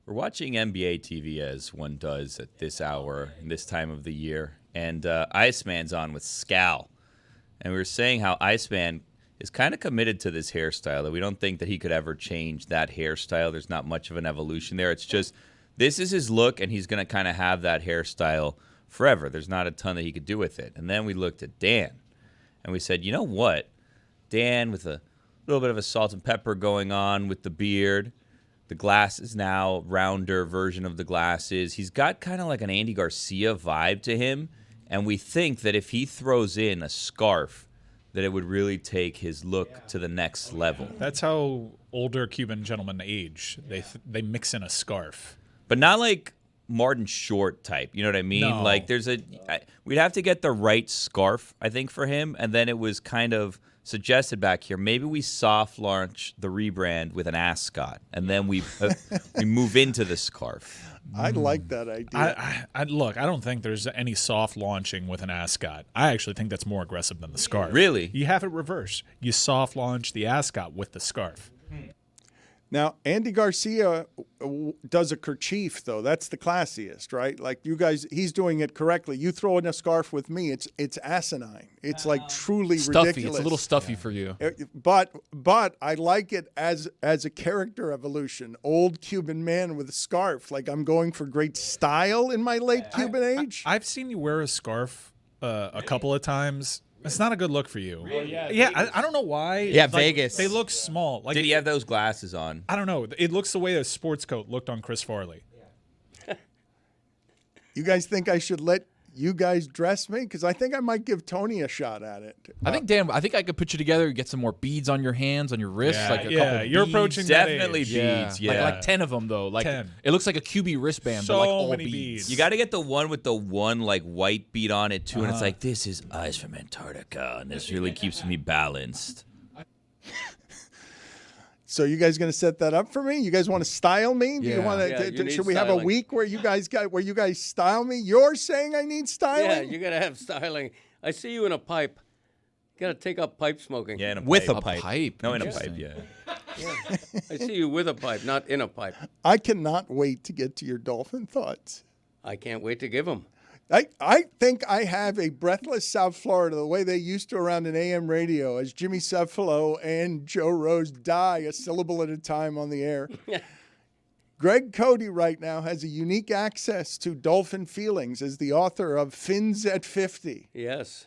We're watching NBA TV as one does at this hour, this time of the year, and Iceman's on with Scal. And we were saying how Iceman is kind of committed to this hairstyle, that we don't think that he could ever change that hairstyle. There's not much of an evolution there. It's just, this is his look, and he's going to kind of have that hairstyle forever. There's not a ton that he could do with it. And then we looked at Dan, and we said, you know what? Dan, with a little bit of a salt and pepper going on with the beard, the glasses now, rounder version of the glasses. He's got kind of like an Andy Garcia vibe to him, and we think that if he throws in a scarf, that it would really take his look to the next level. That's how older Cuban gentlemen age. They mix in a scarf. But not like Martin Short type, you know what I mean? No. Like we'd have to get the right scarf, I think, for him, and then it was kind of suggested back here, maybe we soft launch the rebrand with an ascot, and then we move into the scarf. I like that idea. Look, I don't think there's any soft launching with an ascot. I actually think that's more aggressive than the scarf. Really? You have it reversed. You soft launch the ascot with the scarf. Now, Andy Garcia does a kerchief, though. That's the classiest, right? Like you guys, he's doing it correctly. You throw in a scarf with me, it's asinine. It's like truly stuffy. ridiculous. It's a little stuffy for you. But I like it as a character evolution. Old Cuban man with a scarf. Like I'm going for great style in my late Cuban age. I've seen you wear a scarf a couple of times. It's not a good look for you. Really? Yeah, I don't know why. Yeah, Like, Vegas. They look small. Like, Did he have those glasses on? I don't know. It looks the way a sports coat looked on Chris Farley. You guys think I should let you guys dress me? Because I think I might give Tony a shot at it. I think, Dan, I think I could put you together, get some more beads on your hands, on your wrists. Yeah, like a couple you're beads. approaching that Definitely age. beads, yeah. Like 10 of them, though. Like 10. It looks like a QB wristband, So but like all many beads. beads. You got to get the one with the one like white bead on it too, and it's like, this is ice from Antarctica, and this really keeps me balanced. So you guys going to set that up for me? You guys want to style me? Do you Yeah. want Yeah, you to? need Should we have a styling. week where you guys style me? You're saying I need styling? Yeah, you gotta have styling. I see you in a pipe. You gotta take up pipe smoking. Yeah, in a With pipe. a pipe. Pipe. No, in a Interesting. pipe, yeah. Yeah. I see you with a pipe, not in a pipe. I cannot wait to get to your dolphin thoughts. I can't wait to give them. I think I have a breathless South Florida, the way they used to around an AM radio, as Jimmy Cephalo and Joe Rose die a syllable at a time on the air. Greg Cody right now has a unique access to dolphin feelings as the author of Fins at 50. Yes,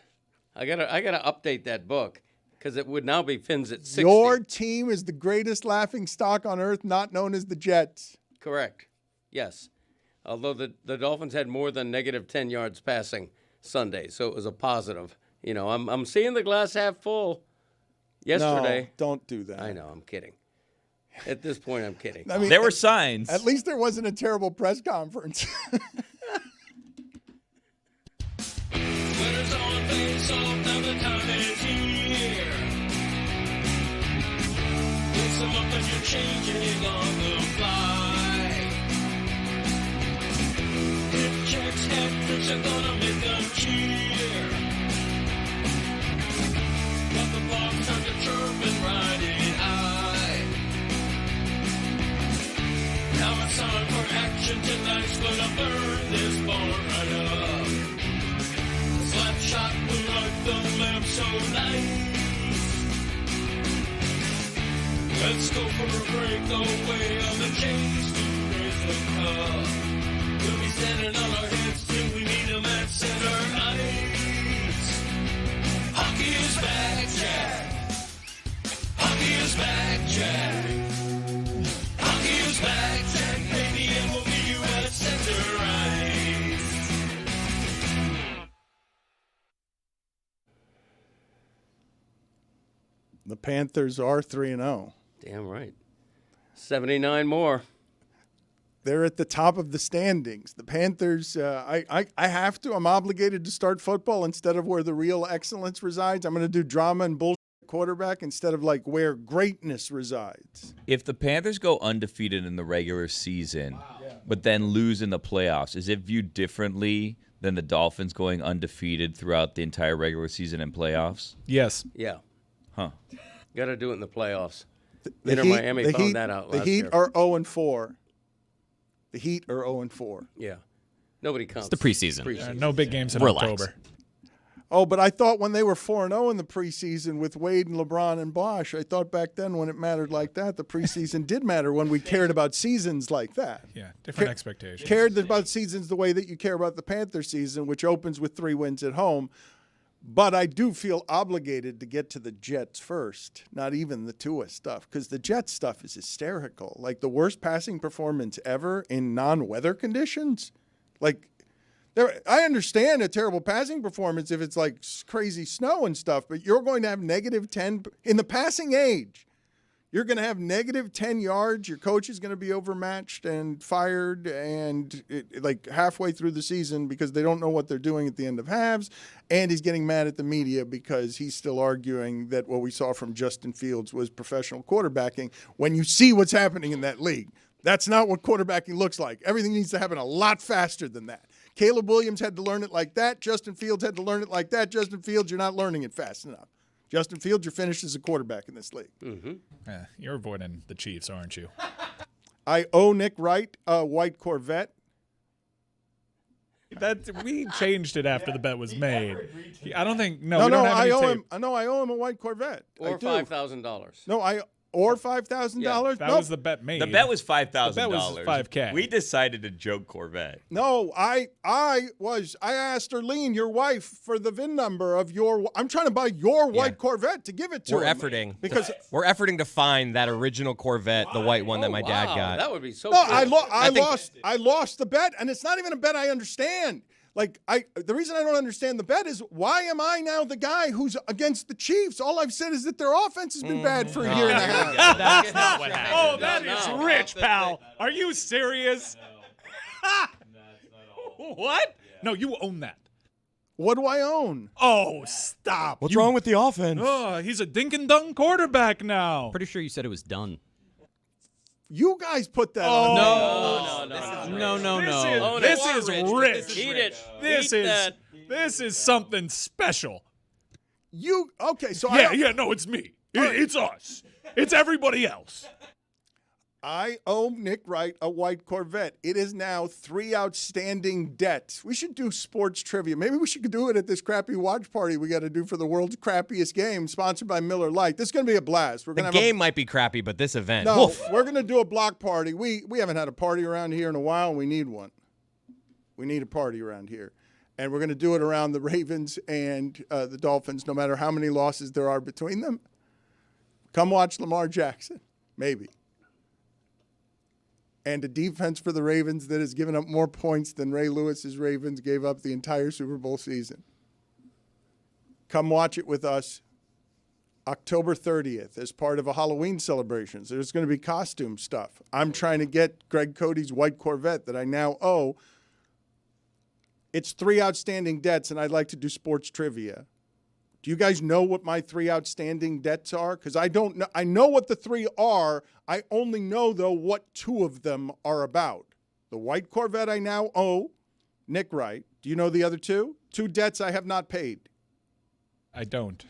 I gotta update that book because it would now be Fins at 60. Your team is the greatest laughing stock on earth, not known as the Jets. Correct. Yes. Although the Dolphins had more than negative 10 yards passing Sunday, so it was a positive. You know, I'm seeing the glass half full. Yesterday. No, don't do that. I know, I'm kidding. At this point, I'm kidding. I mean, There were signs. at least there wasn't a terrible press conference. Winners on face off, now the time is here. Mix them up as you're changing on the fly. Hit checks, head tricks are gonna make them cheer. Got the box start to chirp and riding high. Now it's time for action tonight's gonna burn this bar right up. Slap shot will light the lamp so nice. Let's go for a breakaway on the chase to raise the cup. We'll be standing on our heads till we meet them at center ice. Hockey is back, Jack. Hockey is back, Jack. Hockey is back, Jack, baby, and we'll meet you at center ice. The Panthers are 3-0. Damn right. 79 more. They're at the top of the standings. The Panthers, I have to. I'm obligated to start football instead of where the real excellence resides. I'm going to do drama and bullshit quarterback instead of like where greatness resides. If the Panthers go undefeated in the regular season, but then lose in the playoffs, is it viewed differently than the Dolphins going undefeated throughout the entire regular season and playoffs? Yes. Yeah. Huh. Got to do it in the playoffs. The Inter Heat- Miami the found Heat- that out The last Heat year. are 0-4. The Heat are 0-4. Yeah. Nobody counts. It's the preseason. No big games in Relax. October. Oh, but I thought when they were 4-0 in the preseason with Wade and LeBron and Bosh, I thought back then when it mattered like that, the preseason did matter when we cared about seasons like that. Yeah, different expectations. Cared about seasons the way that you care about the Panther season, which opens with 3 wins at home. But I do feel obligated to get to the Jets first, not even the Tua stuff, because the Jets stuff is hysterical. Like the worst passing performance ever in non-weather conditions. Like, I understand a terrible passing performance if it's like crazy snow and stuff, but you're going to have -10 in the passing age. You're going to have -10 yards. Your coach is going to be overmatched and fired and like halfway through the season because they don't know what they're doing at the end of halves. And he's getting mad at the media because he's still arguing that what we saw from Justin Fields was professional quarterbacking when you see what's happening in that league. That's not what quarterbacking looks like. Everything needs to happen a lot faster than that. Caleb Williams had to learn it like that. Justin Fields had to learn it like that. Justin Fields, you're not learning it fast enough. Justin Fields, you're finished as a quarterback in this league. Mm-hmm. Yeah, you're avoiding the Chiefs, aren't you? I owe Nick Wright a white Corvette. We changed it after the bet was made. I don't think we No, don't have I any owe tape. him. I owe him a white Corvette. Or I do. $5,000. No, or $5,000. That was the bet made. The bet was $5,000. The bet was $5K. We decided to joke Corvette. No, I asked Erlene, your wife, for the VIN number of your. I'm trying to buy your white Corvette to give it to We're him. efforting because we're efforting to find that original Corvette, the white one that my dad got. That would be so no, cool. I lost the bet, and it's not even a bet I understand. Like the reason I don't understand the bet is why am I now the guy who's against the Chiefs? All I've said is that their offense has been bad for a year and a half. That's not what happened. Oh, that is rich, pal. Are you serious? What? No, you own that. What do I own? Oh, stop. What's wrong with the offense? Oh, he's a dink and dunk quarterback now. Pretty sure you said it was done. You guys put that on. No. This is rich. Eat it. This is something special. Okay? So No, it's me. It's us. It's everybody else. I owe Nick Wright a white Corvette. It is now 3 outstanding debts. We should do sports trivia. Maybe we should do it at this crappy watch party we got to do for the world's crappiest game, sponsored by Miller Lite. This is going to be a blast. The game might be crappy, but this event. No, Woof. we're going to do a block party. We haven't had a party around here in a while, and we need one. We need a party around here. And we're going to do it around the Ravens and the Dolphins, no matter how many losses there are between them. Come watch Lamar Jackson. Maybe. And a defense for the Ravens that has given up more points than Ray Lewis's Ravens gave up the entire Super Bowl season. Come watch it with us October 30th as part of a Halloween celebration. So there's going to be costume stuff. I'm trying to get Greg Cody's white Corvette that I now owe. It's 3 outstanding debts, and I'd like to do sports trivia. Do you guys know what my 3 outstanding debts are? Because I don't know. I know what the 3 are. I only know, though, what 2 of them are about. The white Corvette I now owe Nick Wright. Do you know the other 2? 2 debts I have not paid. I don't.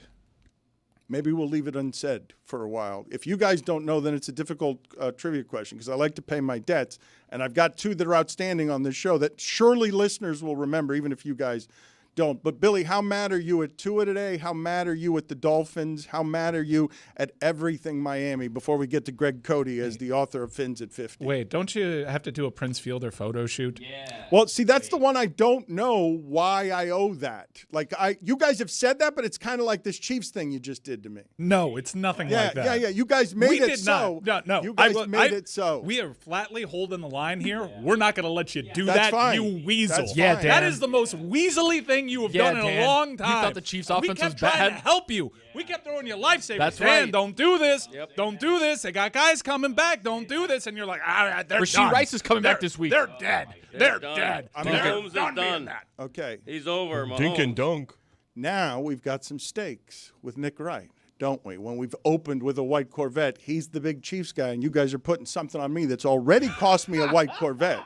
Maybe we'll leave it unsaid for a while. If you guys don't know, then it's a difficult trivia question because I like to pay my debts. And I've got 2 that are outstanding on this show that surely listeners will remember, even if you guys don't. But, Billy, how mad are you at Tua today? How mad are you at the Dolphins? How mad are you at everything Miami before we get to Greg Cody as the author of Fins at 50? Wait, don't you have to do a Prince Fielder photo shoot? Yeah. Well, see, that's the one I don't know why I owe that. Like, you guys have said that, but it's kind of like this Chiefs thing you just did to me. No, it's nothing like that. Yeah. You guys made We it did so. not. No. You guys made it so. We are flatly holding the line here. We're not going to let you do That's that, fine. you weasel. That's Yeah, fine. That Dan. is the most weaselly thing you have Yeah, done in Dan. a long You time. thought the Chiefs' We offense kept was trying bad? to help you. We kept throwing you lifesavers. That's Dan, right. don't do this. Don't do this. They got guys coming back. Don't do this. And you're like, they're Rasheed done. Rice is coming back They're- this week. They're dead. They're done. dead. Mahomes is They're done. being that. Okay. He's over, Mahomes. dunk. Now we've got some stakes with Nick Wright, don't we? When we've opened with a white Corvette, he's the big Chiefs guy, and you guys are putting something on me that's already cost me a white Corvette.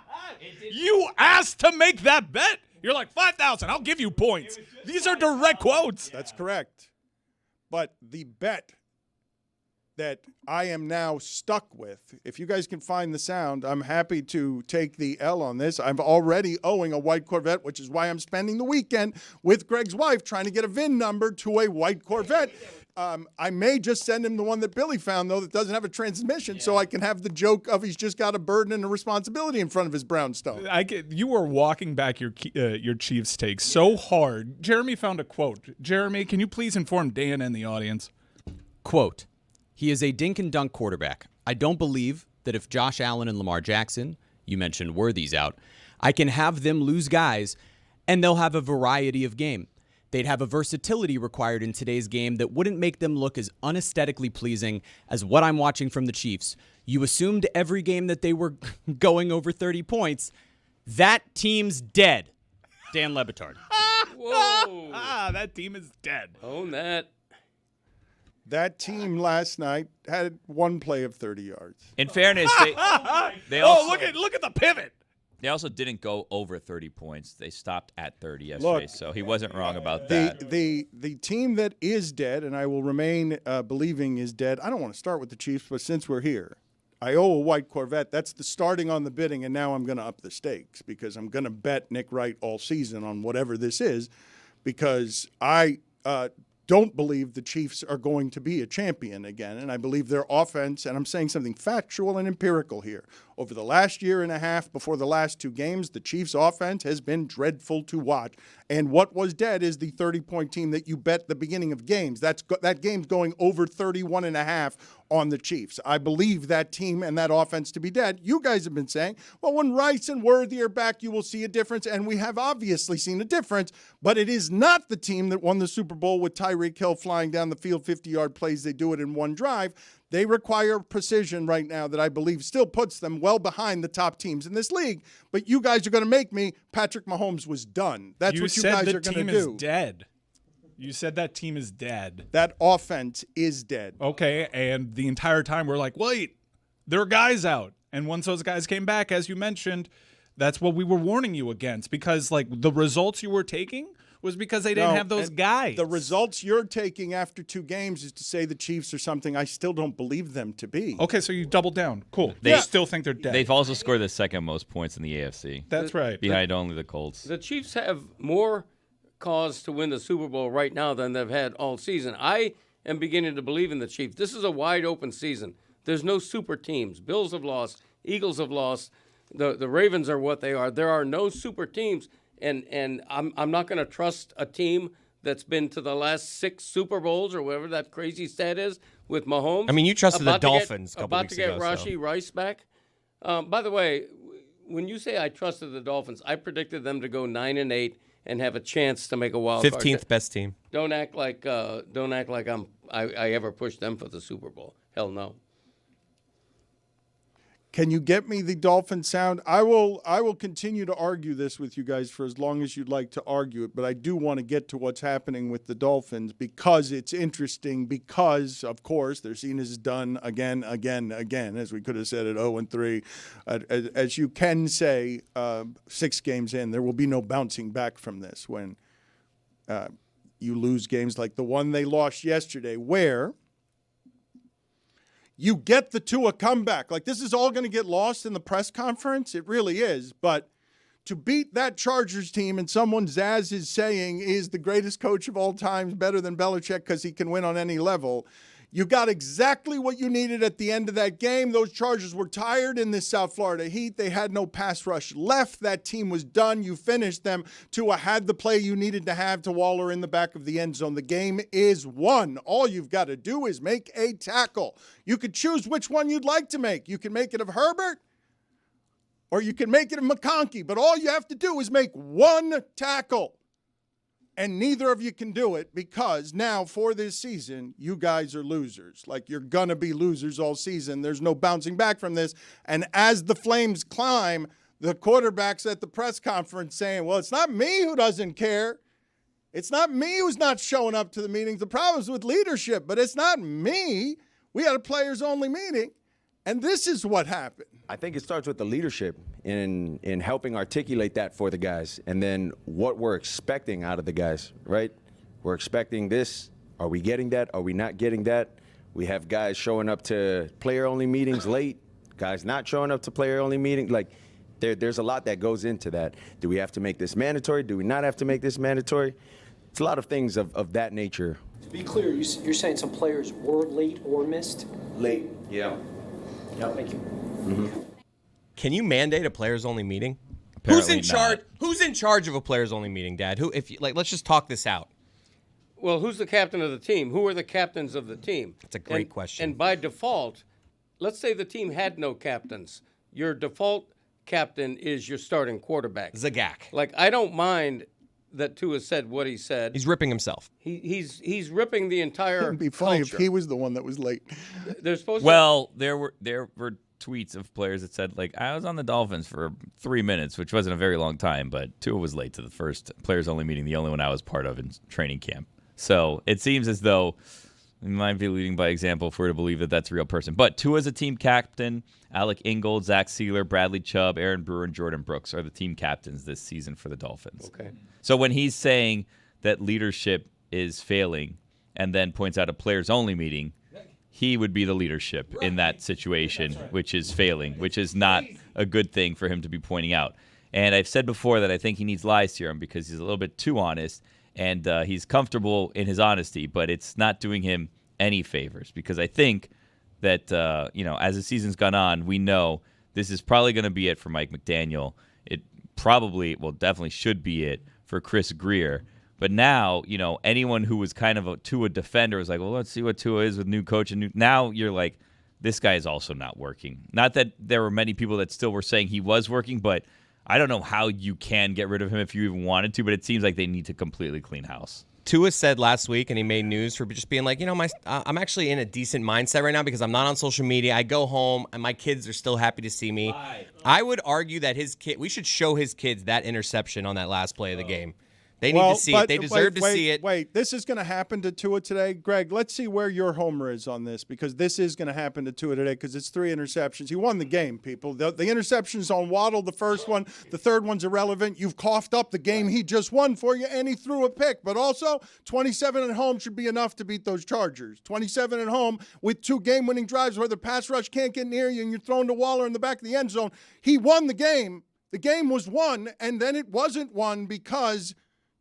You asked to make that bet. You're like, 5,000. I'll give you points. These are direct quotes. That's correct. But the bet that I am now stuck with. If you guys can find the sound, I'm happy to take the L on this. I'm already owing a white Corvette, which is why I'm spending the weekend with Greg's wife trying to get a VIN number to a white Corvette. I may just send him the one that Billy found, though, that doesn't have a transmission, so I can have the joke of he's just got a burden and a responsibility in front of his brownstone. You were walking back your Chiefs take so hard. Jeremy found a quote. Jeremy, can you please inform Dan and the audience? Quote, he is a dink and dunk quarterback. I don't believe that if Josh Allen and Lamar Jackson, you mentioned Worthy's out, I can have them lose guys and they'll have a variety of game. They'd have a versatility required in today's game that wouldn't make them look as unaesthetically pleasing as what I'm watching from the Chiefs. You assumed every game that they were going over 30 points. That team's dead. Dan Le Batard. Whoa. That team is dead. Own that. That team last night had one play of 30 yards. In fairness, they also, look at the pivot. They also didn't go over 30 points. They stopped at 30 yesterday, Look, so he wasn't wrong about that. The team that is dead, and I will remain believing is dead, I don't want to start with the Chiefs, but since we're here, I owe a white Corvette. That's the starting on the bidding, and now I'm going to up the stakes because I'm going to bet Nick Wright all season on whatever this is because I don't believe the Chiefs are going to be a champion again, and I believe their offense, and I'm saying something factual and empirical here. Over the last year and a half before the last two games, the Chiefs' offense has been dreadful to watch. And what was dead is the 30-point team that you bet the beginning of games. That game's going over 31.5 on the Chiefs. I believe that team and that offense to be dead. You guys have been saying, well, when Rice and Worthy are back, you will see a difference, and we have obviously seen a difference, but it is not the team that won the Super Bowl with Tyreek Hill flying down the field 50-yard plays. They do it in one drive. They require precision right now that I believe still puts them well behind the top teams in this league. But you guys are going to make me Patrick Mahomes was done. That's what you guys are going to do. You said the team is dead. You said that team is dead. That offense is dead. Okay, and the entire time we're like, wait, there are guys out. And once those guys came back, as you mentioned, that's what we were warning you against because, like, the results you were taking was because they didn't have those guys. The results you're taking after two games is to say the Chiefs are something I still don't believe them to be. Okay, so you doubled down. Cool. They still think they're dead. They've also scored the second most points in the AFC. That's right. Behind only the Colts. The Chiefs have more cause to win the Super Bowl right now than they've had all season. I am beginning to believe in the Chiefs. This is a wide open season. There's no super teams. Bills have lost. Eagles have lost. The Ravens are what they are. There are no super teams. And I'm not going to trust a team that's been to the last 6 Super Bowls or whatever that crazy stat is with Mahomes. I mean, you trusted the Dolphins a couple about weeks to get ago, Rashee Rice back. By the way, when you say I trusted the Dolphins, I predicted them to go 9-8 and have a chance to make a wild card. 15th best team. Don't act like I ever pushed them for the Super Bowl. Hell no. Can you get me the Dolphin sound? I will continue to argue this with you guys for as long as you'd like to argue it, but I do want to get to what's happening with the Dolphins because it's interesting because, of course, they're seen as done again, as we could have said at 0-3. As you can say, 6 games in, there will be no bouncing back from this when you lose games like the one they lost yesterday where you get the Tua comeback. Like, this is all going to get lost in the press conference. It really is. But to beat that Chargers team and someone Zaz is saying is the greatest coach of all time, better than Belichick because he can win on any level, you got exactly what you needed at the end of that game. Those Chargers were tired in this South Florida heat. They had no pass rush left. That team was done. You finished them. Tua had the play you needed to have to Waller in the back of the end zone. The game is won. All you've got to do is make a tackle. You could choose which one you'd like to make. You can make it of Herbert or you can make it of McConkey, but all you have to do is make one tackle. And neither of you can do it because now for this season, you guys are losers. Like, you're going to be losers all season. There's no bouncing back from this. And as the flames climb, the quarterback's at the press conference saying, well, it's not me who doesn't care. It's not me who's not showing up to the meetings. The problem's with leadership, but it's not me. We had a players-only meeting, and this is what happened. I think it starts with the leadership in helping articulate that for the guys and then what we're expecting out of the guys, right? We're expecting this. Are we getting that? Are we not getting that? We have guys showing up to player-only meetings late, guys not showing up to player-only meetings. Like, there's a lot that goes into that. Do we have to make this mandatory? Do we not have to make this mandatory? It's a lot of things of that nature. To be clear, you're saying some players were late or missed? Late, yeah. Yep. Thank you. Can you mandate a players-only meeting? Apparently Who's in charge? not. Who's in charge of a players-only meeting, Dad? Who? If let's just talk this out. Well, who's the captain of the team? Who are the captains of the team? That's a great question. And by default, let's say the team had no captains. Your default captain is your starting quarterback. Zagak. Like, I don't mind that Tua said what he said. He's ripping himself. He's ripping the entire It'd be funny culture. if he was the one that was late. They're supposed Well, there were tweets of players that said, like, I was on the Dolphins for 3 minutes, which wasn't a very long time, but Tua was late to the first players-only meeting, the only one I was part of in training camp. So it seems as though we might be leading by example if we're to believe that that's a real person. But Tua's a team captain. Alec Ingold, Zach Sealer, Bradley Chubb, Aaron Brewer, and Jordan Brooks are the team captains this season for the Dolphins. Okay. So when he's saying that leadership is failing and then points out a players-only meeting, he would be the leadership in that situation, which is failing, which is not a good thing for him to be pointing out. And I've said before that I think he needs lie serum because he's a little bit too honest, and he's comfortable in his honesty, but it's not doing him any favors because I think that, as the season's gone on, we know this is probably going to be it for Mike McDaniel. It definitely should be it for Chris Greer. But now, anyone who was kind of a Tua defender was like, well, let's see what Tua is with new coach. Now you're like, this guy is also not working. Not that there were many people that still were saying he was working, but I don't know how you can get rid of him if you even wanted to, but it seems like they need to completely clean house. Tua said last week, and he made news for just being like, I'm actually in a decent mindset right now because I'm not on social media. I go home, and my kids are still happy to see me. I would argue that we should show his kids that interception on that last play of the game. They need to see it. They deserve to see it. Wait, this is going to happen to Tua today. Greg, let's see where your homer is on this because this is going to happen to Tua today because it's 3 interceptions. He won the game, people. The interception's on Waddle, the first one. The third one's irrelevant. You've coughed up the game he just won for you, and he threw a pick. But also, 27 at home should be enough to beat those Chargers. 27 at home with 2 game-winning drives where the pass rush can't get near you and you're thrown to Waller in the back of the end zone. He won the game. The game was won, and then it wasn't won because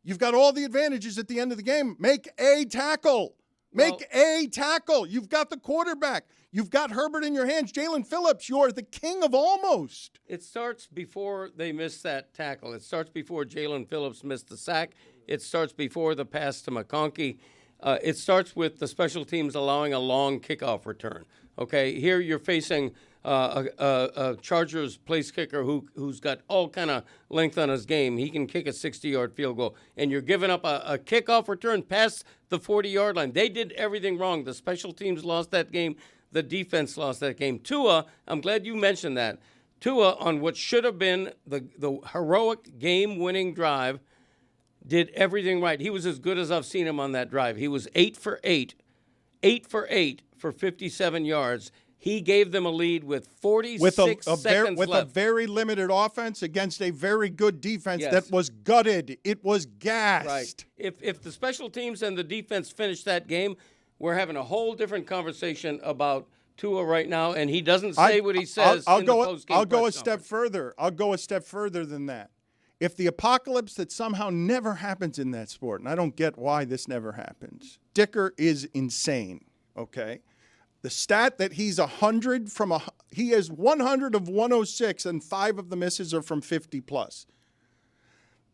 you've got all the advantages at the end of the game. Make a tackle. Make a tackle. You've got the quarterback. You've got Herbert in your hands. Jalen Phillips, you're the king of almost. It starts before they miss that tackle. It starts before Jalen Phillips missed the sack. It starts before the pass to McConkey. It starts with the special teams allowing a long kickoff return. Okay, here you're facing a Chargers place kicker who's got all kind of length on his game. He can kick a 60-yard field goal, and you're giving up a kickoff return past the 40-yard line. They did everything wrong. The special teams lost that game. The defense lost that game. Tua, I'm glad you mentioned that. Tua, on what should have been the heroic game-winning drive, did everything right. He was as good as I've seen him on that drive. He was 8 for 8 for 57 yards. He gave them a lead with 46 seconds with left. a very limited offense against a very good defense Yes. that was gutted. It was gassed. Right. If the special teams and the defense finish that game, we're having a whole different conversation about Tua right now, and he doesn't say what he says in the post-game I'll go a press step conference. further. I'll go a step further than that. If the apocalypse that somehow never happens in that sport, and I don't get why this never happens, Dicker is insane, okay? The stat that he's 100 he is 100 of 106, and 5 of the misses are from 50 plus.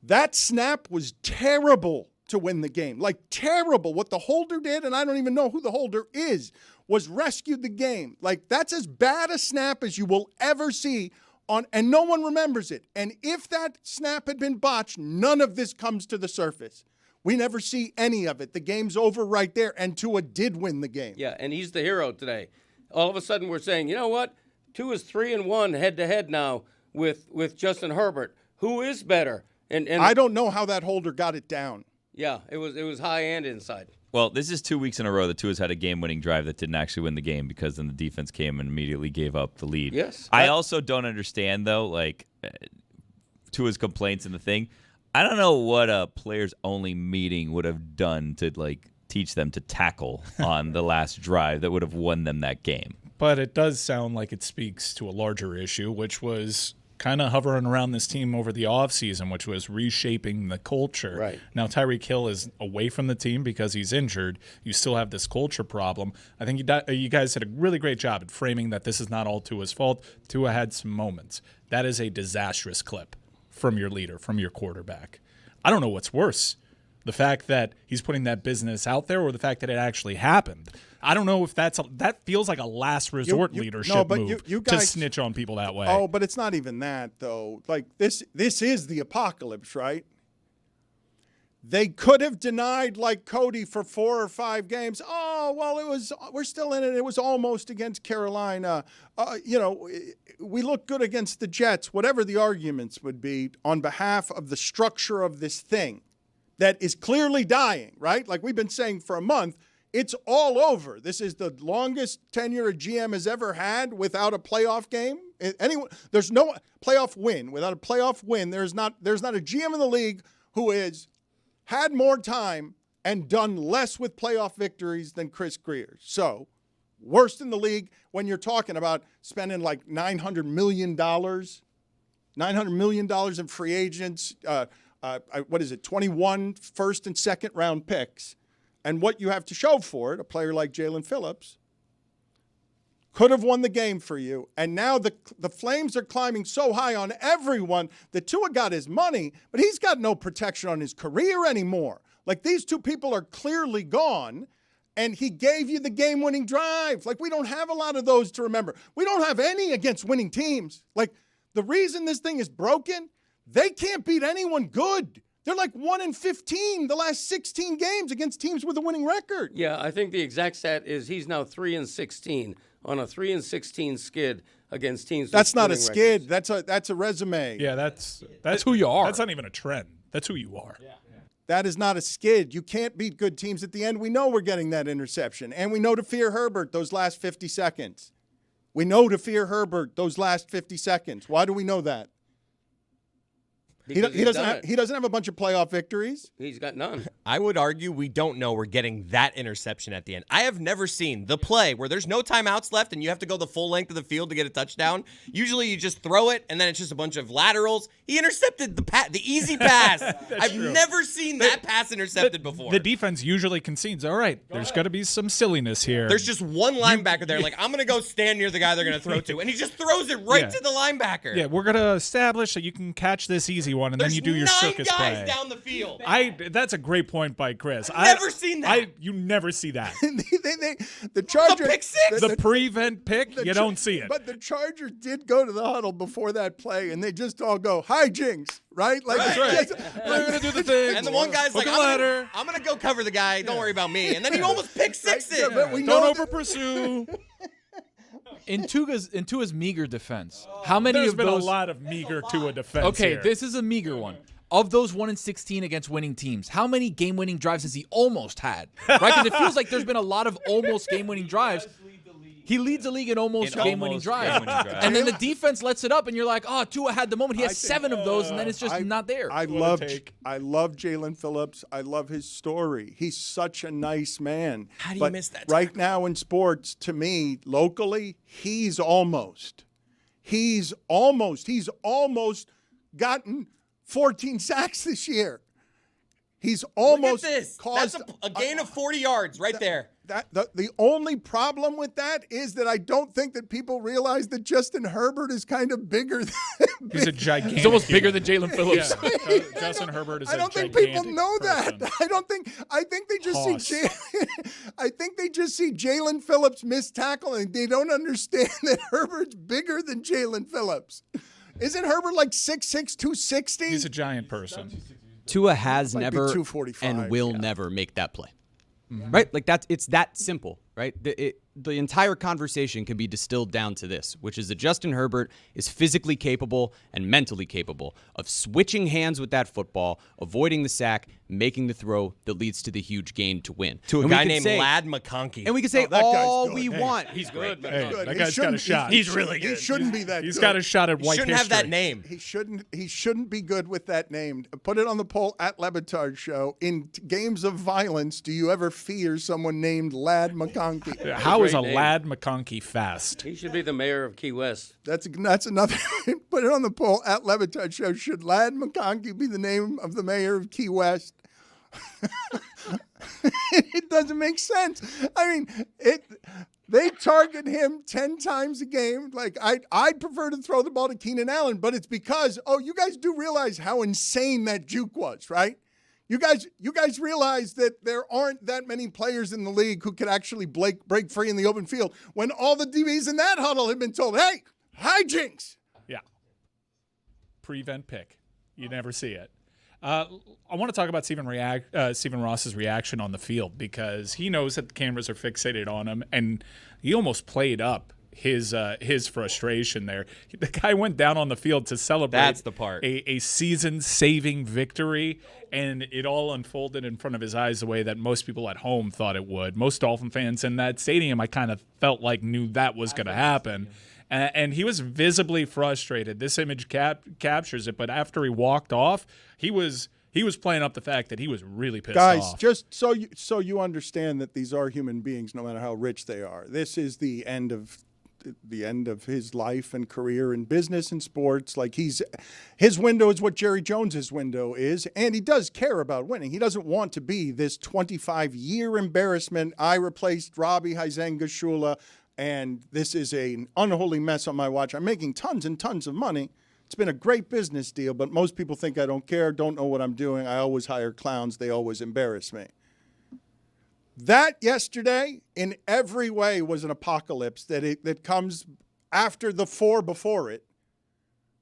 That snap was terrible to win the game. Like, terrible. What the holder did, and I don't even know who the holder is, was rescued the game. Like, that's as bad a snap as you will ever see and no one remembers it. And if that snap had been botched, none of this comes to the surface. We never see any of it. The game's over right there, and Tua did win the game. Yeah, and he's the hero today. All of a sudden we're saying, you know what? Tua's 3-1 head-to-head now with Justin Herbert. Who is better? And I don't know how that holder got it down. Yeah, it was high and inside. Well, this is 2 weeks in a row that Tua's had a game-winning drive that didn't actually win the game because then the defense came and immediately gave up the lead. Yes. I also don't understand, though, Tua's complaints and the thing. I don't know what a players-only meeting would have done to, teach them to tackle on the last drive that would have won them that game. But it does sound like it speaks to a larger issue, which was kind of hovering around this team over the offseason, which was reshaping the culture. Right. Now, Tyreek Hill is away from the team because he's injured. You still have this culture problem. I think you guys did a really great job at framing that this is not all Tua's fault. Tua had some moments. That is a disastrous clip from your leader, from your quarterback. I don't know what's worse, the fact that he's putting that business out there or the fact that it actually happened. I don't know if that feels like a last resort leadership move you guys, to snitch on people that way. Oh, but it's not even that, though. Like, this is the apocalypse, right? They could have denied, like Cody, for 4 or 5 games. Oh, well, we're still in it. It was almost against Carolina. We look good against the Jets, whatever the arguments would be on behalf of the structure of this thing that is clearly dying, right? Like we've been saying for a month, it's all over. This is the longest tenure a GM has ever had without a playoff game. There's no playoff win. Without a playoff win, there's not a GM in the league who has had more time and done less with playoff victories than Chris Greer. So, worst in the league when you're talking about spending like $900 million in free agents, 21 first and second round picks. And what you have to show for it, a player like Jalen Phillips could have won the game for you. And now the flames are climbing so high on everyone that Tua got his money, but he's got no protection on his career anymore. Like, these two people are clearly gone, and he gave you the game-winning drive. Like, we don't have a lot of those to remember. We don't have any against winning teams. Like, the reason this thing is broken, they can't beat anyone good. They're like 1-15 the last 16 games against teams with a winning record. Yeah, I think the exact stat is he's now 3-16 on a 3-16 skid against teams. That's with not a winning skid. records. That's a resume. Yeah, that's who you are. That's not even a trend. That's who you are. Yeah. That is not a skid. You can't beat good teams at the end. We know we're getting that interception. And we know to fear Herbert those last 50 seconds. We know to fear Herbert those last 50 seconds. Why do we know that? He doesn't have a bunch of playoff victories. He's got none. I would argue we don't know we're getting that interception at the end. I have never seen the play where there's no timeouts left and you have to go the full length of the field to get a touchdown. Usually you just throw it and then it's just a bunch of laterals. He intercepted the easy pass. I've never seen that pass intercepted before. The defense usually concedes. All right, there's got to be some silliness here. There's just one linebacker there like, I'm going to go stand near the guy they're going to throw to. And he just throws it right to the linebacker. Yeah, we're going to establish that you can catch this easy one, and then you do your circus play. There's 9 guys down the field. That's a great point by Chris. Never seen that. You never see that. The Chargers, the pick six. The prevent pick, you don't see it. But the Chargers did go to the huddle before that play, and they just all go, "Hi, Jinx," right? Like, that's right. We're gonna do the thing. And the one guy's like, "I'm gonna go cover the guy. Don't worry about me." And then he almost pick six it. But we don't know over pursue. In Tua's meager defense, how many There's of been those? a lot of meager Tua defense. Okay, here. this is a meager one. Of those 1-16 against winning teams, how many game-winning drives has he almost had? Right? Because it feels like there's been a lot of almost game-winning drives. He leads the league in almost game-winning drives. And then the defense lets it up, and you're like, oh, Tua had the moment. He has 7 of those, and then it's just not there. I love Jalen Phillips. I love his story. He's such a nice man. How do you miss that? Right now in sports, to me, locally, he's almost gotten 14 sacks this year. He's almost Look at this. caused That's a gain of 40 yards right there. The only problem with that is that I don't think that people realize that Justin Herbert is kind of bigger than he's a gigantic. He's almost bigger than Jalen Phillips. Yeah. Justin Herbert is. I don't think people know that. I think they just see Jalen Phillips miss tackle and they don't understand that Herbert's bigger than Jalen Phillips. Isn't Herbert like 6'6", 260? He's a giant person. Tua has Might be never 245, and will never make that play. Mm-hmm. Right? Like it's that simple, right? the entire conversation can be distilled down to this, which is that Justin Herbert is physically capable and mentally capable of switching hands with that football, avoiding the sack, making the throw that leads to the huge gain to win. To a And we guy can named say- Lad McConkey. And we can say that guy's all good. we Hey, want. He's good. Hey, Good. that He guy's got a shouldn't- shot. He's really good. He shouldn't be that He's good. got a shot at white Shouldn't have that history. name. He shouldn't be good with that name. Put it on the poll at Le Batard Show. In games of violence, do you ever fear someone named Lad McConkey? How is a Great name. Lad McConkey fast? He should be the mayor of Key West. That's another. Put it on the poll at Le Batard Show. Should Lad McConkey be the name of the mayor of Key West? It doesn't make sense. I mean, they target him 10 times a game. Like, I'd prefer to throw the ball to Keenan Allen, but it's because, you guys do realize how insane that juke was, right? You guys realize that there aren't that many players in the league who could actually break free in the open field when all the DBs in that huddle have been told, hey, hijinks. Yeah. Prevent pick. You never see it. I want to talk about Stephen Ross's reaction on the field because he knows that the cameras are fixated on him, and he almost played up his frustration there. The guy went down on the field to celebrate. That's the part. A season-saving victory, and it all unfolded in front of his eyes the way that most people at home thought it would. Most Dolphin fans in that stadium, I kind of felt like knew that was going to happen. And he was visibly frustrated. This image captures it. But after he walked off, he was playing up the fact that he was really pissed Guys, off. just so you understand that these are human beings, no matter how rich they are. This is the end of his life and career in business and sports. Like his window is what Jerry Jones's window is, and he does care about winning. He doesn't want to be this 25-year embarrassment. I replaced Robbie Huizenga-Shula, and this is an unholy mess on my watch. I'm making tons and tons of money. It's been a great business deal, but most people think I don't care, don't know what I'm doing. I always hire clowns. They always embarrass me. That yesterday, in every way, was an apocalypse that comes after the four before it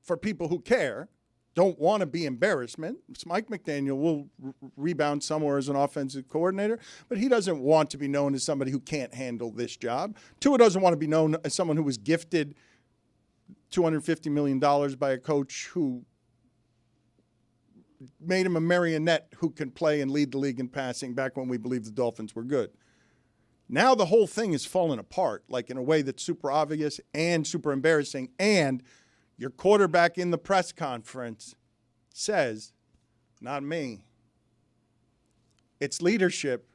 for people who care, don't want to be embarrassment. Mike McDaniel will rebound somewhere as an offensive coordinator, but he doesn't want to be known as somebody who can't handle this job. Tua doesn't want to be known as someone who was gifted $250 million by a coach who made him a marionette who can play and lead the league in passing back when we believed the Dolphins were good. Now the whole thing is falling apart, like in a way that's super obvious and super embarrassing. And your quarterback in the press conference says, not me. It's leadership.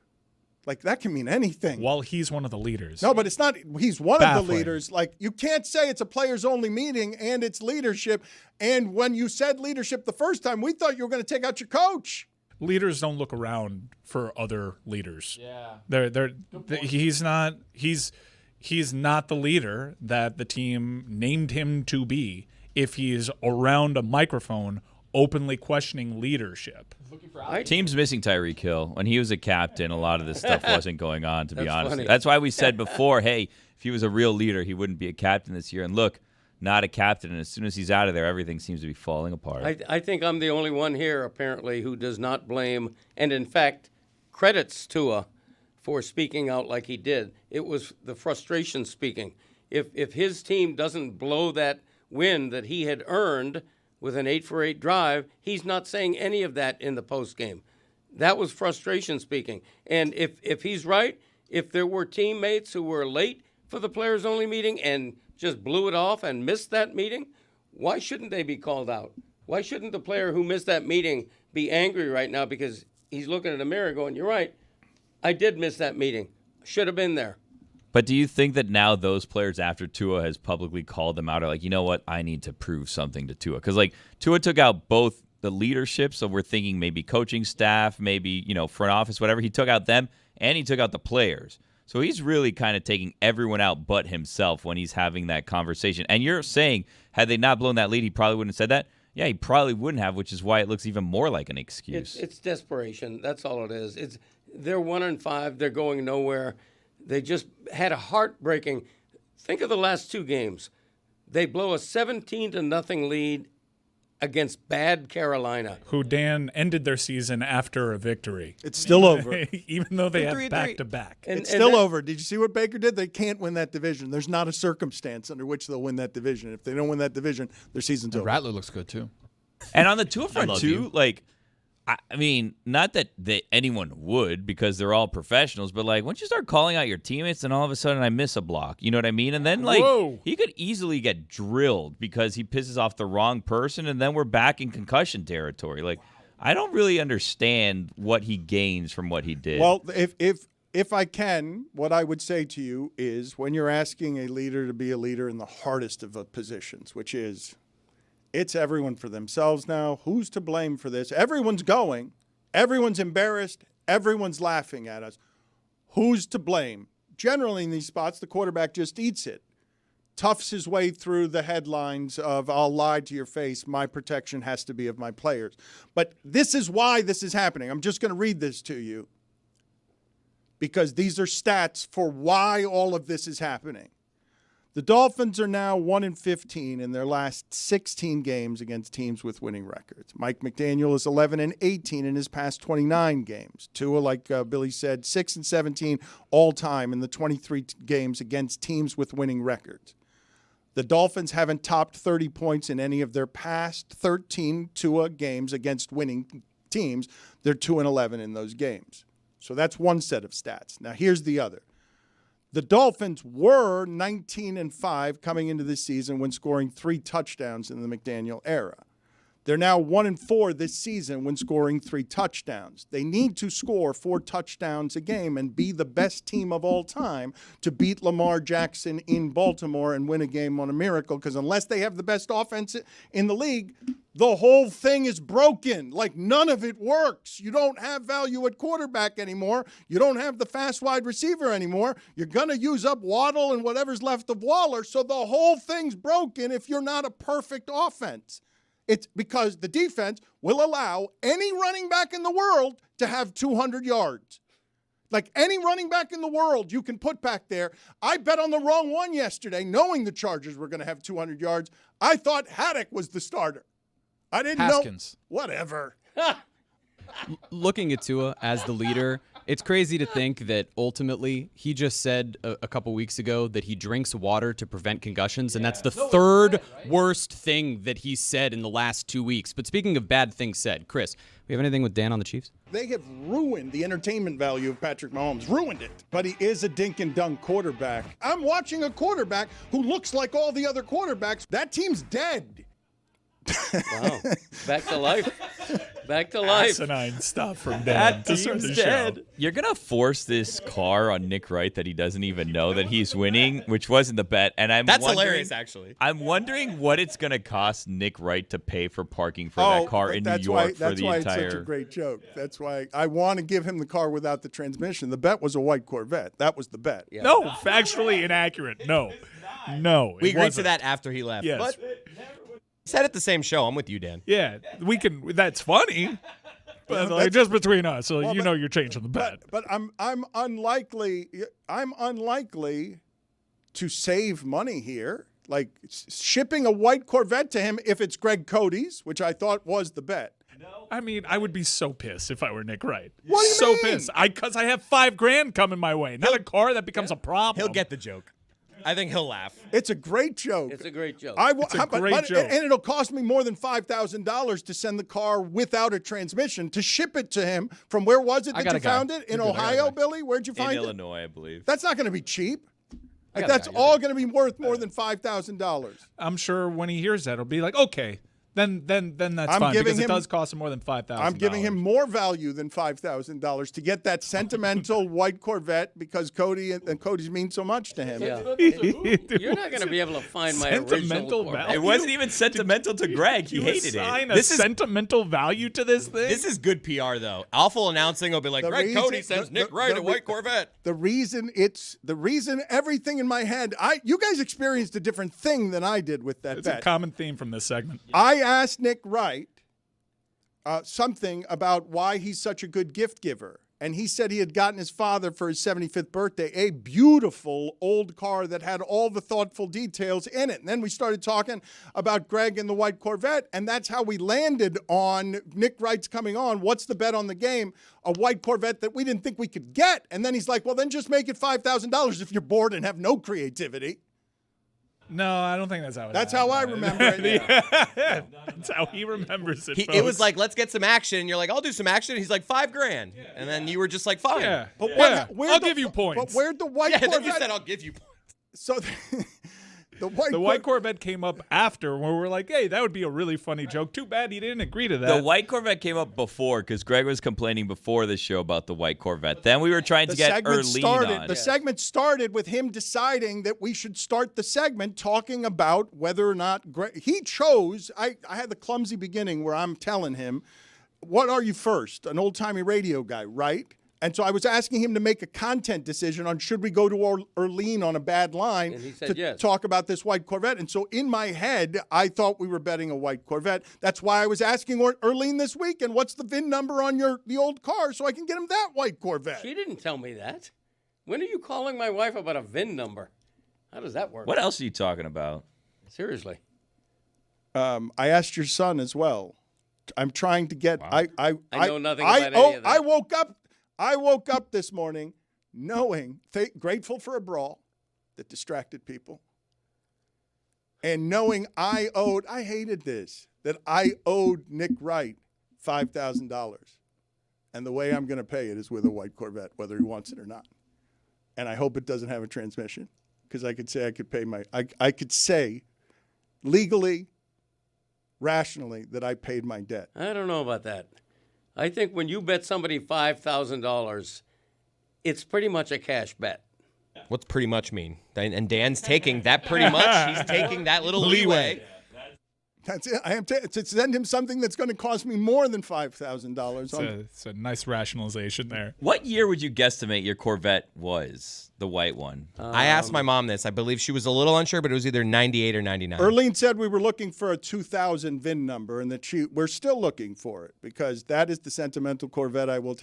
Like, that can mean anything. Well, he's one of the leaders. No, but it's not. He's one of Baffling. the leaders. Like, you can't say it's a players-only meeting and it's leadership. And when you said leadership the first time, we thought you were going to take out your coach. Leaders don't look around for other leaders. Yeah. He's not the leader that the team named him to be if he's around a microphone openly questioning leadership. Team's missing Tyreek Hill. When he was a captain, a lot of this stuff wasn't going on, to be That's honest. funny. That's why we said before, hey, if he was a real leader, he wouldn't be a captain this year. And look, not a captain. And as soon as he's out of there, everything seems to be falling apart. I think I'm the only one here, apparently, who does not blame and, in fact, credits Tua for speaking out like he did. It was the frustration speaking. If his team doesn't blow that win that he had earned with an 8-for-8 drive, he's not saying any of that in the postgame. That was frustration speaking. And if he's right, if there were teammates who were late for the players-only meeting and just blew it off and missed that meeting, why shouldn't they be called out? Why shouldn't the player who missed that meeting be angry right now because he's looking in the mirror going, you're right, I did miss that meeting. Should have been there. But do you think that now those players, after Tua has publicly called them out, are like, you know what, I need to prove something to Tua? Because, like, Tua took out both the leadership, so we're thinking maybe coaching staff, maybe, front office, whatever. He took out them, and he took out the players. So he's really kind of taking everyone out but himself when he's having that conversation. And you're saying, had they not blown that lead, he probably wouldn't have said that? Yeah, he probably wouldn't have, which is why it looks even more like an excuse. It's desperation. That's all it is. They're 1-5. They're going nowhere. They just had a heartbreaking. Think of the last two games. They blow a 17-0 lead against bad Carolina. Who Dan ended their season after a victory. It's still over. Even though they Victory had at three. back-to-back. It's still over. Did you see what Baker did? They can't win that division. There's not a circumstance under which they'll win that division. If they don't win that division, their season's over. Rattler looks good too. And on the tour front love too, you. like, I mean, not that anyone would because they're all professionals, but like once you start calling out your teammates, then all of a sudden I miss a block. You know what I mean? And then like he could easily get drilled because he pisses off the wrong person, and then we're back in concussion territory. Like, I don't really understand what he gains from what he did. Well, if I can, what I would say to you is when you're asking a leader to be a leader in the hardest of positions, which is it's everyone for themselves now. Who's to blame for this? Everyone's going. Everyone's embarrassed. Everyone's laughing at us. Who's to blame? Generally in these spots, the quarterback just eats it. Toughs his way through the headlines of I'll lie to your face. My protection has to be of my players. But this is why this is happening. I'm just going to read this to you because these are stats for why all of this is happening. The Dolphins are now 1-15 in their last 16 games against teams with winning records. Mike McDaniel is 11-18 in his past 29 games. Tua, like Billy said, 6-17 all time in the 23 games against teams with winning records. The Dolphins haven't topped 30 points in any of their past 13 Tua games against winning teams. They're 2-11 in those games. So that's one set of stats. Now here's the other. The Dolphins were 19-5 coming into this season when scoring 3 touchdowns in the McDaniel era. They're now 1-4 this season when scoring 3 touchdowns. They need to score 4 touchdowns a game and be the best team of all time to beat Lamar Jackson in Baltimore and win a game on a miracle, because unless they have the best offense in the league, the whole thing is broken. Like, none of it works. You don't have value at quarterback anymore. You don't have the fast wide receiver anymore. You're going to use up Waddle and whatever's left of Waller, so the whole thing's broken if you're not a perfect offense. It's because the defense will allow any running back in the world to have 200 yards. Like, any running back in the world you can put back there. I bet on the wrong one yesterday, knowing the Chargers were going to have 200 yards. I thought Haddock was the starter. I didn't Haskins. know. Whatever. Looking at Tua as the leader, it's crazy to think that ultimately he just said a couple weeks ago that he drinks water to prevent concussions, and that's the third worst thing that he said in the last 2 weeks. But speaking of bad things said, Chris, we have anything with Dan on the Chiefs? They have ruined the entertainment value of Patrick Mahomes. Ruined it. But he is a dink and dunk quarterback. I'm watching a quarterback who looks like all the other quarterbacks. That team's dead. Wow. Back to life. Back to life. Asinine stuff from Dan to start the show. You're going to force this car on Nick Wright that he doesn't even know that he's winning, which wasn't the bet. And That's hilarious, actually. I'm wondering what it's going to cost Nick Wright to pay for parking for that car in New York for the entire. That's why it's such a great joke. That's why I want to give him the car without the transmission. The bet was a white Corvette. That was the bet. Yeah. No, factually inaccurate. No. We agreed wasn't. to that after he left. Yes. But he said at the same show. I'm with you, Dan. Yeah, we can. That's funny, but like, just between us, so Well, you're changing the bet. But I'm unlikely to save money here. Like shipping a white Corvette to him if it's Greg Cody's, which I thought was the bet. I mean, I would be so pissed if I were Nick Wright. What do you so mean? pissed. Because I have $5,000 coming my way, not a car that becomes a problem. He'll get the joke. I think he'll laugh. It's a great joke. It's a great joke. It's a great joke. And it'll cost me more than $5,000 to send the car without a transmission to ship it to him from where was it that you found it? In Ohio, Billy? Where'd you find in it? Illinois, I believe. That's not going to be cheap. Like, that's all going to be worth more than $5,000. I'm sure when he hears that, he'll be like, okay, then that's fine because it does cost him more than $5,000. I'm giving him more value than $5,000 to get that sentimental white Corvette because Cody and Cody's mean so much to him. Yeah. You're not going to be able to find my original Sentimental Corvette. value. It wasn't even sentimental to Greg. He hated assign it. a sentimental value to this thing. This is good PR, though. Awful announcing will be like, Greg Cody sends Nick Wright a white Corvette. The reason everything in my head, you guys experienced a different thing than I did with that It's bet. a common theme from this segment. I asked Nick Wright something about why he's such a good gift giver. and he said he had gotten his father for his 75th birthday a beautiful old car that had all the thoughtful details in it. And then we started talking about Greg and the white Corvette, and that's how we landed on Nick Wright's coming on. What's the bet on the game? A white Corvette that we didn't think we could get. And then he's like, well, then just make it $5,000 if you're bored and have no creativity. No, I don't think that's how it That's happened. how I remember it. That's how he remembers it. It was like, let's get some action. And you're like, I'll do some action. And he's like, $5,000. And then you were just like, fine. yeah. But yeah. where'd I'll the- give you points. But where'd the white Yeah, Corvette? then you said, I'll give you points. So the white Corvette came up after where we're like, hey, that would be a really funny joke. Too bad he didn't agree to that. The white Corvette came up before because Greg was complaining before the show about the white Corvette. Then we were trying to get Erlene on. The segment started with him deciding that we should start the segment talking about whether or not Greg, he chose. I had the clumsy beginning where I'm telling him, what are you first? An old-timey radio guy, right? And so I was asking him to make a content decision on should we go to Erlene on a bad line And he said to yes. talk about this white Corvette. And so in my head, I thought we were betting a white Corvette. That's why I was asking Erlene this week, and what's the VIN number on the old car so I can get him that white Corvette. She didn't tell me that. When are you calling my wife about a VIN number? How does that work? What else are you talking about? Seriously. I asked your son as well. I'm trying to get. Wow. I know nothing about any of that. I woke up this morning knowing, grateful for a brawl that distracted people, and knowing I hated this, that I owed Nick Wright $5,000, and the way I'm going to pay it is with a white Corvette, whether he wants it or not. And I hope it doesn't have a transmission, because I could say legally, rationally, that I paid my debt. I don't know about that. I think when you bet somebody $5,000, it's pretty much a cash bet. What's pretty much mean? And Dan's taking that pretty much. He's taking that little leeway. That's it. I am to send him something that's going to cost me more than $5,000. It's a nice rationalization there. What year would you guesstimate your Corvette was, the white one? I asked my mom this. I believe she was a little unsure, but it was either 98 or 99. Erlene said we were looking for a 2000 VIN number, and that we're still looking for it, because that is the sentimental Corvette I will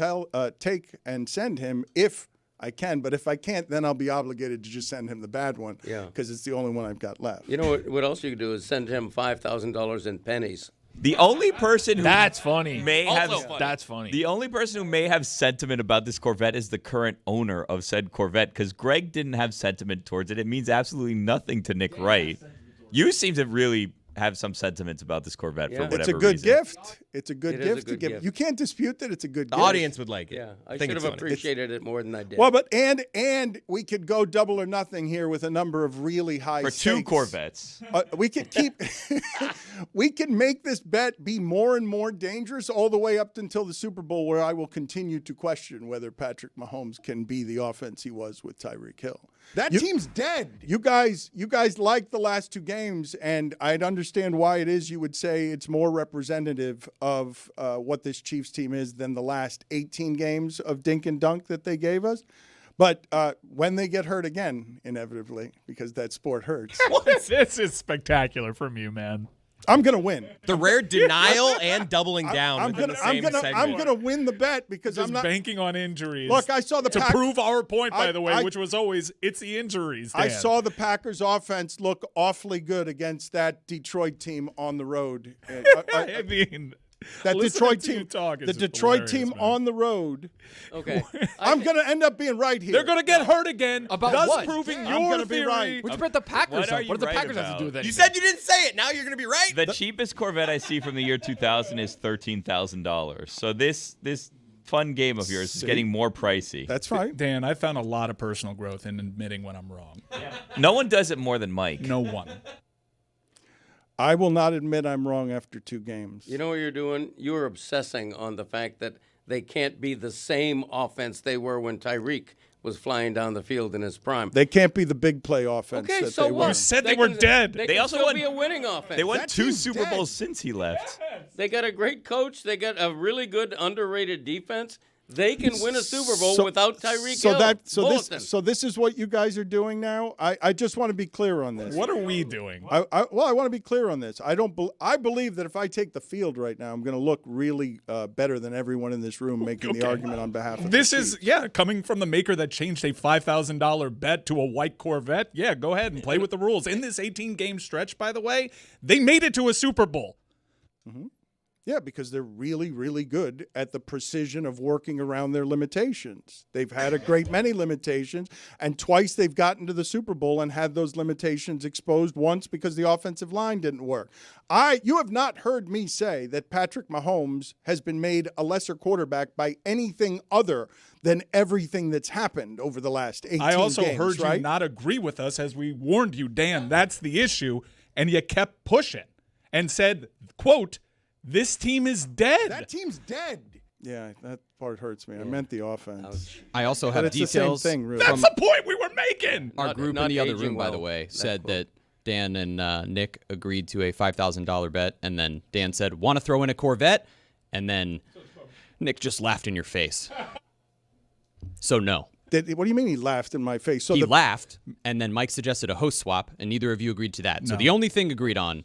take and send him if I can. But if I can't, then I'll be obligated to just send him the bad one, because it's the only one I've got left. You know what else you could do is send him $5,000 in pennies. The only person who That's funny. That's funny. The only person who may have sentiment about this Corvette is the current owner of said Corvette, because Greg didn't have sentiment towards it. It means absolutely nothing to Nick Wright. You seem to really have some sentiments about this Corvette for whatever It's a good reason. gift. It's a good It is a gift to good give. gift. You can't dispute that it's a good The gift. audience would like it. Yeah, I think should it's have funny. appreciated it more than I did. Well, but and we could go double or nothing here with a number of really high For two stakes. Corvettes. We could keep. We can make this bet be more and more dangerous all the way up until the Super Bowl, where I will continue to question whether Patrick Mahomes can be the offense he was with Tyreek Hill. That team's dead. You guys like the last two games, and I'd understand why it is you would say it's more representative of what this Chiefs team is than the last 18 games of dink and dunk that they gave us. But when they get hurt again, inevitably, because that sport hurts, This is spectacular from you, man. I'm gonna win. The rare denial and doubling down within the same segment. I'm gonna win the bet because Just I'm not banking on injuries. Look, I saw the to prove our point, by the way, I- which was always it's the injuries. Dan. I saw the Packers offense look awfully good against that Detroit team on the road. I mean, That listening Detroit to you team, talk is the just Detroit hilarious, team man. on the road. okay. I'm going to end up being right here. They're going to get hurt again. About thus what? proving I'm your gonna be theory. right. Would you bet the Packers What are up? you What do the right Packers have to about? do with anything? You said you didn't say it. Now you're going to be right. The cheapest Corvette I see from the year 2000 is $13,000. So this fun game of yours is getting more pricey. That's fine. Dan, I found a lot of personal growth in admitting when I'm wrong. No one does it more than Mike. No one. I will not admit I'm wrong after two games. You know what you're doing? You're obsessing on the fact that they can't be the same offense they were when Tyreek was flying down the field in his prime. They can't be the big play offense Okay, that so they what? were. said they were dead. They They can also still won- be a winning offense. They won That 2 team's Super dead. Bowls since he left. They got a great coach. They got a really good underrated defense. They can win a Super Bowl without Tyreek Hill. So this is what you guys are doing now. I just want to be clear on this. What are we doing? I want to be clear on this. I believe that if I take the field right now, I'm going to look really better than everyone in this room making the argument on behalf of This the is Chiefs. coming from the maker that changed a $5,000 bet to a white Corvette. Yeah, go ahead and play with the rules. In this 18-game stretch, by the way, they made it to a Super Bowl. Mm-hmm. Yeah, because they're really, really good at the precision of working around their limitations. They've had a great many limitations, and twice they've gotten to the Super Bowl and had those limitations exposed, once because the offensive line didn't work. You have not heard me say that Patrick Mahomes has been made a lesser quarterback by anything other than everything that's happened over the last 18 games. I also heard right? you not agree with us as we warned you, Dan, that's the issue, and you kept pushing and said, quote, this team is dead. That team's dead. Yeah, that part hurts me. I meant the offense. I also But have it's details. the same thing, really. That's the point we were making. Our Not- group not in the other aging room, by the well, way, that said quote. that Dan and Nick agreed to a $5,000 bet, and then Dan said, want to throw in a Corvette? And then Nick just laughed in your face. So no. What do you mean he laughed in my face? So He laughed, and then Mike suggested a host swap, and neither of you agreed to that. So the only thing agreed on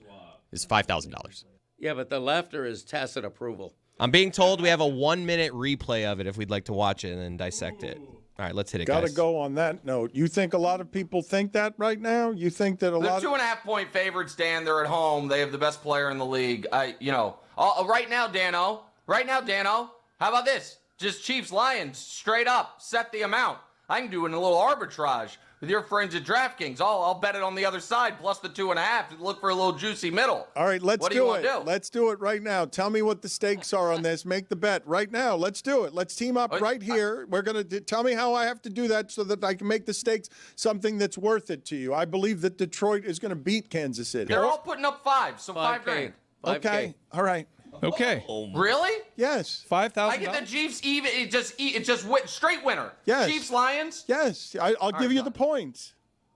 is $5,000. Yeah, but the laughter is tacit approval. I'm being told we have a 1-minute replay of it if we'd like to watch it and dissect it. All right, let's hit it, Got to guys. go on that note. You think a lot of people think that right now? You think that a They're lot 2.5-point favorites, Dan. They're at home. They have the best player in the league. Right now, Dano. How about this? Just Chiefs Lions straight up. Set the amount. I can do it in a little arbitrage with your friends at DraftKings. I'll bet it on the other side plus the 2.5. Look for a little juicy middle. All right, let's What do you do wanna it. do? Let's do it right now. Tell me what the stakes are on this. Make the bet right now. Let's do it. Let's team up right here. We're going to tell me how I have to do that so that I can make the stakes something that's worth it to you. I believe that Detroit is going to beat Kansas City. They're all putting up 5, so 5 grand. 5K. Okay. All right. Okay. Really? Yes. I $5,000. get the Chiefs even. It just went straight winner. Yes. Chiefs Lions. Yes. I'll give you the points.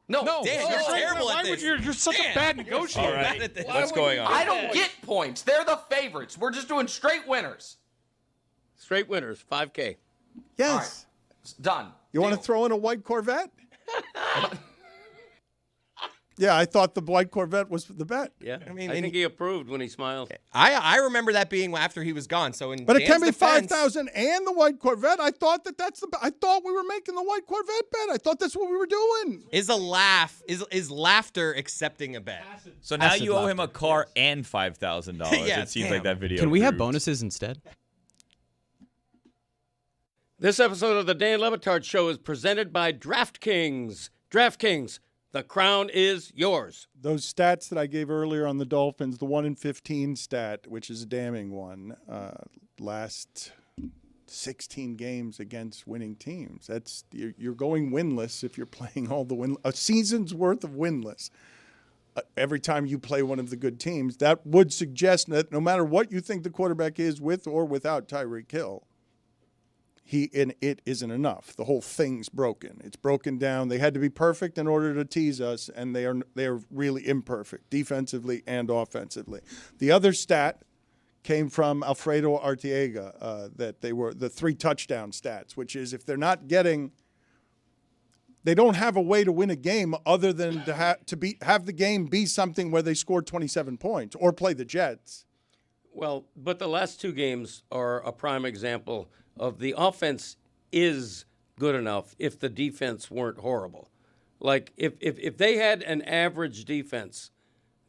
No. Dan, you're terrible Why at would this. you're such a bad negotiator. All right, what's going on? I don't get points. They're the favorites. We're just doing straight winners. Straight winners, 5K. Yes. It's done. You want to throw in a white Corvette? Yeah, I thought the white Corvette was the bet. Yeah, I mean, I think he approved when he smiled. I remember that being after he was gone. So in But it Dan's can be defense- 5,000 and the white Corvette. I thought I thought we were making the white Corvette bet. I thought that's what we were doing. Is a laugh is laughter accepting a bet? So now Acid you owe him a laughter. car and $5,000. Yeah, It seems damn. like that video. Can we have proved. bonuses instead? This episode of the Dan Le Batard Show is presented by DraftKings. DraftKings, the crown is yours. Those stats that I gave earlier on the Dolphins, the 1-in-15 stat, which is a damning one, last 16 games against winning teams. You're going winless if you're playing a season's worth of winless. Every time you play one of the good teams, that would suggest that no matter what you think the quarterback is with or without Tyreek Hill, it isn't enough. The whole thing's broken. It's broken down. They had to be perfect in order to tease us, and they are really imperfect defensively and offensively. The other stat came from Alfredo Arteaga, that they were the 3 touchdown stats, which is if they're not getting, they don't have a way to win a game other than to have the game be something where they scored 27 points or play the Jets. Well, but the last 2 games are a prime example of the offense is good enough if the defense weren't horrible. Like if they had an average defense,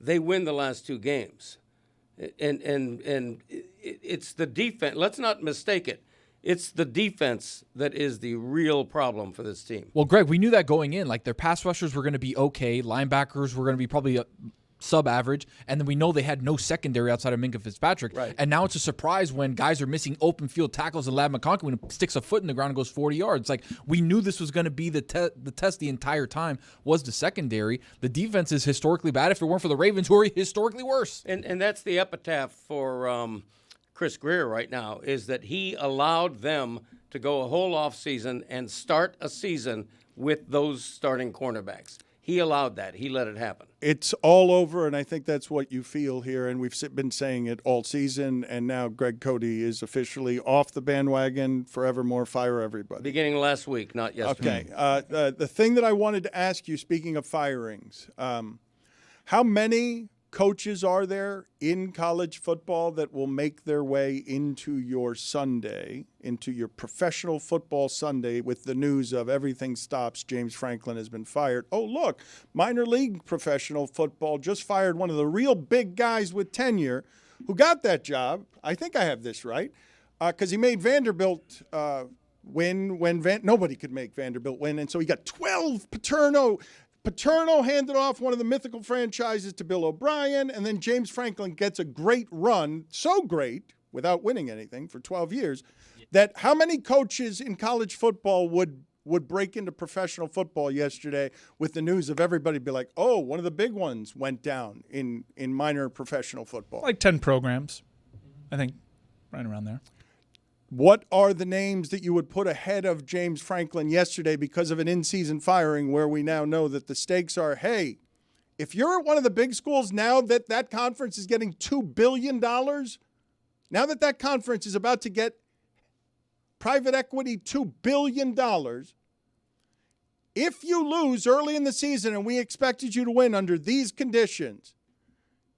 they win the last 2 games. And it's the defense. Let's not mistake it. It's the defense that is the real problem for this team. Well, Greg, we knew that going in. Like, their pass rushers were going to be okay. Linebackers were going to be probably sub-average. And then we know they had no secondary outside of Minkah Fitzpatrick. Right. And now it's a surprise when guys are missing open field tackles and Ladd McConkey when he sticks a foot in the ground and goes 40 yards. Like, we knew this was going to be the test the entire time was the secondary. The defense is historically bad. If it weren't for the Ravens, who are historically worse. And that's the epitaph for Chris Greer right now, is that he allowed them to go a whole offseason and start a season with those starting cornerbacks. He allowed that. He let it happen. It's all over, and I think that's what you feel here. And we've been saying it all season, and now Greg Cody is officially off the bandwagon. Forevermore, fire everybody. Beginning last week, not yesterday. Okay. The thing that I wanted to ask you, speaking of firings, how many coaches are there in college football that will make their way into your Sunday, into your professional football Sunday with the news of everything stops, James Franklin has been fired? Oh, look, minor league professional football just fired one of the real big guys with tenure who got that job. I think I have this right, because he made Vanderbilt win when nobody could make Vanderbilt win, and so he got 12 Paterno handed off one of the mythical franchises to Bill O'Brien, and then James Franklin gets a great run, so great, without winning anything for 12 years, that how many coaches in college football would break into professional football yesterday with the news of everybody be like, oh, one of the big ones went down in minor professional football? Like 10 programs, I think, right around there. What are the names that you would put ahead of James Franklin yesterday because of an in-season firing where we now know that the stakes are, hey, if you're at one of the big schools now that that conference is getting $2 billion, now that that conference is about to get private equity $2 billion, if you lose early in the season and we expected you to win under these conditions,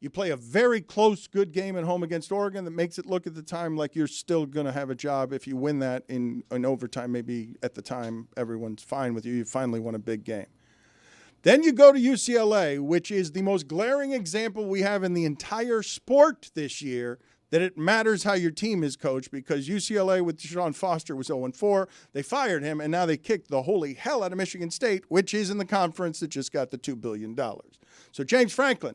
you play a very close, good game at home against Oregon that makes it look at the time like you're still going to have a job. If you win that in overtime, maybe at the time everyone's fine with you. You finally won a big game. Then you go to UCLA, which is the most glaring example we have in the entire sport this year, that it matters how your team is coached, because UCLA with Deshaun Foster was 0-4. They fired him, and now they kicked the holy hell out of Michigan State, which is in the conference that just got the $2 billion. So James Franklin,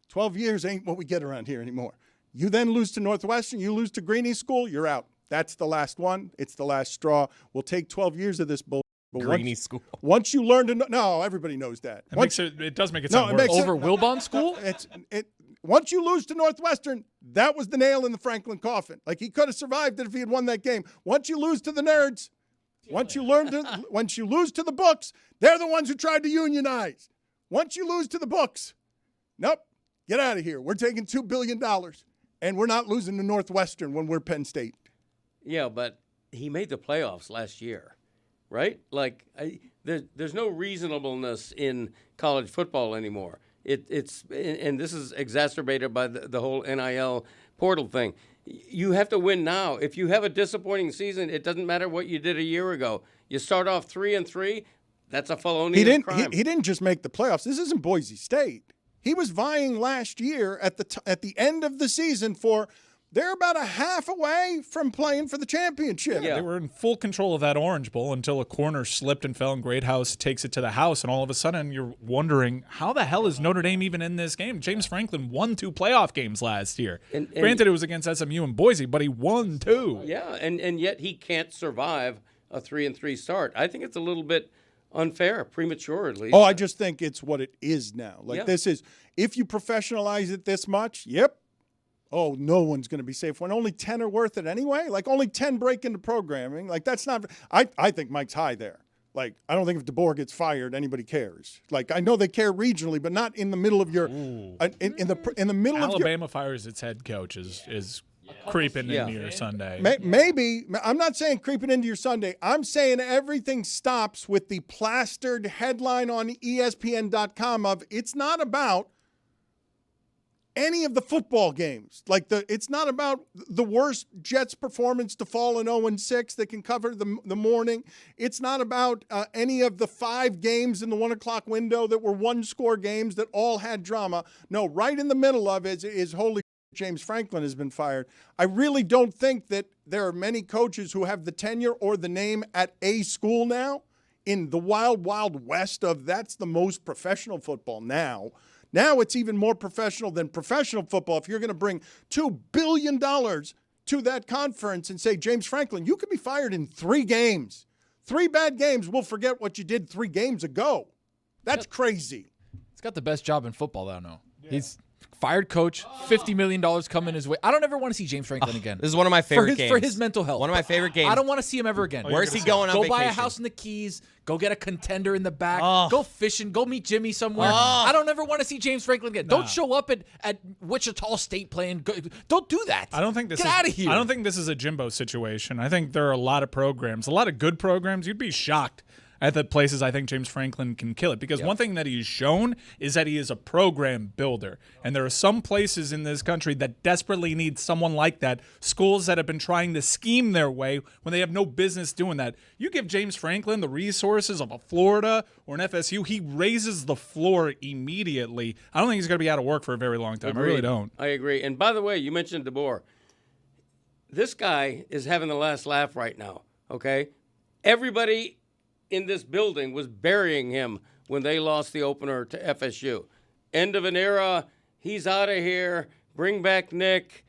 12 years ain't what we get around here anymore. You then lose to Northwestern, you lose to Greeny School, you're out. That's the last one. It's the last straw. We'll take 12 years of this bull. Greeny School. Once you learn to know, no, everybody knows that. It does make it sound worse. Over Wilbon School? Once you lose to Northwestern, that was the nail in the Franklin coffin. Like, he could have survived it if he had won that game. Once you lose to the nerds, once you lose to the books, they're the ones who tried to unionize. Once you lose to the books, nope. Get out of here. We're taking $2 billion, and we're not losing to Northwestern when we're Penn State. Yeah, but he made the playoffs last year, right? Like, there's no reasonableness in college football anymore. And this is exacerbated by the whole NIL portal thing. You have to win now. If you have a disappointing season, it doesn't matter what you did a year ago. You start off 3-3, that's a felonious crime. He didn't just make the playoffs. This isn't Boise State. He was vying last year at the end of the season for, they're about a half away from playing for the championship. Yeah, they were in full control of that Orange Bowl until a corner slipped and fell, and Greathouse takes it to the house, and all of a sudden you're wondering, how the hell is Notre Dame even in this game? James Franklin won 2 playoff games last year. And granted, it was against SMU and Boise, but he won 2. Yeah, and yet he can't survive a 3-3 start. I think it's a little bit unfair, premature at least. Oh, I just think it's what it is now. Like, this is, if you professionalize it this much, yep. Oh, no one's going to be safe when only 10 are worth it anyway. Like, only 10 break into programming. Like, that's not, I think Mike's high there. Like, I don't think if DeBoer gets fired, anybody cares. Like, I know they care regionally, but not in the middle of your, in the middle of your. Alabama fires its head coach is creeping into your Sunday. Maybe. I'm not saying creeping into your Sunday. I'm saying everything stops with the plastered headline on ESPN.com of, it's not about any of the football games. Like, it's not about the worst Jets performance to fall in 0-6 that can cover the morning. It's not about any of the 5 games in the 1 o'clock window that were 1-score games that all had drama. No, right in the middle of it is holy James Franklin has been fired. I really don't think that there are many coaches who have the tenure or the name at a school now in the wild, wild west of, that's the most professional football now. Now it's even more professional than professional football. If you're going to bring $2 billion to that conference and say, James Franklin, you could be fired in 3 games. 3 bad games, we'll forget what you did 3 games ago. That's crazy. He's got the best job in football, though, no? Yeah. He's Fired coach, $50 million coming his way. I don't ever want to see James Franklin again. This is one of my favorite games. For his mental health. One of my favorite games. I don't want to see him ever again. Where's he going on Go vacation? buy a house in the Keys. Go get a contender in the back. Go fishing. Go meet Jimmy somewhere. I don't ever want to see James Franklin again. Don't show up at Wichita State playing. Don't do that. I don't think this Get is, out of here. I don't think this is a Jimbo situation. I think there are a lot of programs, a lot of good programs. You'd be shocked at the places I think James Franklin can kill it. Because one thing that he's shown is that he is a program builder. And there are some places in this country that desperately need someone like that. Schools that have been trying to scheme their way when they have no business doing that. You give James Franklin the resources of a Florida or an FSU, he raises the floor immediately. I don't think he's going to be out of work for a very long time. Agreed. I really don't. I agree. And by the way, you mentioned DeBoer. This guy is having the last laugh right now, okay? Everybody in this building was burying him when they lost the opener to FSU. End of an era. He's out of here. Bring back Nick.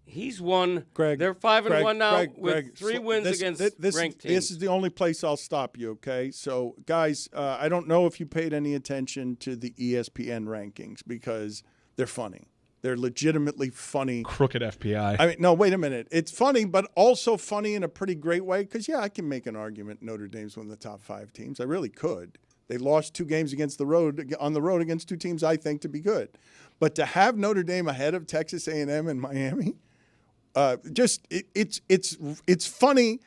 He's won. Greg, they're 5-1 now with Greg, 3 wins against ranked teams. This is the only place I'll stop you, okay? So, guys, I don't know if you paid any attention to the ESPN rankings because they're funny. They're legitimately funny. Crooked FPI. I mean, no, wait a minute. It's funny, but also funny in a pretty great way because, yeah, I can make an argument Notre Dame's one of the top 5 teams. I really could. They lost 2 games on the road against 2 teams I think to be good. But to have Notre Dame ahead of Texas A&M and Miami, it's funny.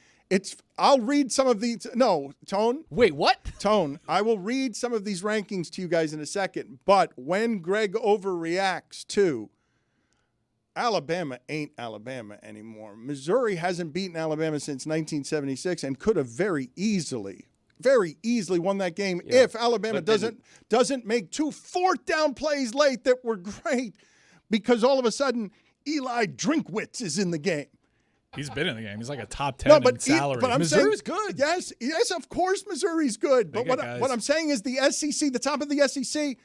I'll read some of these. No, Tone. Wait, what? Tone, I will read some of these rankings to you guys in a second. But when Greg overreacts to Alabama ain't Alabama anymore. Missouri hasn't beaten Alabama since 1976 and could have very easily won that game if Alabama doesn't make 2 fourth-down plays late that were great because all of a sudden Eli Drinkwitz is in the game. He's been in the game. He's like a top 10 in salary. But I'm Missouri's saying, good. Yes, of course Missouri's good. But what I'm saying is the SEC, the top of the SEC,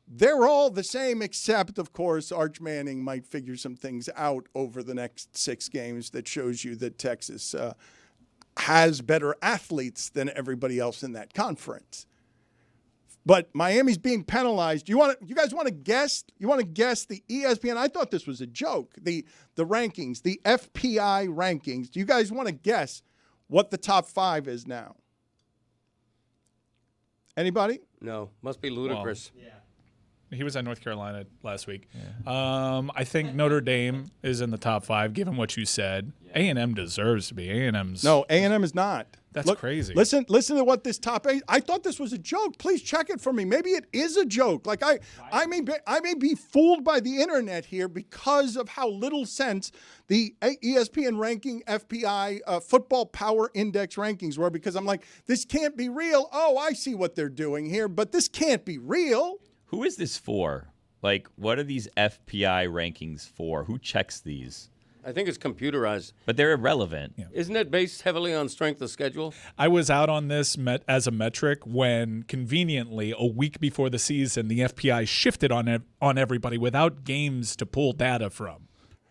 they're all the same except, of course, Arch Manning might figure some things out over the next 6 games that shows you that Texas has better athletes than everybody else in that conference. But Miami's being penalized. You guys want to guess? You want to guess the ESPN? I thought this was a joke. The rankings, the FPI rankings. Do you guys want to guess what the top 5 is now? Anybody? No, must be ludicrous. Well, he was at North Carolina last week. Yeah. I think Notre Dame is in the top 5, given what you said. A&M deserves to be. A&M's. No, A&M is not. That's crazy. Listen to what this top 8. I thought this was a joke. Please check it for me. Maybe it is a joke. Like I may be fooled by the internet here because of how little sense the ESPN ranking FPI football power index rankings were. Because I'm like, this can't be real. Oh, I see what they're doing here, but this can't be real. Who is this for? Like, what are these FPI rankings for? Who checks these? I think it's computerized. But they're irrelevant. Yeah. Isn't it based heavily on strength of schedule? I was out on this as a metric when, conveniently, a week before the season, the FPI shifted on everybody without games to pull data from.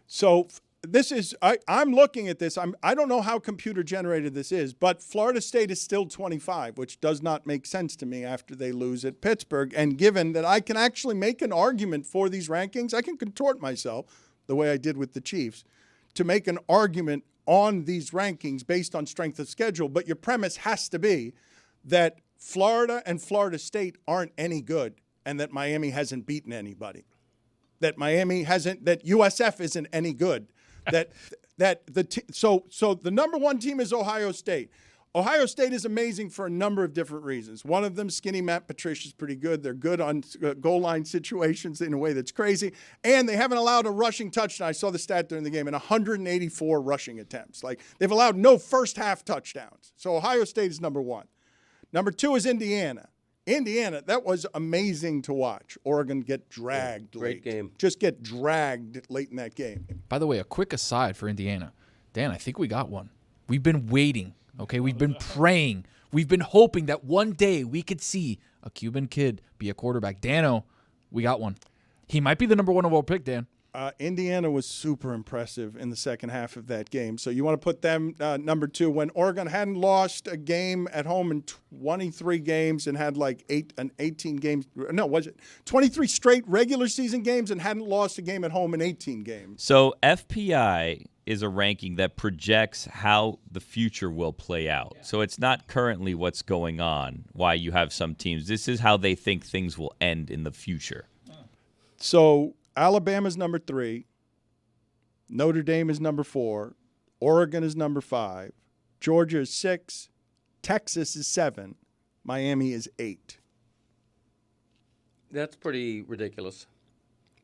So this is I'm looking at this. I don't know how computer generated this is, but Florida State is still 25, which does not make sense to me after they lose at Pittsburgh. And given that I can actually make an argument for these rankings, I can contort myself the way I did with the Chiefs to make an argument on these rankings based on strength of schedule. But your premise has to be that Florida and Florida State aren't any good and that Miami hasn't beaten anybody. That USF isn't any good. So the number 1 team is Ohio State. Ohio State is amazing for a number of different reasons. One of them, skinny Matt Patricia's pretty good. They're good on goal line situations in a way that's crazy. And they haven't allowed a rushing touchdown. I saw the stat during the game in 184 rushing attempts. Like, they've allowed no first half touchdowns. So Ohio State is number 1. Number 2 is Indiana. Indiana, that was amazing to watch. Oregon get dragged late. Great game. Just get dragged late in that game. By the way, a quick aside for Indiana. Dan, I think we got one. We've been waiting. Okay, we've been praying. We've been hoping that one day we could see a Cuban kid be a quarterback. Dano, we got one. He might be the number 1 overall pick, Dan. Indiana was super impressive in the second half of that game. So you want to put them number 2 when Oregon hadn't lost a game at home in 23 games and had like 18 games. No, was it 23 straight regular season games and hadn't lost a game at home in 18 games? So FPI is a ranking that projects how the future will play out. So it's not currently what's going on, why you have some teams. This is how they think things will end in the future. So Alabama's number 3, Notre Dame is number 4, Oregon is number 5, Georgia is 6, Texas is 7, Miami is 8. That's pretty ridiculous.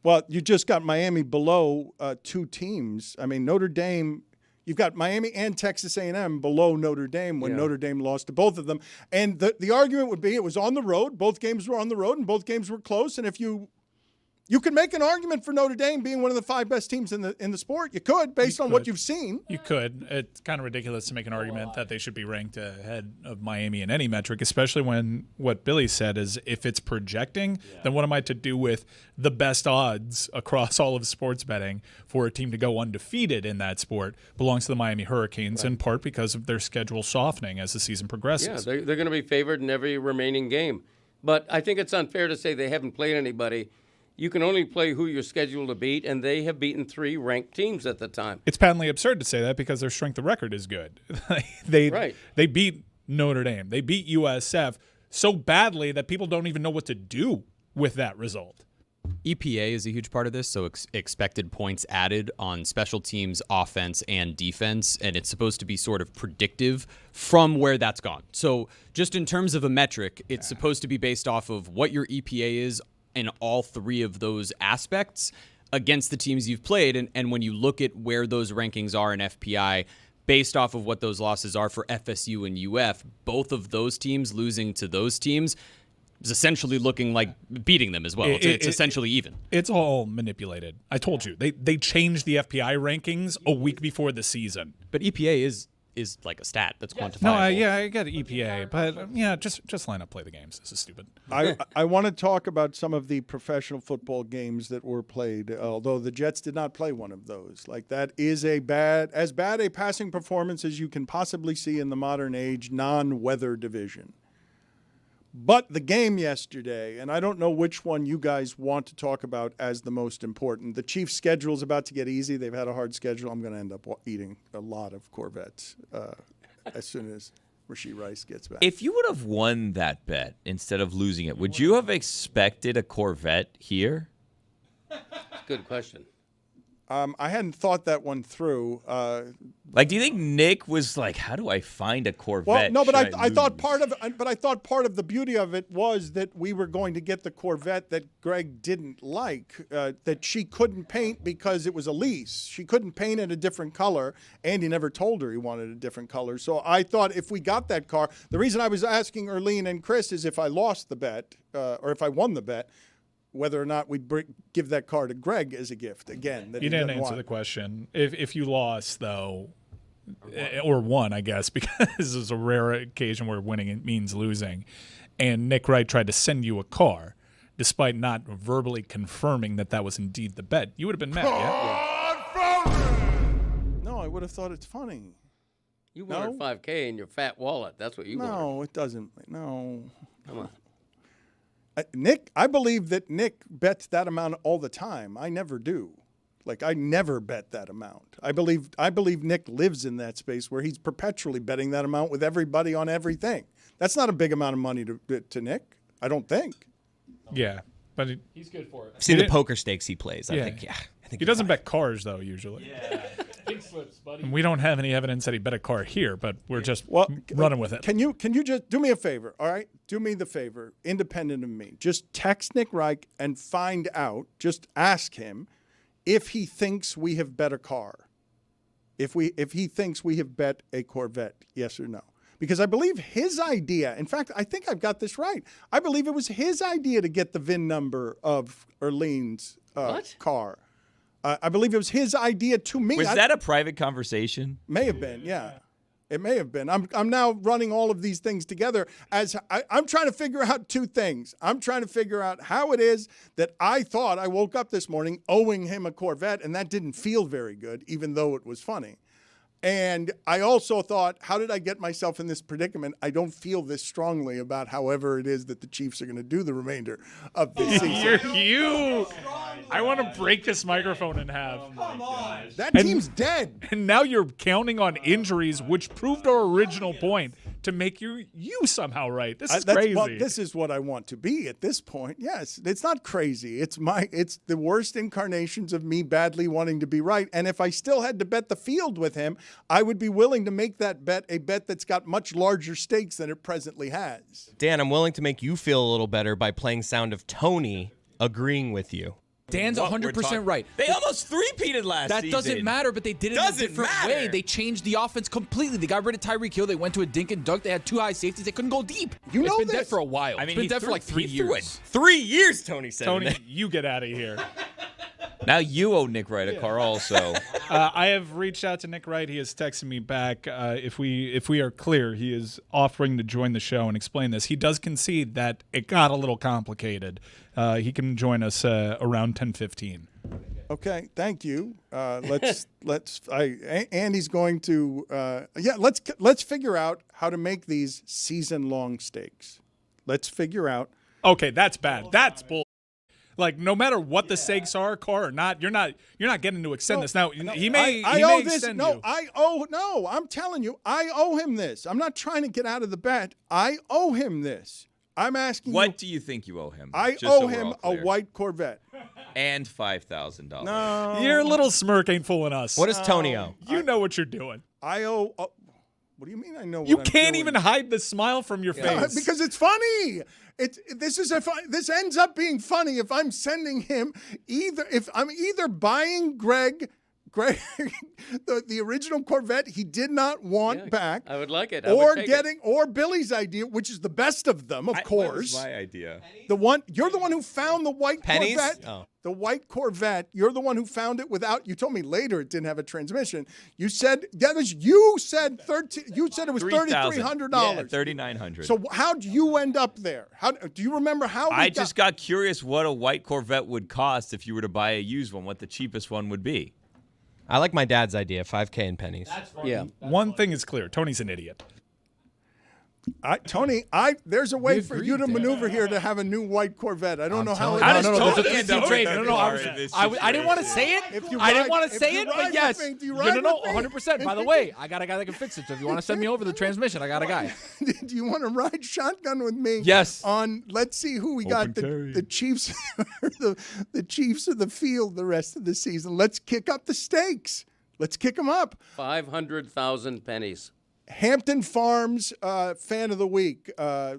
Well, you just got Miami below 2 teams. I mean, Notre Dame, you've got Miami and Texas A&M below Notre Dame when Notre Dame lost to both of them. And the argument would be it was on the road. Both games were on the road, and both games were close. And if you can make an argument for Notre Dame being one of the 5 best teams in the sport. You could, based on what you've seen. You could. It's kind of ridiculous to make an argument that they should be ranked ahead of Miami in any metric, especially when what Billy said is if it's projecting, then what am I to do with the best odds across all of sports betting for a team to go undefeated in that sport belongs to the Miami Hurricanes, in part because of their schedule softening as the season progresses. Yeah, they're going to be favored in every remaining game. But I think it's unfair to say they haven't played anybody. You can only play who you're scheduled to beat, and they have beaten 3 ranked teams at the time. It's patently absurd to say that because their strength of record is good. They beat Notre Dame. They beat USF so badly that people don't even know what to do with that result. EPA is a huge part of this, so expected points added on special teams, offense, and defense, and it's supposed to be sort of predictive from where that's gone. So just in terms of a metric, it's supposed to be based off of what your EPA is in all 3 of those aspects against the teams you've played. And when you look at where those rankings are in FPI, based off of what those losses are for FSU and UF, both of those teams losing to those teams is essentially looking like beating them as well. It's essentially even. It's all manipulated. I told you. They changed the FPI rankings a week before the season. But EPA is like a stat that's quantifiable. No, I got EPA, but just line up, play the games. This is stupid. I want to talk about some of the professional football games that were played, although the Jets did not play one of those. Like, that is as bad a passing performance as you can possibly see in the modern age non-weather division. But the game yesterday, and I don't know which one you guys want to talk about as the most important. The Chiefs' schedule is about to get easy. They've had a hard schedule. I'm going to end up eating a lot of Corvettes as soon as Rashee Rice gets back. If you would have won that bet instead of losing it, would you have expected a Corvette here? Good question. I hadn't thought that one through. Do you think Nick was like, "How do I find a Corvette?" Well, no, but I thought lose?" part of the beauty of it was that we were going to get the Corvette that Greg didn't like, that she couldn't paint because it was a lease. She couldn't paint it a different color, and he never told her he wanted a different color. So I thought if we got that car, the reason I was asking Erlene and Chris is if I lost the bet or if I won the bet, whether or not we'd give that car to Greg as a gift again. That you didn't answer the question. If you lost, though, or won, I guess, because this is a rare occasion where winning means losing, and Nick Wright tried to send you a car, despite not verbally confirming that was indeed the bet, you would have been mad, yeah? No, I would have thought it's funny. You wanted $5K in your fat wallet. That's what you wanted. No, it doesn't. No. Come on. Nick, I believe that Nick bets that amount all the time. I never do. Like, I never bet that amount. I believe Nick lives in that space where he's perpetually betting that amount with everybody on everything. That's not a big amount of money to Nick, I don't think. Yeah, but he's good for it. I've seen the poker stakes he plays. I think he doesn't bet cars, though, usually. Yeah. Big slips, buddy. And we don't have any evidence that he bet a car here, but we're just running with it. Can you just do me a favor, all right? Do me the favor, independent of me. Just text Nick Reich and find out, just ask him if he thinks we have bet a car. If he thinks we have bet a Corvette, yes or no. Because I believe his idea, in fact, I think I've got this right. I believe it was his idea to get the VIN number of Erlene's car. I believe it was his idea to me. Was that a private conversation? May have been, yeah. It may have been. I'm now running all of these things together as I'm trying to figure out two things. I'm trying to figure out how it is that I thought I woke up this morning owing him a Corvette, and that didn't feel very good, even though it was funny. And I also thought, how did I get myself in this predicament? I don't feel this strongly about however it is that the Chiefs are going to do the remainder of this season. I want to break this microphone in half. Come on. That team's dead. And now you're counting on injuries, which proved our original point to make you somehow right. This is crazy. Well, this is what I want to be at this point. Yes, it's not crazy. It's the worst incarnations of me badly wanting to be right. And if I still had to bet the field with him, I would be willing to make that bet a bet that's got much larger stakes than it presently has. Dan, I'm willing to make you feel a little better by playing sound of Tony agreeing with you. Dan's 100% right. They almost three-peated last season. That doesn't matter, but they did it in a different way. They changed the offense completely. They got rid of Tyreek Hill. They went to a dink and dunk. They had 2 high safeties. They couldn't go deep. It's been dead for a while. I mean, it's been dead for like 3 years. 3 years, Tony said. Tony, you get out of here. Now you owe Nick Wright a car also. I have reached out to Nick Wright. He has texted me back. If we are clear, he is offering to join the show and explain this. He does concede that it got a little complicated. He can join us around 10:15. Okay, thank you. Andy's going to let's figure out how to make these season-long stakes. Let's figure out. Okay, that's bad. That's bull. Like, no matter what the stakes are, car or not, you're not getting to extend this. Now, he may extend you. I'm telling you, I owe him this. I'm not trying to get out of the bet. I owe him this. I'm asking What do you think you owe him? I owe him a white Corvette. And $5,000. No. Your little smirk ain't fooling us. What does Tony owe? You know what you're doing. I owe. What do you mean I know what You I'm can't doing? even hide the smile from your face. Because it's funny. This ends up being funny if I'm sending him if I'm either buying Greg the original Corvette he did not want back. I would like it. Or Billy's idea, which is the best of them, of course. That was my idea. You're the one who found the white Pennies? Corvette. Oh. The white Corvette. You're the one who found it without. You told me later it didn't have a transmission. You said You said it was $3,300. Yeah, $3,900. So how do you end up there? How do you remember how? I just got curious what a white Corvette would cost if you were to buy a used one. What the cheapest one would be. I like my dad's idea, 5K in pennies. One thing is clear. Tony's an idiot. Tony, there's a way for you to maneuver here to have a new white Corvette. I don't know how. How does Tony Tony end up trade? with No, a I didn't want to say it. I didn't want to say it, but yes. No, 100%. By the way, I got a guy that can fix it. So if you want to send me over the transmission, I got a guy. Do you want to ride shotgun with me? Yes. Let's see who we got. The Chiefs, the Chiefs of the field the rest of the season. Let's kick up the stakes. Let's kick them up. 500,000 pennies. Hampton Farms fan of the week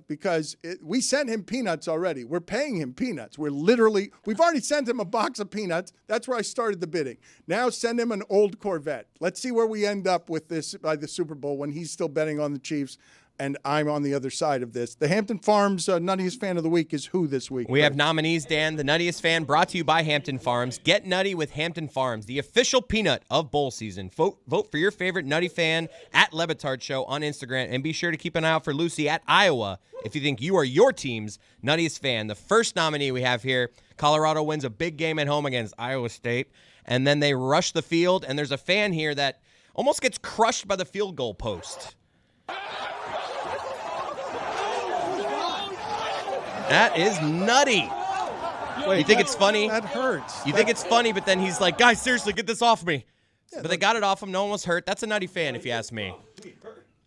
because we sent him peanuts already. We're paying him peanuts. We've already sent him a box of peanuts. That's where I started the bidding. Now send him an old Corvette. Let's see where we end up with this by the Super Bowl when he's still betting on the Chiefs and I'm on the other side of this. The Hampton Farms Nuttiest fan of the week is who this week? We have nominees, Dan. The Nuttiest fan brought to you by Hampton Farms. Get nutty with Hampton Farms, the official peanut of bowl season. Vote for your favorite Nutty fan at LeBatardShow on Instagram. And be sure to keep an eye out for Lucy at Iowa if you think you are your team's Nuttiest fan. The first nominee we have here, Colorado wins a big game at home against Iowa State. And then they rush the field. And there's a fan here that almost gets crushed by the field goal post. That is Nutty. Wait, you think it's funny? That hurts. You think it's funny, but then he's like, guys, seriously, get this off me. But they got it off him. No one was hurt. That's a Nutty fan, if you ask me.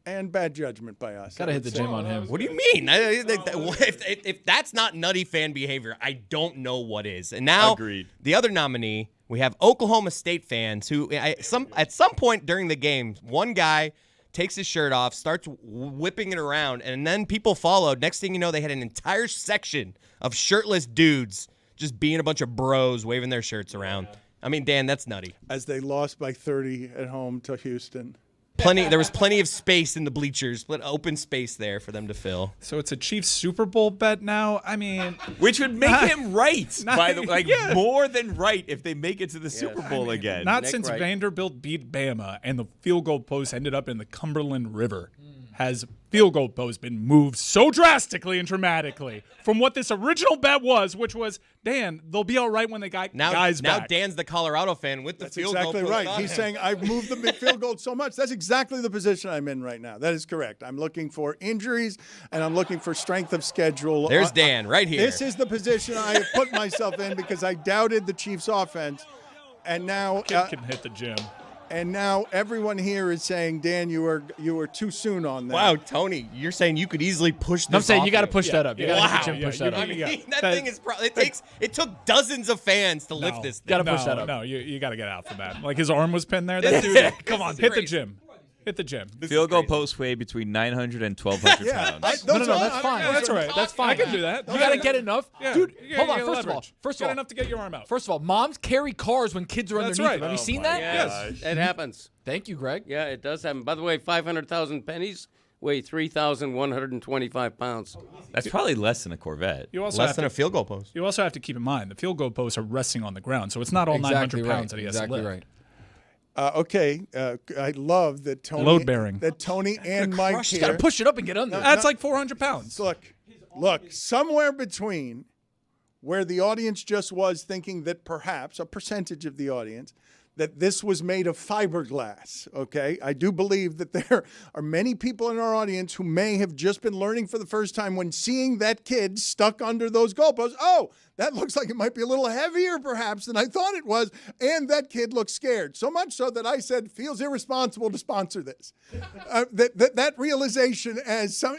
And bad judgment by us. Gotta hit the gym on him. What do you mean? If that's not Nutty fan behavior, I don't know what is. And now, Agreed. The other nominee, we have Oklahoma State fans who, at some point during the game, one guy takes his shirt off, starts whipping it around, and then people followed. Next thing you know, they had an entire section of shirtless dudes just being a bunch of bros waving their shirts around. I mean, Dan, that's nutty. As they lost by 30 at home to Houston. plenty of space in the bleachers, open space there for them to fill. So it's a Chiefs Super Bowl bet now. I mean, which would make him right, by the way, more than right if they make it to the Super Bowl again. Not Nick since Wright. Vanderbilt beat Bama and the field goal post ended up in the Cumberland River. Has field goal post been moved so drastically and dramatically from what this original bet was, which was, Dan, they'll be all right when they got guys now back. Dan's the Colorado fan with the That's field exactly goal. right. post on He's him. saying I've moved the field goal so much. That's exactly the position I'm in right now. That is correct. I'm looking for injuries and I'm looking for strength of schedule. There's Dan right here. This is the position I have put myself in because I doubted the Chiefs' offense, and now Kid can hit the gym. and now everyone here is saying, Dan, you were too soon on that. Wow, Tony, you're saying you could easily push this I'm saying off you got to him. push that up. You got to Wow. hit the gym, push that up. I mean, that That- thing is probably it took dozens of fans to lift this thing. Gotta push that up. No, you got to get out for that. Like his arm was pinned there. That dude, come on, hit the gym. Hit the gym. Field goal post weigh between 900 and 1,200 pounds. No, that's fine. That's all right. That's fine. I can do that. You got to get enough. Yeah. Dude, You hold gotta on. get First leverage. of Get all, enough to get your arm out. First of all, moms carry cars when kids are That's underneath right. them. Have you seen my that? Yes, it happens. Thank you, Greg. Yeah, it does happen. By the way, 500,000 pennies weigh 3,125 pounds. That's probably less than a Corvette. You also Less have than to, a field goal post. You also have to keep in mind the field goal posts are resting on the ground, so it's not all 900 pounds that he has to lift. right. Okay, I love that Tony. Load bearing. That Tony and Mike You got to here. push it up and get under. That's like 400 pounds. Look, somewhere between where the audience just was thinking that perhaps a percentage of the audience that this was made of fiberglass, okay? I do believe that there are many people in our audience who may have just been learning for the first time when seeing that kid stuck under those goalposts. Oh, that looks like it might be a little heavier perhaps than I thought it was, and that kid looks scared. So much so that I said, feels irresponsible to sponsor this. That realization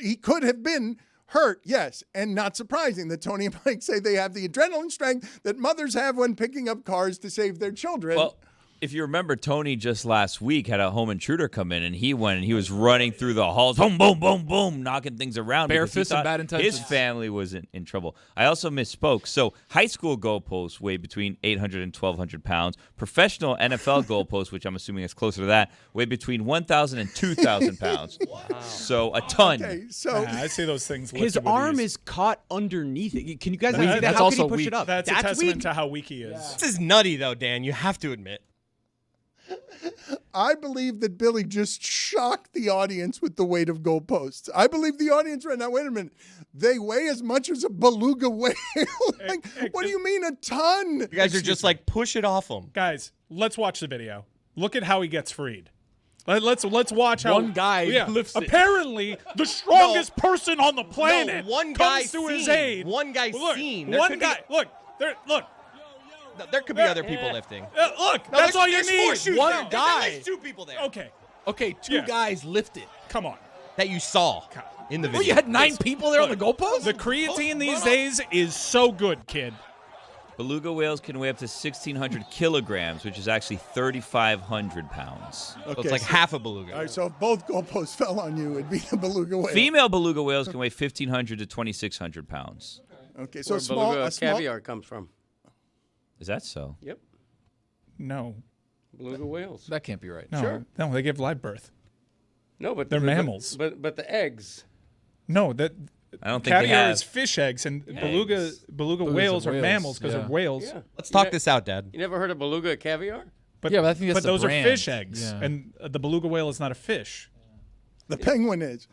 he could have been hurt, yes, and not surprising that Tony and Mike say they have the adrenaline strength that mothers have when picking up cars to save their children. Well, if you remember, Tony just last week had a home intruder come in, and he went and he was running through the halls, boom, boom, boom, boom, knocking things around. Bare because he fists and thought bad intentions. His family was in trouble. I also misspoke. So high school goalposts weigh between 800 and 1,200 pounds. Professional NFL goalposts, which I'm assuming is closer to that, weigh between 1,000 and 2,000 pounds. Wow. So a ton. Okay, so I see those things. His lifted with arm ease. is caught underneath it. Can you guys That- see that? that's How can also he push weak. it up? That's a testament weak. to how weak he is. This is nutty, though, Dan. You have to admit. I believe that Billy just shocked the audience with the weight of goalposts. I believe the audience right now, wait a minute, they weigh as much as a beluga whale. Like, what do you mean a ton? You guys are just like, push it off him. Guys, let's watch the video. Look at how he gets freed. Let's watch how One guy lifts it. Apparently, the strongest person on the planet No, one guy comes to his seen. aid. One guy Look, seen. There One could be- guy. Look, look. No, there could be other people lifting. Look, No, that's all you there's four need. shoes One there. There's guy. at least two people there. Okay, Okay, two Yeah. guys lifted. come on. That you saw in the Well, video. you had 9 people there on the goalpost? The creatine these days is so good, kid. Beluga whales can weigh up to 1,600 kilograms, which is actually 3,500 pounds. So it's like half a beluga. All right, so if both goalposts fell on you, it'd be the beluga whale. Female beluga whales can weigh 1,500 to 2,600 pounds. Okay, so Where small, beluga a small. caviar comes from. Is that so? Yep, No, beluga whales. That can't be right. no, Sure. no. They give live birth. No, but They're mammals. But the eggs. No, that I don't think they caviar have. is fish eggs, and Eggs. beluga Belugas whales are are whales, mammals because yeah. they're whales. Yeah. Let's talk this out, Dad. You never heard of beluga caviar? But Yeah, but I think that's the those brand. are fish eggs, Yeah. and the beluga whale is not a fish. The penguin is.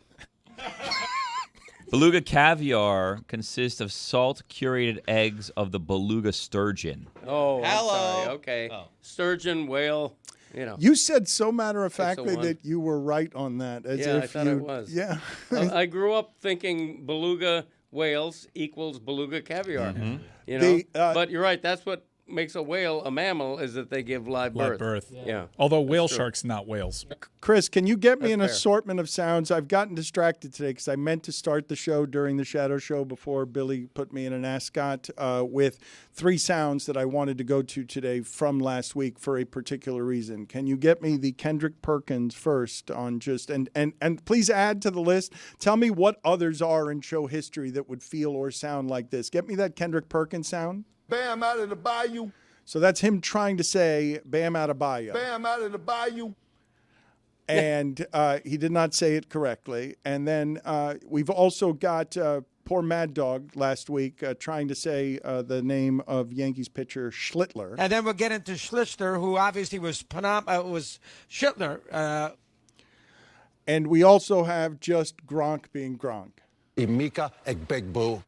Beluga caviar consists of salt-curated eggs of the beluga sturgeon. Oh, I'm Hello. sorry. Okay. Oh. Sturgeon, whale, you know. You said so matter-of-factly one. that you were right on that. As Yeah, if I thought you, it was. Yeah. I grew up thinking beluga whales equals beluga caviar. Mm-hmm. You know, The, but you're right. That's what makes a whale a mammal is that they give live birth. Live birth. Yeah. Although whale true. sharks, not whales. Chris, can you get me That's an fair. assortment of sounds? I've gotten distracted today because I meant to start the show during the Shadow Show before Billy put me in an ascot with 3 sounds that I wanted to go to today from last week for a particular reason. Can you get me the Kendrick Perkins first on just and please add to the list. Tell me what others are in show history that would feel or sound like this. Get me that Kendrick Perkins sound. Bam out of the bayou. So that's him trying to say "Bam out of Bayou." Bam out of the bayou. And he did not say it correctly. And then we've also got poor Mad Dog last week trying to say the name of Yankees pitcher Schlittler. And then we'll get into Schlittler, who obviously was Schlittler. And we also have just Gronk being Gronk. Emeka Egbegboo.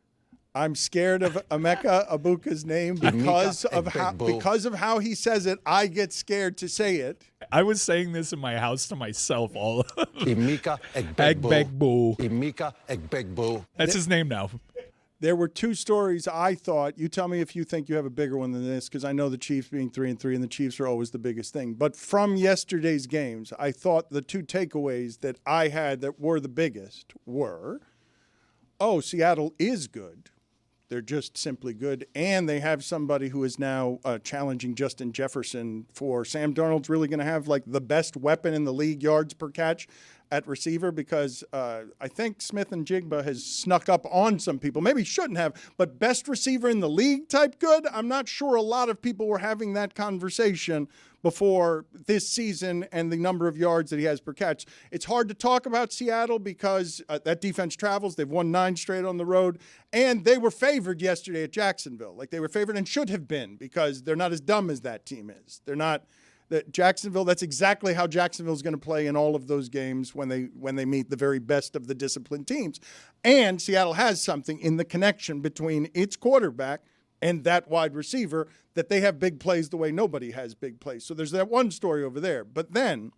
I'm scared of Emeka Abuka's name because of how he says it. I get scared to say it. I was saying this in my house to myself all Emeka Egbegboo. Emeka Egbegboo. That's his name now. There were two stories I thought. You tell me if you think you have a bigger one than this, because I know the Chiefs being 3-3, and the Chiefs are always the biggest thing. But from yesterday's games, I thought the two takeaways that I had that were the biggest were, Seattle is good. They're just simply good. And they have somebody who is now challenging Justin Jefferson for Sam Darnold's really going to have like the best weapon in the league, yards per catch at receiver, because I think Smith and Jigba has snuck up on some people. Maybe he shouldn't have, but best receiver in the league type good. I'm not sure a lot of people were having that conversation before this season and the number of yards that he has per catch. It's hard to talk about Seattle because that defense travels. They've won 9 straight on the road, and they were favored yesterday at Jacksonville. Like they were favored and should have been, because they're not as dumb as that team is. They're not. Jacksonville, that's exactly how Jacksonville is going to play in all of those games when they meet the very best of the disciplined teams. And Seattle has something in the connection between its quarterback and that wide receiver that they have big plays the way nobody has big plays. So there's that one story over there. But then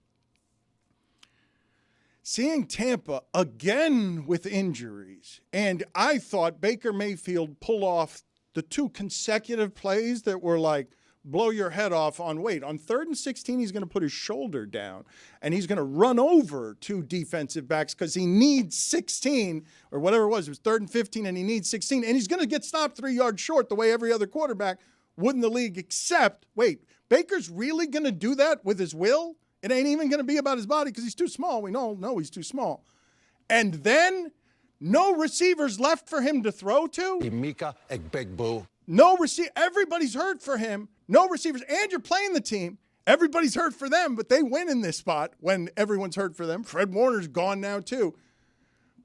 seeing Tampa again with injuries, and I thought Baker Mayfield pull off the 2 consecutive plays that were like, blow your head off on weight. On 3rd and 16, he's going to put his shoulder down, and he's going to run over 2 defensive backs because he needs 16, or whatever it was 3rd and 15, and he needs 16, and he's going to get stopped 3 yards short the way every other quarterback would in the league, except, wait, Baker's really going to do that with his will? It ain't even going to be about his body because he's too small. We know he's too small. And then no receivers left for him to throw to. Emeka Egbegboo. No receiver. Everybody's hurt for him. No receivers. And you're playing the team. Everybody's hurt for them, but they win in this spot when everyone's hurt for them. Fred Warner's gone now too.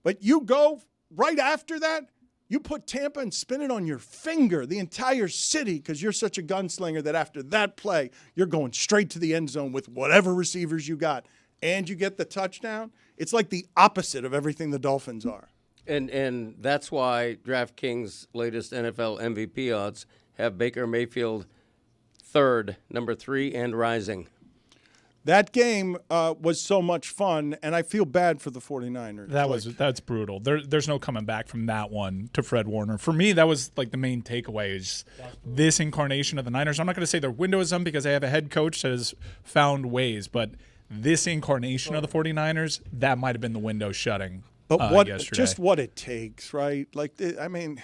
But you go right after that, you put Tampa and spin it on your finger, the entire city, because you're such a gunslinger that after that play, you're going straight to the end zone with whatever receivers you got. And you get the touchdown. It's like the opposite of everything the Dolphins are. And that's why DraftKings' latest NFL MVP odds have Baker Mayfield 3rd, number 3, and rising. That game was so much fun, and I feel bad for the 49ers. That's brutal. There's no coming back from that one to Fred Warner. For me, that was like the main takeaway is this incarnation of the Niners. I'm not going to say their window is up because they have a head coach that has found ways, but this incarnation of the 49ers, that might have been the window shutting. But yesterday. Just what it takes, right? Like, I mean,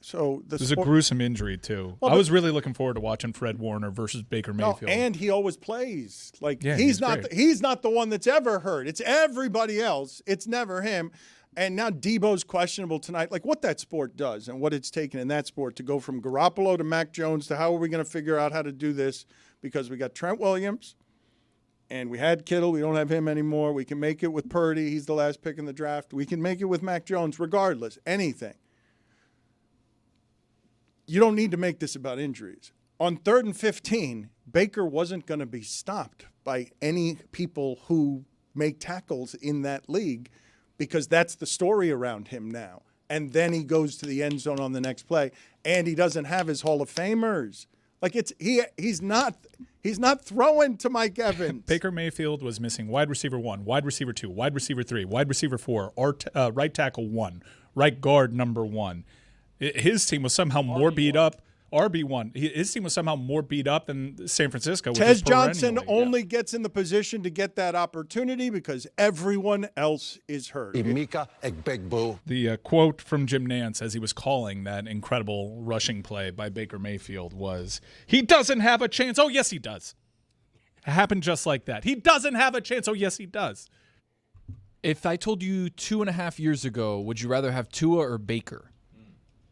so it was a gruesome injury too. I was really looking forward to watching Fred Warner versus Baker Mayfield. And he always plays. Like he's not the one that's ever hurt. It's everybody else. It's never him. And now Debo's questionable tonight. Like what that sport does and what it's taken in that sport to go from Garoppolo to Mac Jones to how are we going to figure out how to do this, because we got Trent Williams. And we had Kittle. We don't have him anymore. We can make it with Purdy. He's the last pick in the draft. We can make it with Mac Jones regardless. Anything. You don't need to make this about injuries. On 3rd and 15, Baker wasn't going to be stopped by any people who make tackles in that league because that's the story around him now. And then he goes to the end zone on the next play, and he doesn't have his Hall of Famers. Like he's not throwing to Mike Evans. Baker Mayfield was missing wide receiver 1, wide receiver 2, wide receiver 3, wide receiver 4, right tackle 1, right guard number 1. His team was somehow more beat up. RB1. His team was somehow more beat up than San Francisco. Tez Johnson only gets in the position to get that opportunity because everyone else is hurt. Emeka Egbegboo. The quote from Jim Nantz as he was calling that incredible rushing play by Baker Mayfield was, "He doesn't have a chance." Oh, yes, he does. It happened just like that. He doesn't have a chance. Oh, yes, he does. If I told you 2.5 years ago, would you rather have Tua or Baker?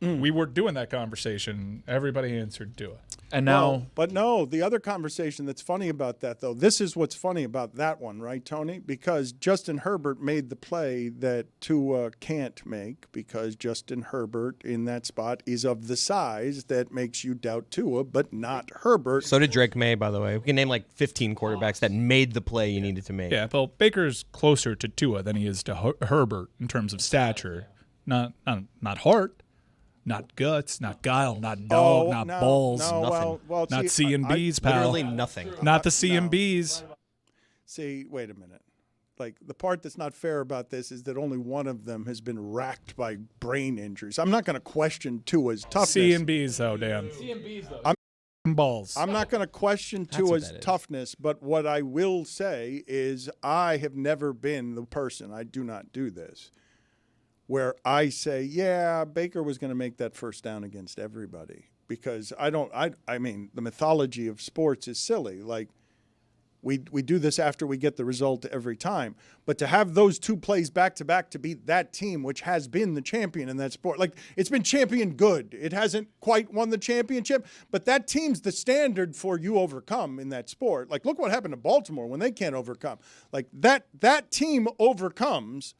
We were doing that conversation. Everybody answered Tua. And now, Well, but no, the other conversation that's funny about that, though, this is what's funny about that one, right, Tony? Because Justin Herbert made the play that Tua can't make because Justin Herbert in that spot is of the size that makes you doubt Tua, but not Herbert. So did Drake May, by the way. We can name like 15 quarterbacks that made the play you needed to make. Yeah, well, Baker's closer to Tua than he is to Herbert in terms of stature. Not heart, not guts, not guile, not dog, not balls, nothing. Well, not see, C and B's, pal. Literally nothing. Not the C and B's. See, wait a minute. Like, the part that's not fair about this is that only one of them has been racked by brain injuries. I'm not going to question Tua's toughness. C and B's, though, Dan. C and B's, though. Balls. I'm not going to question Tua's toughness, but what I will say is I have never been the person, I do not do this, where I say, yeah, Baker was going to make that first down against everybody. Because I mean, the mythology of sports is silly. Like, we do this after we get the result every time. But to have those two plays back-to-back to beat that team, which has been the champion in that sport, like, it's been champion good. It hasn't quite won the championship, but that team's the standard for you overcome in that sport. Like, look what happened to Baltimore when they can't overcome. Like, that team overcomes,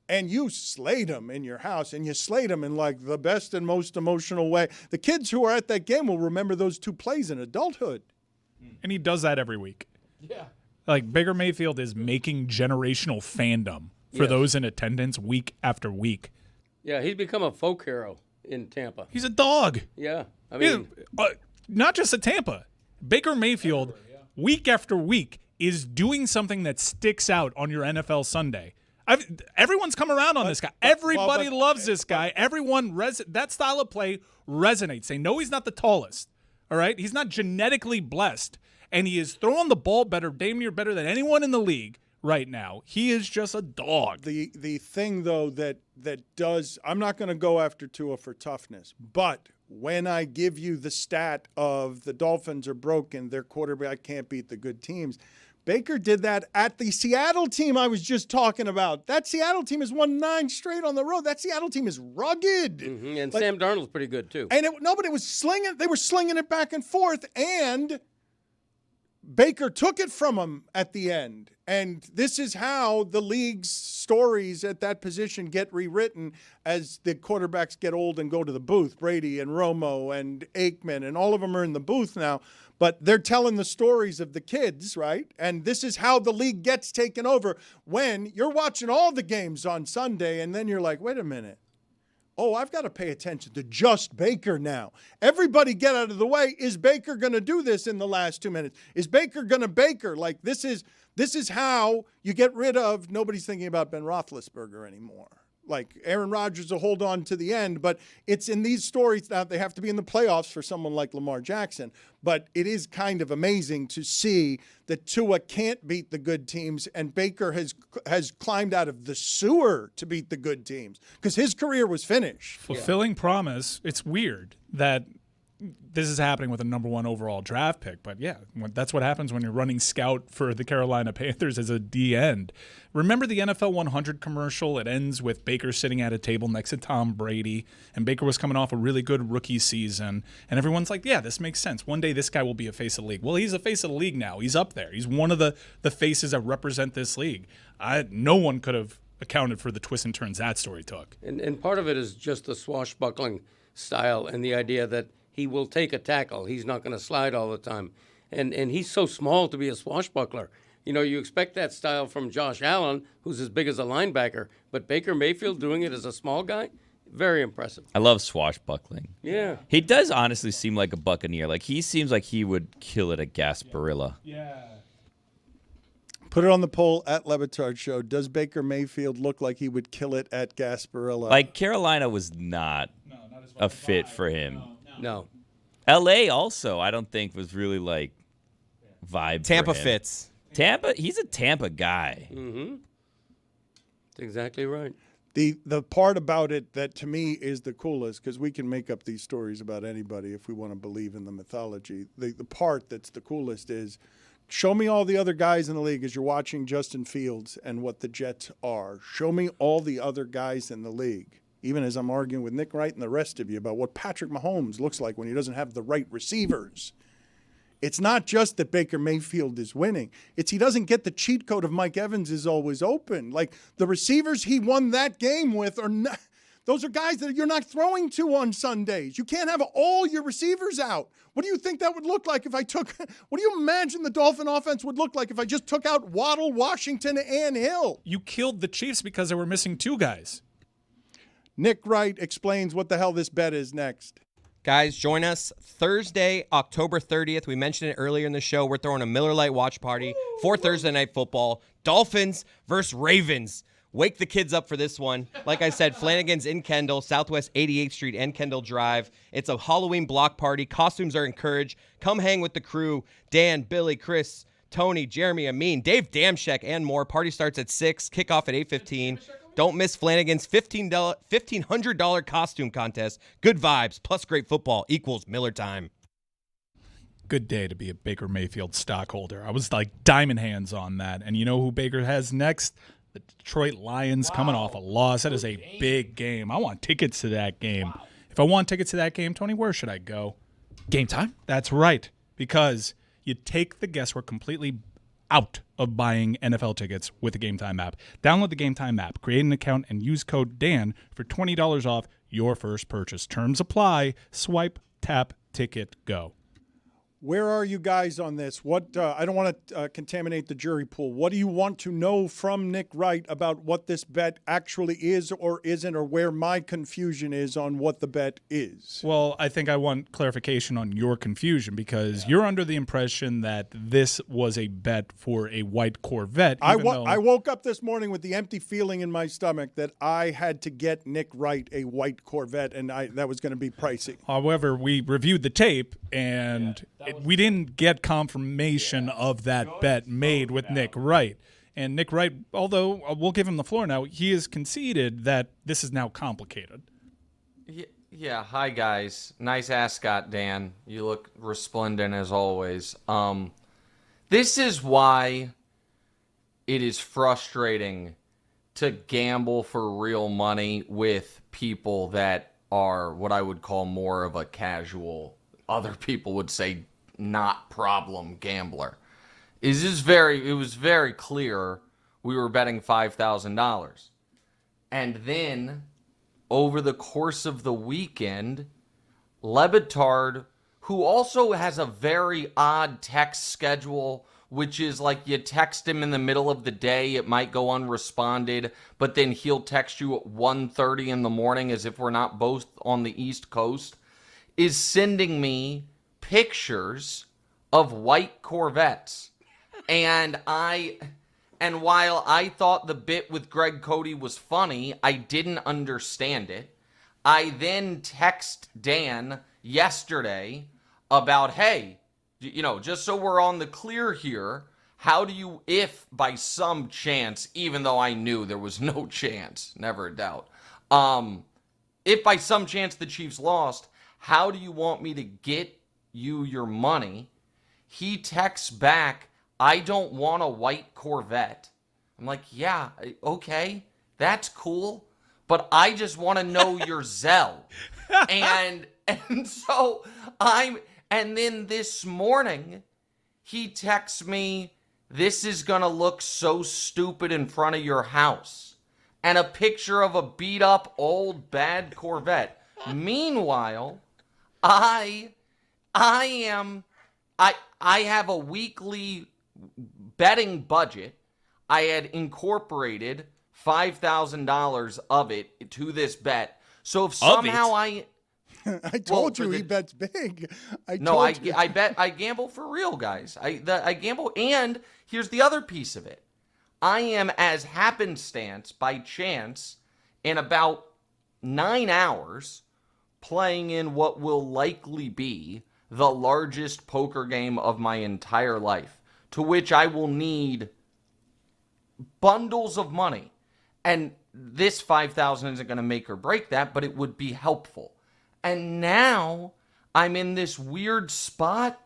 and you slayed them in your house, and you slayed them in, like, the best and most emotional way. The kids who are at that game will remember those two plays in adulthood. And he does that every week. Yeah. Like, Baker Mayfield is making generational fandom for those in attendance week after week. Yeah, he's become a folk hero in Tampa. He's a dog. Yeah. I mean, not just at Tampa. Baker Mayfield, week after week, is doing something that sticks out on your NFL Sunday. Everyone's come around on this guy. Everybody loves this guy. Everyone that style of play resonates. They know he's not the tallest. All right? He's not genetically blessed. And he is throwing the ball better, damn near better than anyone in the league right now. He is just a dog. The thing, though, that does – I'm not going to go after Tua for toughness. But when I give you the stat of the Dolphins are broken, their quarterback can't beat the good teams, Baker did that at the Seattle team I was just talking about. That Seattle team has won 9 straight on the road. That Seattle team is rugged. Mm-hmm. And Sam Darnold's pretty good, too. And nobody was slinging – they were slinging it back and forth, and – Baker took it from him at the end. And this is how the league's stories at that position get rewritten as the quarterbacks get old and go to the booth. Brady and Romo and Aikman and all of them are in the booth now. But they're telling the stories of the kids, right? And this is how the league gets taken over when you're watching all the games on Sunday and then you're like, wait a minute. Oh, I've got to pay attention to just Baker now. Everybody get out of the way. Is Baker going to do this in the last 2 minutes? Is Baker going to Baker? Like, this is how you get rid of, nobody's thinking about Ben Roethlisberger anymore. Like, Aaron Rodgers will hold on to the end, but it's in these stories now they have to be in the playoffs for someone like Lamar Jackson. But it is kind of amazing to see that Tua can't beat the good teams, and Baker has climbed out of the sewer to beat the good teams because his career was finished. Fulfilling promise. It's weird that this is happening with a number 1 overall draft pick, but yeah, that's what happens when you're running scout for the Carolina Panthers as a D end. Remember the NFL 100 commercial? It ends with Baker sitting at a table next to Tom Brady, and Baker was coming off a really good rookie season, and everyone's like, yeah, this makes sense. One day this guy will be a face of the league. Well, he's a face of the league now. He's up there. He's one of the faces that represent this league. No one could have accounted for the twists and turns that story took. And part of it is just the swashbuckling style and the idea that he will take a tackle. He's not going to slide all the time. And he's so small to be a swashbuckler. You know, you expect that style from Josh Allen, who's as big as a linebacker, but Baker Mayfield doing it as a small guy, very impressive. I love swashbuckling. Yeah. He does honestly seem like a Buccaneer. Like, he seems like he would kill it at Gasparilla. Yeah. Put it on the poll at Le Batard Show. Does Baker Mayfield look like he would kill it at Gasparilla? Like, Carolina was not a fit for him. No. L.A. also, I don't think was really like vibe. Tampa for him. fits. Tampa, he's a Tampa guy. Mm-hmm. That's exactly right. The part about it that to me is the coolest, because we can make up these stories about anybody if we want to believe in the mythology. The part that's the coolest is show me all the other guys in the league as you're watching Justin Fields and what the Jets are. Show me all the other guys in the league. even as I'm arguing with Nick Wright and the rest of you about what Patrick Mahomes looks like when he doesn't have the right receivers. It's not just that Baker Mayfield is winning. It's he doesn't get the cheat code of Mike Evans is always open. Like the receivers he won that game with are not, those are guys that you're not throwing to on Sundays. You can't have all your receivers out. What do you think that would look like if I took, what do you imagine the Dolphin offense would look like if I just took out Waddle, Washington, and Hill? You killed the Chiefs because they were missing 2 guys. Nick Wright explains what the hell this bet is next. Guys, join us Thursday, October 30th. We mentioned it earlier in the show. We're throwing a Miller Lite watch party for Thursday Night Football. Dolphins versus Ravens. Wake the kids up for this one. Like I said, Flanagan's in Kendall, Southwest 88th Street and Kendall Drive. It's a Halloween block party. Costumes are encouraged. Come hang with the crew. Dan, Billy, Chris, Tony, Jeremy, Amin, Dave Damshek, and more. Party starts at 6, kickoff at 8:15. Don't miss Flanagan's $1,500 costume contest. Good vibes plus great football equals Miller time. Good day to be a Baker Mayfield stockholder. I was like diamond hands on that. And you know who Baker has next? The Detroit Lions coming off a loss. That is a big game. I want tickets to that game. If I want tickets to that game, Tony, where should I go? Game time? That's right. Because you take the guesswork completely out of buying NFL tickets with the Game Time app. Download the Game Time app, create an account, and use code DAN for $20 off your first purchase. Terms apply. Swipe, tap, ticket, go. Where are you guys on this? What I don't want to contaminate the jury pool. What do you want to know from Nick Wright about what this bet actually is or isn't, or where my confusion is on what the bet is? Well, I think I want clarification on your confusion because you're under the impression that this was a bet for a white Corvette. I woke up this morning with the empty feeling in my stomach that I had to get Nick Wright a white Corvette, and that was going to be pricey. However, we reviewed the tape, and we didn't get confirmation of that bet made with Nick Wright. And Nick Wright, although we'll give him the floor now, he has conceded that this is now complicated. Yeah, hi guys. Nice ascot, Dan. You look resplendent as always. This is why it is frustrating to gamble for real money with people that are what I would call more of a casual, other people would say not problem gambler. It was very clear we were betting $5,000. And then over the course of the weekend, Le Batard, who also has a very odd text schedule, which is like you text him in the middle of the day, it might go unresponded, but then he'll text you at 1:30 in the morning as if we're not both on the East Coast, is sending me pictures of white Corvettes. And while I thought the bit with Greg Cody was funny, I didn't understand it. I then text Dan yesterday about, hey, just so we're on the clear here, how do you, if by some chance, even though I knew there was no chance, never a doubt, if by some chance the Chiefs lost, how do you want me to get you your money? He texts back, I don't want a white Corvette. I'm like, yeah, okay, that's cool, but I just want to know your Zelle. and then this morning, he texts me, this is going to look so stupid in front of your house. And a picture of a beat up old bad Corvette. Meanwhile, I have a weekly betting budget. I had incorporated $5,000 of it to this bet. So if somehow I told you he bets big. I gamble for real, guys. I gamble, and here's the other piece of it. I am, as happenstance, by chance, in about 9 hours, playing in what will likely be the largest poker game of my entire life, to which I will need bundles of money. And this $5,000 isn't going to make or break that, but it would be helpful. And now I'm in this weird spot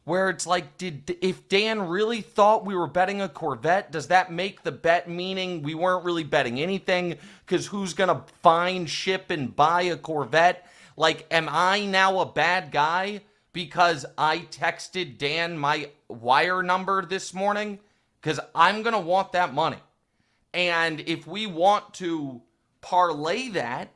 where it's like, if Dan really thought we were betting a Corvette, does that make the bet meaning we weren't really betting anything? Because who's going to find, ship, and buy a Corvette? Like, am I now a bad guy because I texted Dan my wire number this morning? Because I'm going to want that money. And if we want to parlay that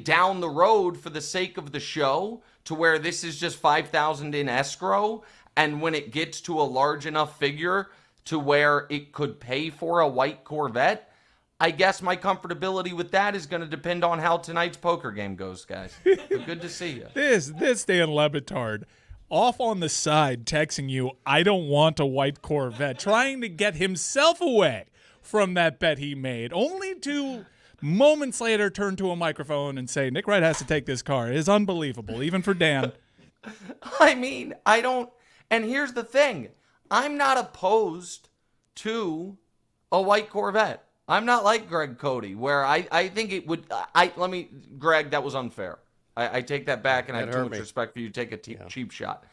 down the road for the sake of the show to where this is just $5,000 in escrow, and when it gets to a large enough figure to where it could pay for a white Corvette, I guess my comfortability with that is going to depend on how tonight's poker game goes, guys. Good to see you. This Dan Le Batard off on the side texting you, I don't want a white Corvette, trying to get himself away from that bet he made, only to moments later turn to a microphone and say, Nick Wright has to take this car. It is unbelievable, even for Dan. I mean, I don't, and here's the thing. I'm not opposed to a white Corvette. I'm not like Greg Cody, where I think it would, Greg, that was unfair. I take that back, and I have too much respect for you to take a cheap shot.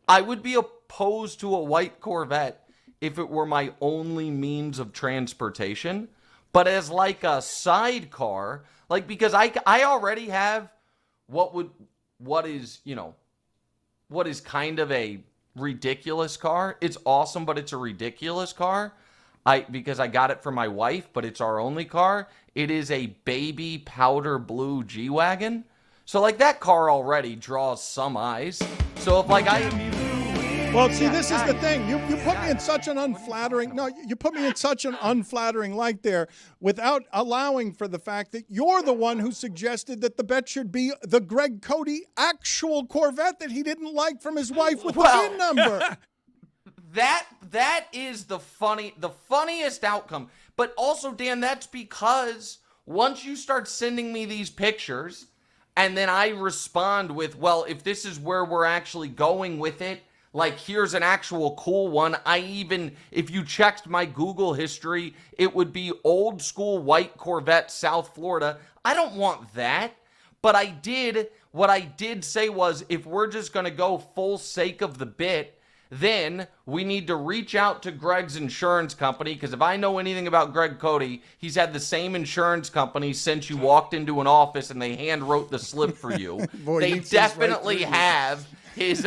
I would be opposed to a white Corvette if it were my only means of transportation. But as like a sidecar, like, because I already have what is kind of a ridiculous car. It's awesome, but it's a ridiculous car. Because I got it for my wife, but it's our only car. It is a baby powder blue G-Wagon. So like that car already draws some eyes. So if like Well, see, this is the thing. You put me in such an unflattering light there without allowing for the fact that you're the one who suggested that the bet should be the Greg Cody actual Corvette that he didn't like from his wife with the VIN number. That is the funniest outcome. But also, Dan, that's because once you start sending me these pictures and then I respond with, well, if this is where we're actually going with it, like, here's an actual cool one. If you checked my Google history, it would be old school white Corvette, South Florida. I don't want that. But what I did say was, if we're just going to go full sake of the bit, then we need to reach out to Greg's insurance company, because if I know anything about Greg Cody, he's had the same insurance company since you walked into an office and they hand wrote the slip for you. Boy, they definitely have his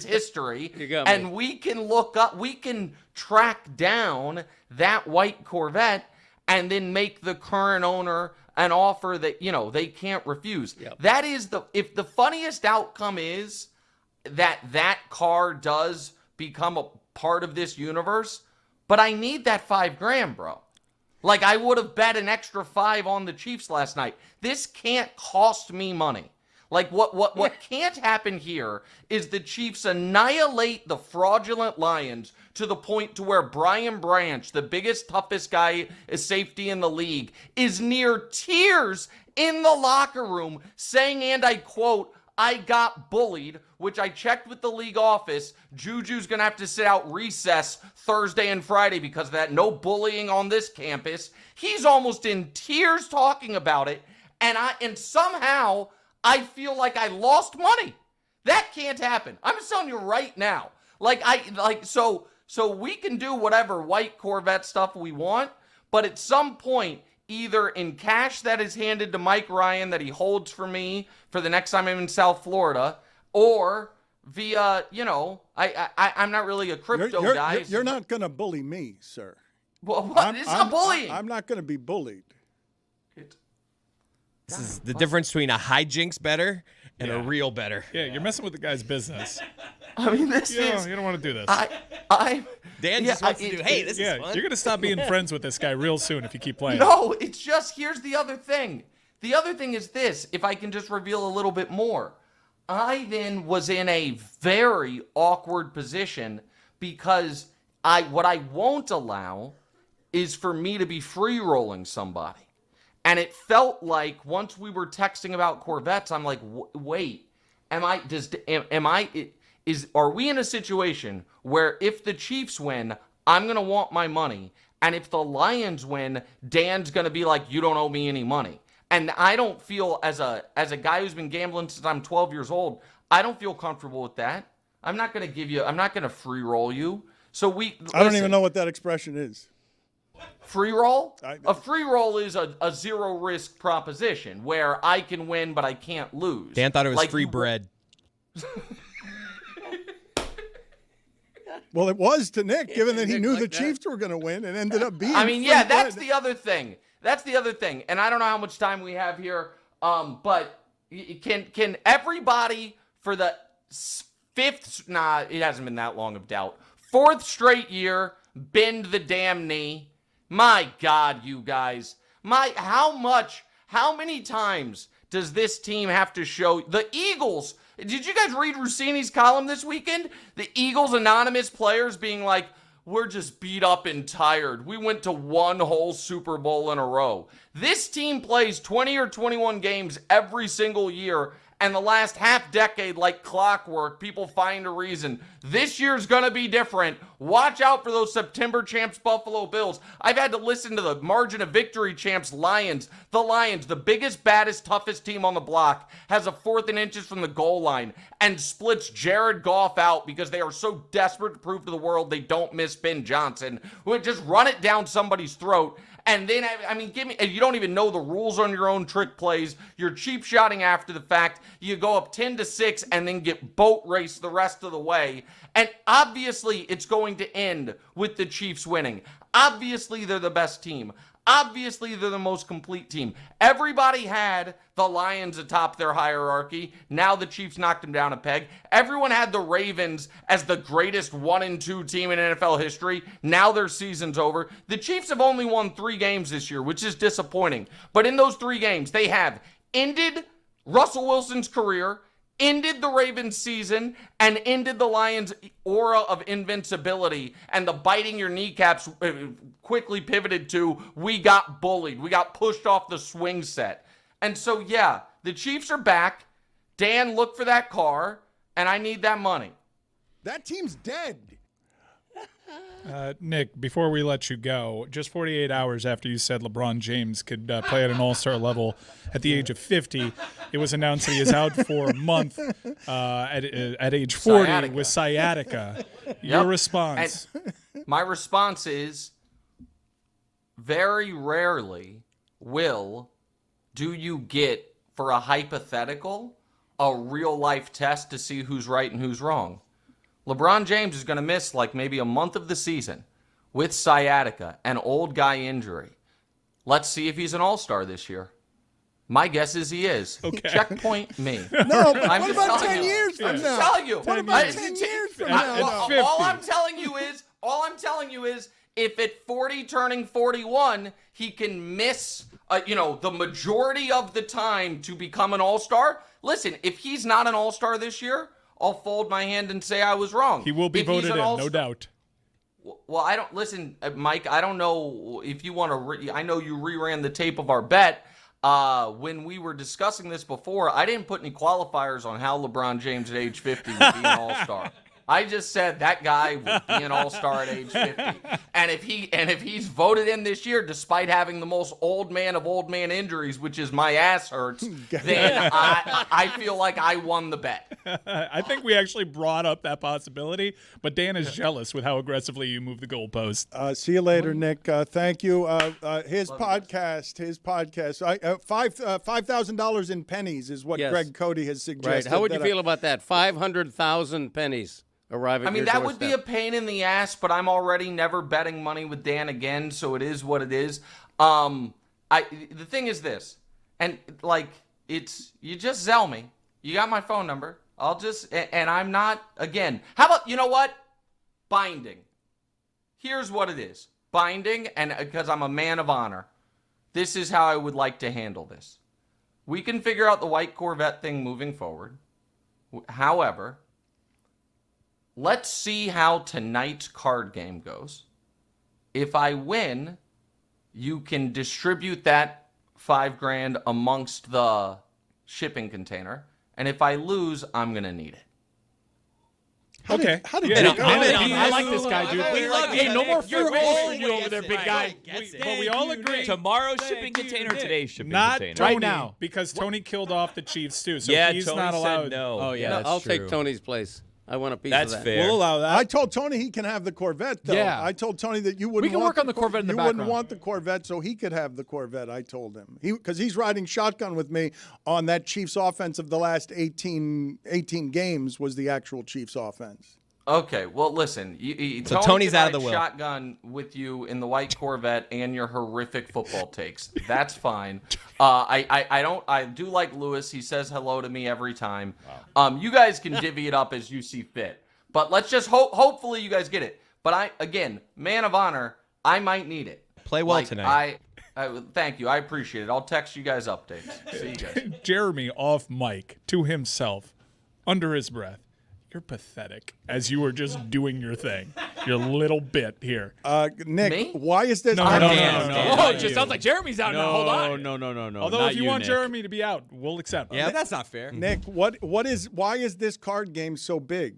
history, and we can track down that white Corvette and then make the current owner an offer that they can't refuse. Yep. That is if the funniest outcome is that car does become a part of this universe, but I need that $5,000, bro. Like, I would have bet an extra $5 on the Chiefs last night. This can't cost me money. Like, what can't happen here is the Chiefs annihilate the fraudulent Lions to the point to where Brian Branch, the biggest, toughest guy, is safety in the league, is near tears in the locker room saying, and I quote, I got bullied, which I checked with the league office. Juju's going to have to sit out recess Thursday and Friday because of that. No bullying on this campus. He's almost in tears talking about it, and somehow I feel like I lost money. That can't happen. I'm just telling you right now. So we can do whatever white Corvette stuff we want, but at some point, either in cash that is handed to Mike Ryan that he holds for me for the next time I'm in South Florida, or via, I'm not really a crypto guy. You're not going to bully me, sir. Well, what? It's not bullying. I'm not going to be bullied. This is the difference between a hijinks better and a real better. Yeah, you're messing with the guy's business. I mean, you don't want to do this. Dan just wants to do, hey, this is fun. You're going to stop being friends with this guy real soon if you keep playing. No, it's just, here's the other thing. The other thing is this, if I can just reveal a little bit more. I then was in a very awkward position because what I won't allow is for me to be free-rolling somebody. And it felt like once we were texting about Corvettes, I'm like, wait, are we in a situation where if the Chiefs win, I'm going to want my money, and if the Lions win, Dan's going to be like, you don't owe me any money? And I don't feel, as a guy who's been gambling since I'm 12 years old, I don't feel comfortable with that. I'm not going to free roll you. So I don't even know what that expression is. Free roll? A free roll is a zero risk proposition where I can win but I can't lose. Dan thought it was free bread. Well, it was to Nick, given that he knew the Chiefs were going to win and ended up being. I mean, yeah, that's the other thing. And I don't know how much time we have here, but can everybody for the fifth? Nah, it hasn't been that long of doubt. Fourth straight year, bend the damn knee. My God, you guys. How many times does this team have to show the Eagles? Did you guys read Rossini's column this weekend? The Eagles anonymous players being like, we're just beat up and tired. We went to one whole Super Bowl in a row. This team plays 20 or 21 games every single year, and the last half decade, like clockwork, people find a reason. This year's going to be different. Watch out for those September champs Buffalo Bills. I've had to listen to the margin of victory champs Lions. The Lions, the biggest, baddest, toughest team on the block, has a 4th and inches from the goal line and splits Jared Goff out because they are so desperate to prove to the world they don't miss Ben Johnson, who would just run it down somebody's throat. And then, I mean, you don't even know the rules on your own trick plays. You're cheap shotting after the fact. You go up 10-6 and then get boat raced the rest of the way. And obviously, it's going to end with the Chiefs winning. Obviously, they're the best team. Obviously, they're the most complete team. Everybody had the Lions atop their hierarchy. Now the Chiefs knocked them down a peg. Everyone had the Ravens as the greatest 1-2 team in NFL history. Now their season's over. The Chiefs have only won 3 games this year, which is disappointing. But in those 3 games, they have ended Russell Wilson's career, ended the Ravens season, and ended the Lions' aura of invincibility, and the biting your kneecaps quickly pivoted to, we got bullied. We got pushed off the swing set. And so, yeah, the Chiefs are back. Dan, look for that car, and I need that money. That team's dead. Nick, before we let you go, just 48 hours after you said LeBron James could play at an all-star level at the age of 50, it was announced that he is out for a month at age 40 Sciatica. with sciatica. Your response? And my response is, very rarely do you get, for a hypothetical, a real-life test to see who's right and who's wrong. LeBron James is going to miss like maybe a month of the season with sciatica, an old guy injury. Let's see if he's an all-star this year. My guess is he is. Okay. Checkpoint me. No, but I'm what just about telling 10 you. years from I'm now? just telling you. What about 10 years from now? All I'm telling you is, if at 40 turning 41, he can miss, the majority of the time to become an all-star. Listen, if he's not an all-star this year, I'll fold my hand and say I was wrong. He will be voted in, no doubt. Well, I don't listen, Mike. I don't know if you want to. I know you reran the tape of our bet when we were discussing this before. I didn't put any qualifiers on how LeBron James at age 50 would be an all-star. I just said that guy would be an all-star at age 50. And if he's voted in this year, despite having the most old man of old man injuries, which is my ass hurts, then I feel like I won the bet. I think we actually brought up that possibility, but Dan is jealous with how aggressively you move the goalpost. See you later, Nick. Thank you. His podcast. $5,000 in pennies is what Greg Cody has suggested. Right. How would you feel about that? 500,000 pennies arrive at your that doorstep. would be a pain in the ass, but I'm already never betting money with Dan again, so it is what it is. The thing is this, and you just Zell me. You got my phone number. And I'm not, again, how about, you know what? Binding. Here's what it is. Binding, and because I'm a man of honor, this is how I would like to handle this. We can figure out the white Corvette thing moving forward. However, let's see how tonight's card game goes. If I win, you can distribute that $5,000 amongst the shipping container. And if I lose, I'm going to need it. How did that go? I like this guy, dude. Hey, no more You're fruit for you over there, big guy. But we all agree. Tomorrow's shipping container, today's shipping Not container. Tony, Right now. because Tony killed off the Chiefs too, so Yeah, he's Tony not allowed. said no. Oh, yeah, No, that's I'll true. take Tony's place. I want a piece That's of that. fair. We'll allow that. I told Tony he can have the Corvette, though. Yeah. I told Tony that you wouldn't We can want work on the Corvette in the you background. wouldn't want the Corvette, so he could have the Corvette, I told him. Because he's riding shotgun with me on that Chiefs offense of the last 18 games was the actual Chiefs offense. Okay, well, listen. So Tony Tony's can out of the ride will. shotgun with you in the white Corvette and your horrific football takes. That's fine. I do like Lewis. He says hello to me every time. Wow. You guys can divvy it up as you see fit. But let's just hopefully you guys get it. But again, man of honor, I might need it. Play well tonight. Thank you. I appreciate it. I'll text you guys updates. See you guys. Jeremy off mic to himself, under his breath. You're pathetic as you were just doing your thing. Your little bit here. Nick, Me? why is this? No. Oh, it just sounds like Jeremy's out now. Hold on. No. Although not if you you, want Nick. Jeremy to be out, we'll accept. Yeah, that's not fair. Nick, why is this card game so big?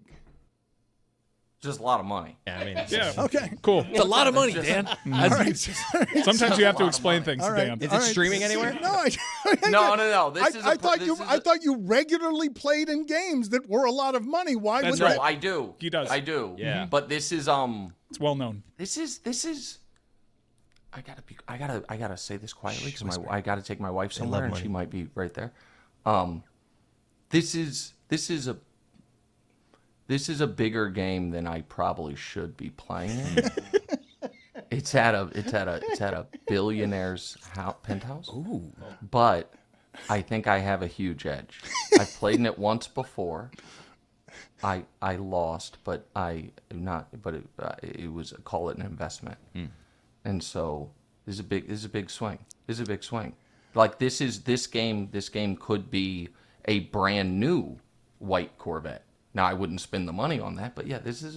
Just a lot of money. Yeah, I mean, Yeah. Okay. Cool. It's a lot of money, Dan. All right. Sometimes you have to explain things, All right. Dan. Is it streaming anywhere? No, No. I thought you regularly played in games that were a lot of money. Why That's would right. No, I do. He does. I do. Yeah. But this is It's well known. This is. I gotta say this quietly because I gotta take my wife somewhere and she might be right there. This is a bigger game than I probably should be playing in. It's at a billionaire's penthouse. Ooh. But I think I have a huge edge. I've played in it once before. I lost, but it was call it an investment. And so this is a big swing. This is a big swing. Like this game could be a brand new white Corvette. Now I wouldn't spend the money on that, but yeah, this is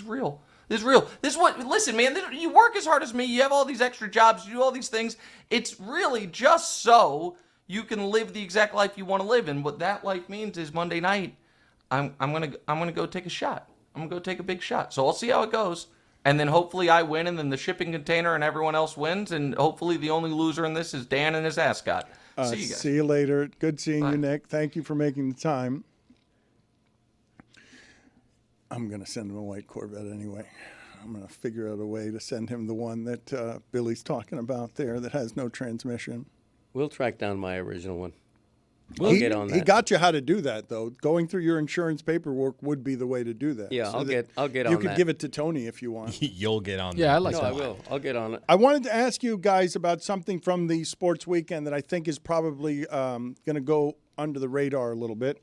real. This is real. This is what. Listen, man, you work as hard as me. You have all these extra jobs. You do all these things. It's really just so you can live the exact life you want to live. And what that life means is Monday night, I'm gonna go take a shot. I'm gonna go take a big shot. So I'll see how it goes, and then hopefully I win, and then the shipping container and everyone else wins, and hopefully the only loser in this is Dan and his ascot. See you guys. See you later. Good seeing Bye. you, Nick. Thank you for making the time. I'm going to send him a white Corvette anyway. I'm going to figure out a way to send him the one that Billy's talking about there that has no transmission. We'll track down my original one. We'll get on that. He got you how to do that, though. Going through your insurance paperwork would be the way to do that. Yeah, I'll get on that. You could give it to Tony if you want. You'll get on. Yeah, I like No, that. I will. I'll get on it. I wanted to ask you guys about something from the sports weekend that I think is probably going to go under the radar a little bit.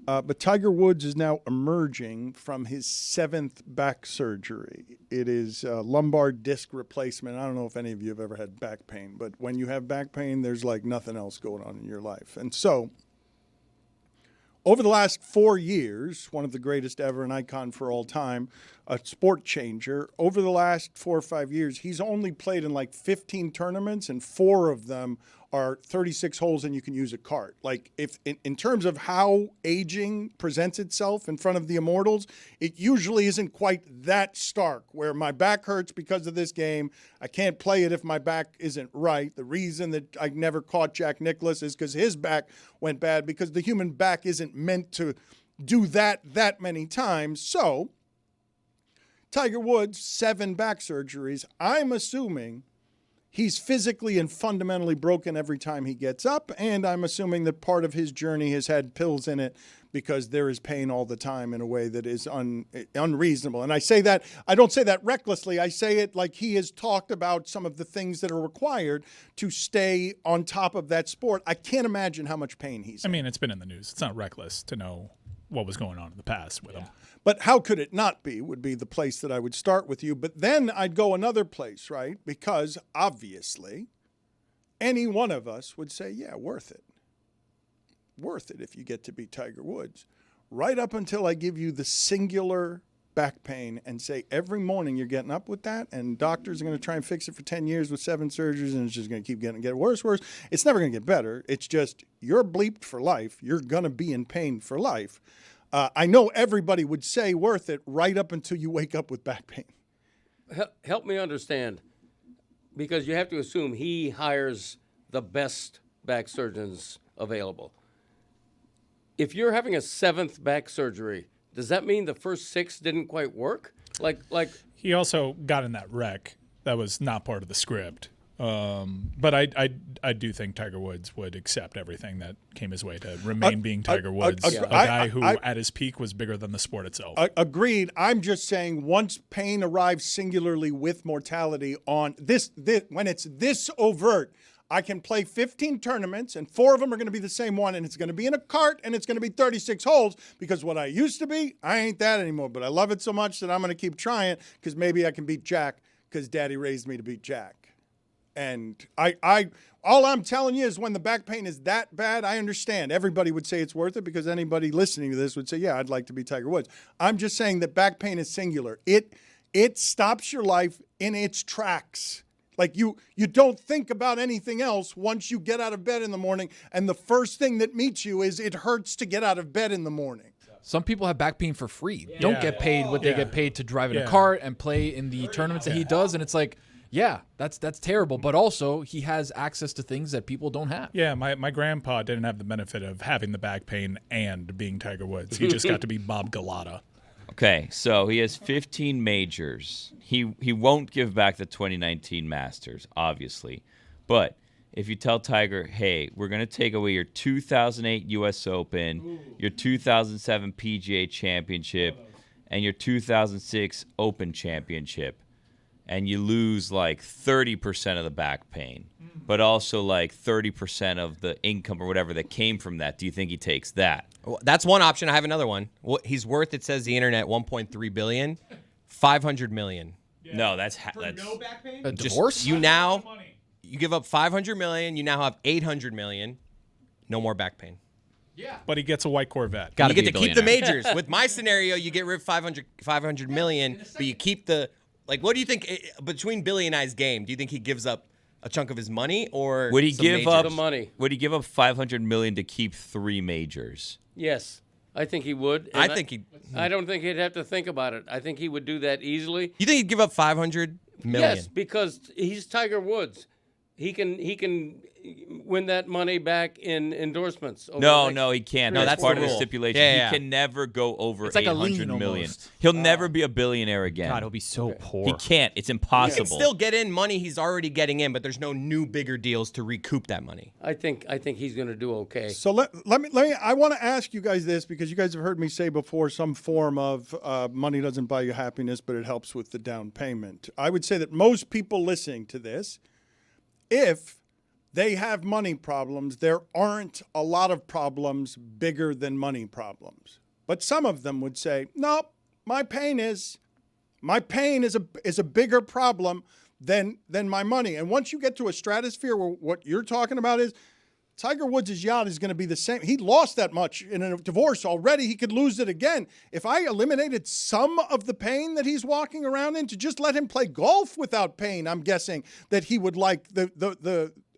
But Tiger Woods is now emerging from his 7th back surgery. It is lumbar disc replacement. I don't know if any of you have ever had back pain, but when you have back pain, there's like nothing else going on in your life. And so, over the last 4 years, one of the greatest ever, an icon for all time, a sport changer, over the last 4 or 5 years, he's only played in like 15 tournaments, and 4 of them are 36 holes and you can use a cart. Like, if in terms of how aging presents itself in front of the immortals, it usually isn't quite that stark, where my back hurts because of this game. I can't play it if my back isn't right. The reason that I never caught Jack Nicklaus is because his back went bad, because the human back isn't meant to do that many times. So, Tiger Woods, 7 back surgeries. I'm assuming he's physically and fundamentally broken every time he gets up, and I'm assuming that part of his journey has had pills in it because there is pain all the time in a way that is unreasonable. And I say that, I don't say that recklessly. I say it like he has talked about some of the things that are required to stay on top of that sport. I can't imagine how much pain he's in. I mean, it's been in the news. It's not reckless to know what was going on in the past with him. But how could it not be, would be the place that I would start with you. But then I'd go another place, right? Because obviously any one of us would say, yeah, worth it. Worth it if you get to be Tiger Woods. Right up until I give you the singular back pain and say every morning you're getting up with that, and doctors are going to try and fix it for 10 years with 7 surgeries, and it's just going to keep getting worse. It's never going to get better. It's just you're bleeped for life. You're going to be in pain for life. I know everybody would say worth it right up until you wake up with back pain. Help me understand, because you have to assume he hires the best back surgeons available. if you're having a 7th back surgery, does that mean the first 6 didn't quite work? Like he also got in that wreck that was not part of the script. But I do think Tiger Woods would accept everything that came his way to remain being Tiger Woods, a guy who at his peak was bigger than the sport itself. Agreed. I'm just saying once pain arrives singularly with mortality on this when it's this overt, I can play 15 tournaments, and 4 of them are going to be the same one, and it's going to be in a cart, and it's going to be 36 holes, because what I used to be, I ain't that anymore. But I love it so much that I'm going to keep trying, because maybe I can beat Jack, because Daddy raised me to beat Jack. And all I'm telling you is when the back pain is that bad, I understand. Everybody would say it's worth it, because anybody listening to this would say, yeah, I'd like to be Tiger Woods. I'm just saying that back pain is singular. It stops your life in its tracks. Like you don't think about anything else once you get out of bed in the morning, and the first thing that meets you is it hurts to get out of bed in the morning. Some people have back pain for free. Don't get paid what they get paid to drive in a cart and play in the tournaments that he does, and it's like, yeah, that's terrible. But also, he has access to things that people don't have. Yeah, my grandpa didn't have the benefit of having the back pain and being Tiger Woods. He just got to be Bob Galata. Okay, so he has 15 majors. He won't give back the 2019 Masters, obviously. But if you tell Tiger, hey, we're going to take away your 2008 U.S. Open, your 2007 PGA Championship, and your 2006 Open Championship, and you lose like 30% of the back pain, but also like 30% of the income or whatever that came from that, do you think he takes that? Well, that's one option. I have another one. What he's worth, it says the internet, $1.3 billion, $500 million. Yeah. No, that's no back pain? A divorce. You give up $500 million. You now have $800 million. No more back pain. Yeah, but he gets a white Corvette. You get to keep the majors. With my scenario, you get rid of $500 million, but you keep the. Like, what do you think between Billy and I's game? Do you think he gives up a chunk of his money, or would he give up the money? Would he give up $500 million to keep 3 majors? Yes, I think he would. I think he. I don't think he'd have to think about it. I think he would do that easily. You think he'd give up $500 million? Yes, because he's Tiger Woods. He can win that money back in endorsements. No, he can't. No, that's part of the stipulation. Yeah. He can never go over it's like $800 million. Almost. He'll never be a billionaire again. God, he'll be so poor. He can't. It's impossible. He can still get in money he's already getting in, but there's no new bigger deals to recoup that money. I think he's going to do okay. So let me. I want to ask you guys this, because you guys have heard me say before some form of money doesn't buy you happiness, but it helps with the down payment. I would say that most people listening to this, if they have money problems, there aren't a lot of problems bigger than money problems. But some of them would say, nope, my pain is a bigger problem than my money. And once you get to a stratosphere where what you're talking about is Tiger Woods' yacht is going to be the same. He lost that much in a divorce already. He could lose it again. If I eliminated some of the pain that he's walking around in to just let him play golf without pain, I'm guessing that he would like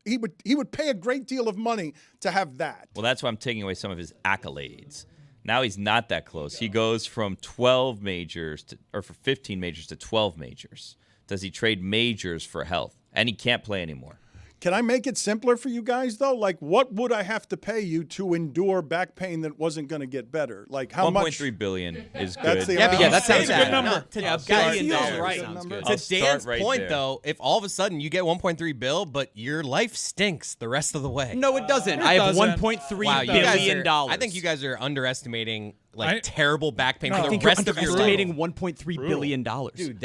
he would pay a great deal of money to have that. Well, that's why I'm taking away some of his accolades. Now he's not that close. He goes from 12 majors for 15 majors to 12 majors. Does he trade majors for health? And he can't play anymore. Can I make it simpler for you guys, though? Like, what would I have to pay you to endure back pain that wasn't going to get better? Like, how much? $1.3 billion is good. That's the that sounds a good number. To Dan's point, though, if all of a sudden you get $1.3 billion, but your life stinks the rest of the way. No, it doesn't. I have $1.3 billion. I think you guys are underestimating terrible back pain for the rest rest of your your life. estimating $1.3 billion. Dude,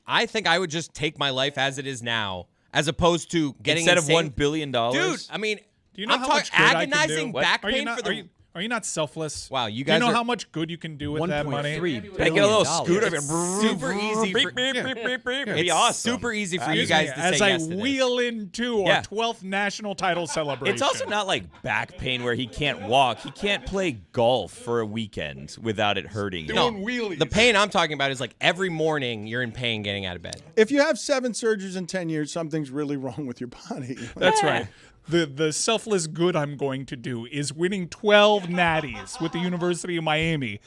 I think I would just take my life as it is now, as opposed to getting instead of $1 billion. Dude, I mean, do you know I'm how talking much good I can agonizing do? back Are you pain not- for the. Are you not selfless? Wow, you Do guys you know are how much good you can do with that money? $1.3 Can I get a little scooter? It's super easy. It'd be It's awesome. super easy for you guys to as say I yes to this. wheel into our 12th national title celebration. It's also not like back pain where he can't walk. He can't play golf for a weekend without it hurting. No, the pain I'm talking about is like every morning you're in pain getting out of bed. If you have 7 surgeries in 10 years, something's really wrong with your body. That's right. The selfless good I'm going to do is winning 12 natties with the University of Miami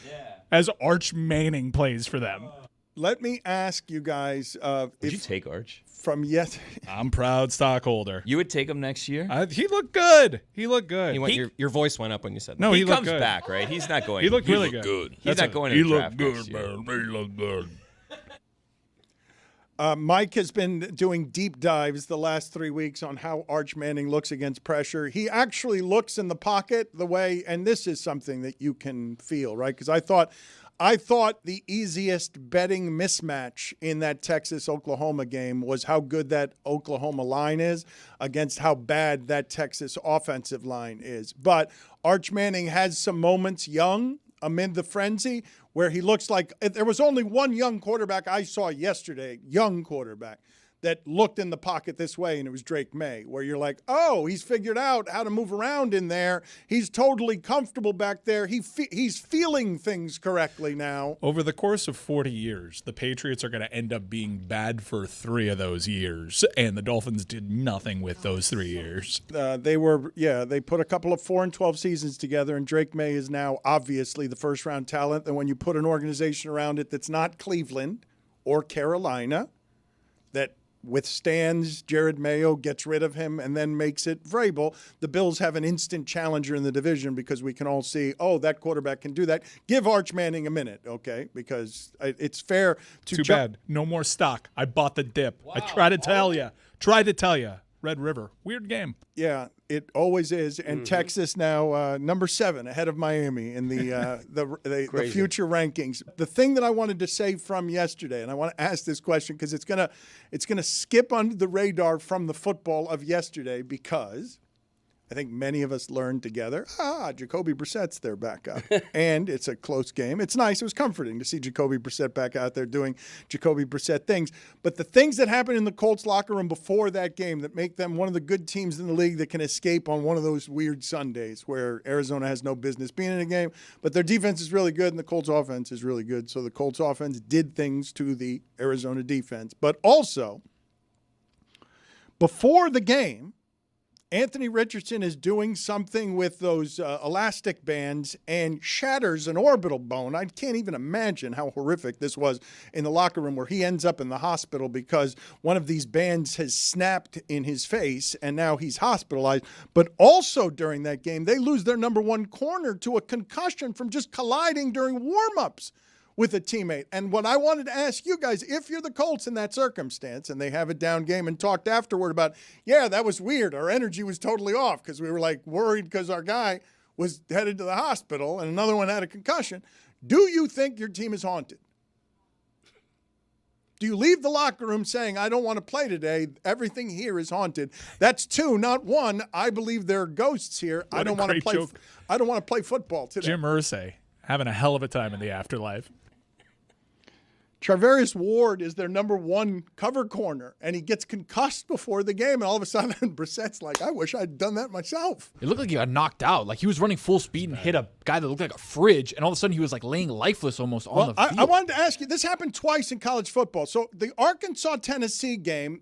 as Arch Manning plays for them. Let me ask you guys. Would you take Arch? From yet? I'm proud stockholder. You would take him next year? He looked good. He looked good. Your voice went up when you said that. No, he looked comes good. back, right? He's not going. He looked really good. He's not going to the draft next year. Man. He looked good. Mike has been doing deep dives the last 3 weeks on how Arch Manning looks against pressure. He actually looks in the pocket the way, and this is something that you can feel, right? Because I thought the easiest betting mismatch in that Texas-Oklahoma game was how good that Oklahoma line is against how bad that Texas offensive line is. But Arch Manning has some moments young amid the frenzy where he looks like there was only one young quarterback I saw yesterday, young quarterback, that looked in the pocket this way, and it was Drake Maye, where you're like, oh, he's figured out how to move around in there. He's totally comfortable back there. He's feeling things correctly now. Over the course of 40 years, the Patriots are going to end up being bad for 3 of those years, and the Dolphins did nothing with those 3 years. They put a couple of 4-12 seasons together, and Drake Maye is now obviously the first-round talent. And when you put an organization around it that's not Cleveland or Carolina, that withstands Jared Mayo, gets rid of him, and then makes it Vrabel, the Bills have an instant challenger in the division because we can all see, oh, that quarterback can do that. Give Arch Manning a minute, okay? Because it's fair to... Too bad. No more stock. I bought the dip. Wow. I tried to tell you. Red River. Weird game. Yeah, it always is. And Texas now number 7 ahead of Miami in the future rankings. The thing that I wanted to say from yesterday, and I want to ask this question because it's gonna skip under the radar from the football of yesterday, because I think many of us learned together, Jacoby Brissett's their backup. And it's a close game. It's nice. It was comforting to see Jacoby Brissett back out there doing Jacoby Brissett things. But the things that happened in the Colts locker room before that game that make them one of the good teams in the league that can escape on one of those weird Sundays where Arizona has no business being in a game, but their defense is really good and the Colts offense is really good. So the Colts offense did things to the Arizona defense. But also, before the game, Anthony Richardson is doing something with those elastic bands and shatters an orbital bone. I can't even imagine how horrific this was in the locker room, where he ends up in the hospital because one of these bands has snapped in his face and now he's hospitalized. But also during that game, they lose their number 1 corner to a concussion from just colliding during warm-ups with a teammate. And what I wanted to ask you guys, if you're the Colts in that circumstance and they have a down game, and talked afterward about, yeah, that was weird. Our energy was totally off because we were like worried because our guy was headed to the hospital and another one had a concussion. Do you think your team is haunted? Do you leave the locker room saying, I don't want to play today, everything here is haunted? That's 2, not 1. I believe there are ghosts here. I don't want to play football today. Jim Irsay having a hell of a time in the afterlife. Charvarius Ward is their number 1 cover corner, and he gets concussed before the game, and all of a sudden Brissett's like, I wish I'd done that myself. It looked like he got knocked out. Like he was running full speed and hit a guy that looked like a fridge, and all of a sudden he was like laying lifeless almost on the field. I wanted to ask you, this happened twice in college football. So the Arkansas-Tennessee game,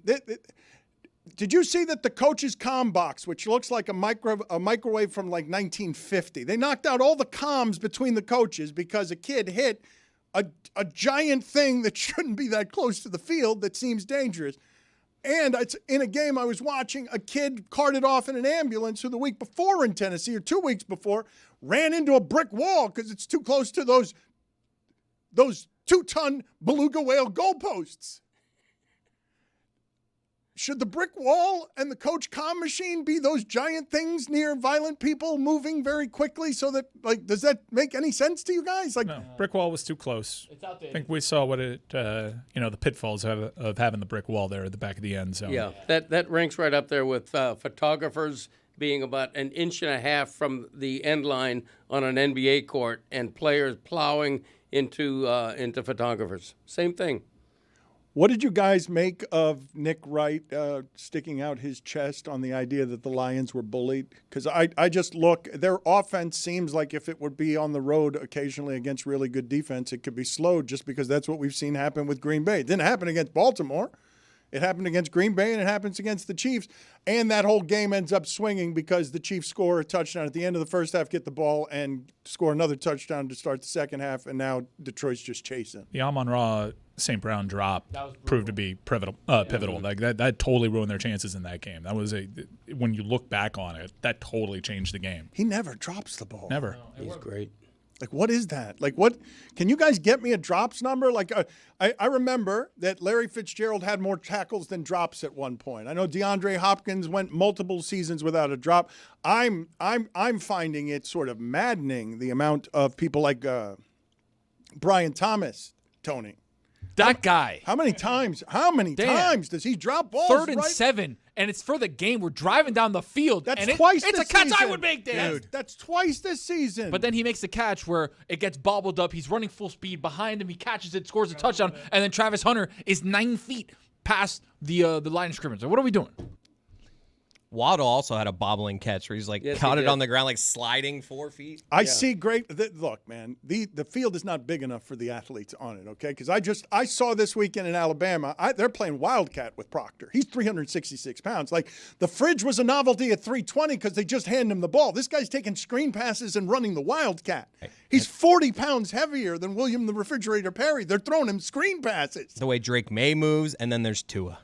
did you see that the coach's comm box, which looks like a microwave from like 1950, they knocked out all the comms between the coaches because a kid hit a giant thing that shouldn't be that close to the field that seems dangerous. And it's in a game I was watching, a kid carted off in an ambulance who the week before in Tennessee, or 2 weeks before, ran into a brick wall because it's too close to those 2-ton beluga whale goalposts. Should the brick wall and the coach comm machine be those giant things near violent people moving very quickly so that, like, does that make any sense to you guys? Like, no, brick wall was too close. It's out there. I think we saw what it, the pitfalls of having the brick wall there at the back of the end zone. Yeah, that ranks right up there with photographers being about 1.5 inches from the end line on an NBA court and players plowing into photographers. Same thing. What did you guys make of Nick Wright sticking out his chest on the idea that the Lions were bullied? Because I just look, their offense seems like if it would be on the road occasionally against really good defense, it could be slowed just because that's what we've seen happen with Green Bay. It didn't happen against Baltimore. It happened against Green Bay, and it happens against the Chiefs. And that whole game ends up swinging because the Chiefs score a touchdown at the end of the first half, get the ball, and score another touchdown to start the second half, and now Detroit's just chasing. The Amon-Ra St. Brown drop proved to be pivotal. Like that totally ruined their chances in that game. That was when you look back on it, that totally changed the game. He never drops the ball. Never. He's great. Like, what is that? Like, what? Can you guys get me a drops number? Like, I remember that Larry Fitzgerald had more tackles than drops at one point. I know DeAndre Hopkins went multiple seasons without a drop. I'm finding it sort of maddening, the amount of people like Brian Thomas, Tony. That guy. How many times does he drop balls? 3rd and 7, and it's for the game. We're driving down the field. That's and twice It's this a catch I season. would make, Dan. Dude, that's twice this season. But then he makes the catch where it gets bobbled up. He's running full speed behind him. He catches it, scores a touchdown, and then Travis Hunter is 9 feet past the line of scrimmage. So what are we doing? Waddle also had a bobbling catch where he's like caught it on the ground, like sliding 4 feet. I see great. Look, man, the field is not big enough for the athletes on it. Okay, because I saw this weekend in Alabama. They're playing Wildcat with Proctor. He's 366 pounds. Like the fridge was a novelty at 320 because they just hand him the ball. This guy's taking screen passes and running the Wildcat. He's 40 pounds heavier than William the Refrigerator Perry. They're throwing him screen passes. The way Drake Maye moves, and then there's Tua.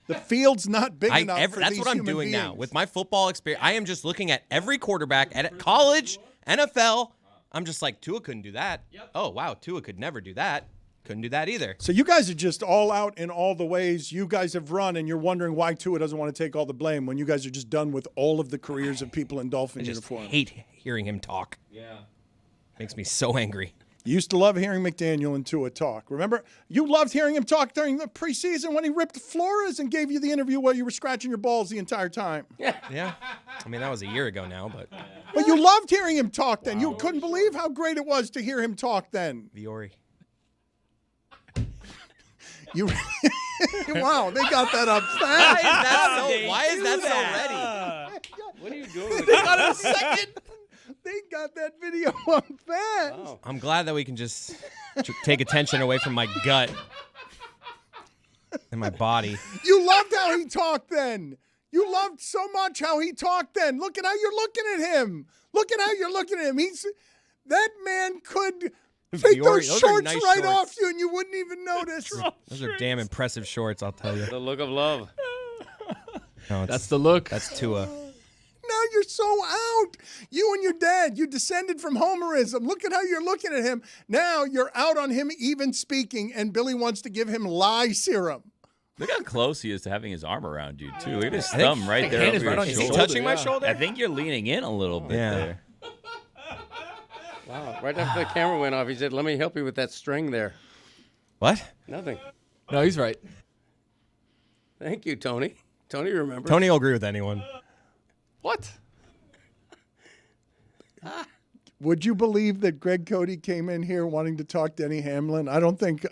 The field's not big enough for That's these what I'm human doing now. beings. With my football experience, I am just looking at every quarterback at college, NFL. I'm just like, Tua couldn't do that. Oh, wow, Tua could never do that. Couldn't do that either. So you guys are just all out in all the ways you guys have run, and you're wondering why Tua doesn't want to take all the blame when you guys are just done with all of the careers of people in Dolphin I just uniforms. hate hearing him talk. Yeah. Makes me so angry. You used to love hearing McDaniel and Tua talk. Remember? You loved hearing him talk during the preseason when he ripped Flores and gave you the interview while you were scratching your balls the entire time. Yeah. I mean, that was a year ago now, but. But you loved hearing him talk then. You couldn't believe how great it was to hear him talk then. Viore. Wow, they got that up fast. Why is that so ready? What are you doing? They got it a second. They got that video up fast. Wow. I'm glad that we can just take attention away from my gut and my body. You loved how he talked then. You loved so much how he talked then. Look at how you're looking at him. Look at how you're looking at him. That man could take those shorts nice right shorts. off you and you wouldn't even notice. Those are damn impressive shorts, I'll tell you. The look of love. No, That's the look. That's Tua. Now you're so out. You and your dad, you descended from Homerism. Look at how you're looking at him. Now you're out on him even speaking, and Billy wants to give him lie serum. Look how close he is to having his arm around you, too. Look at his thumb right there over your Is he shoulder. touching my shoulder? I think you're leaning in a little bit there. Wow. Right after the camera went off, he said, "Let me help you with that string there." What? Nothing. No, he's right. Thank you, Tony. Tony remembers. Tony will agree with anyone. What? Would you believe that Greg Cody came in here wanting to talk Denny Hamlin? I don't think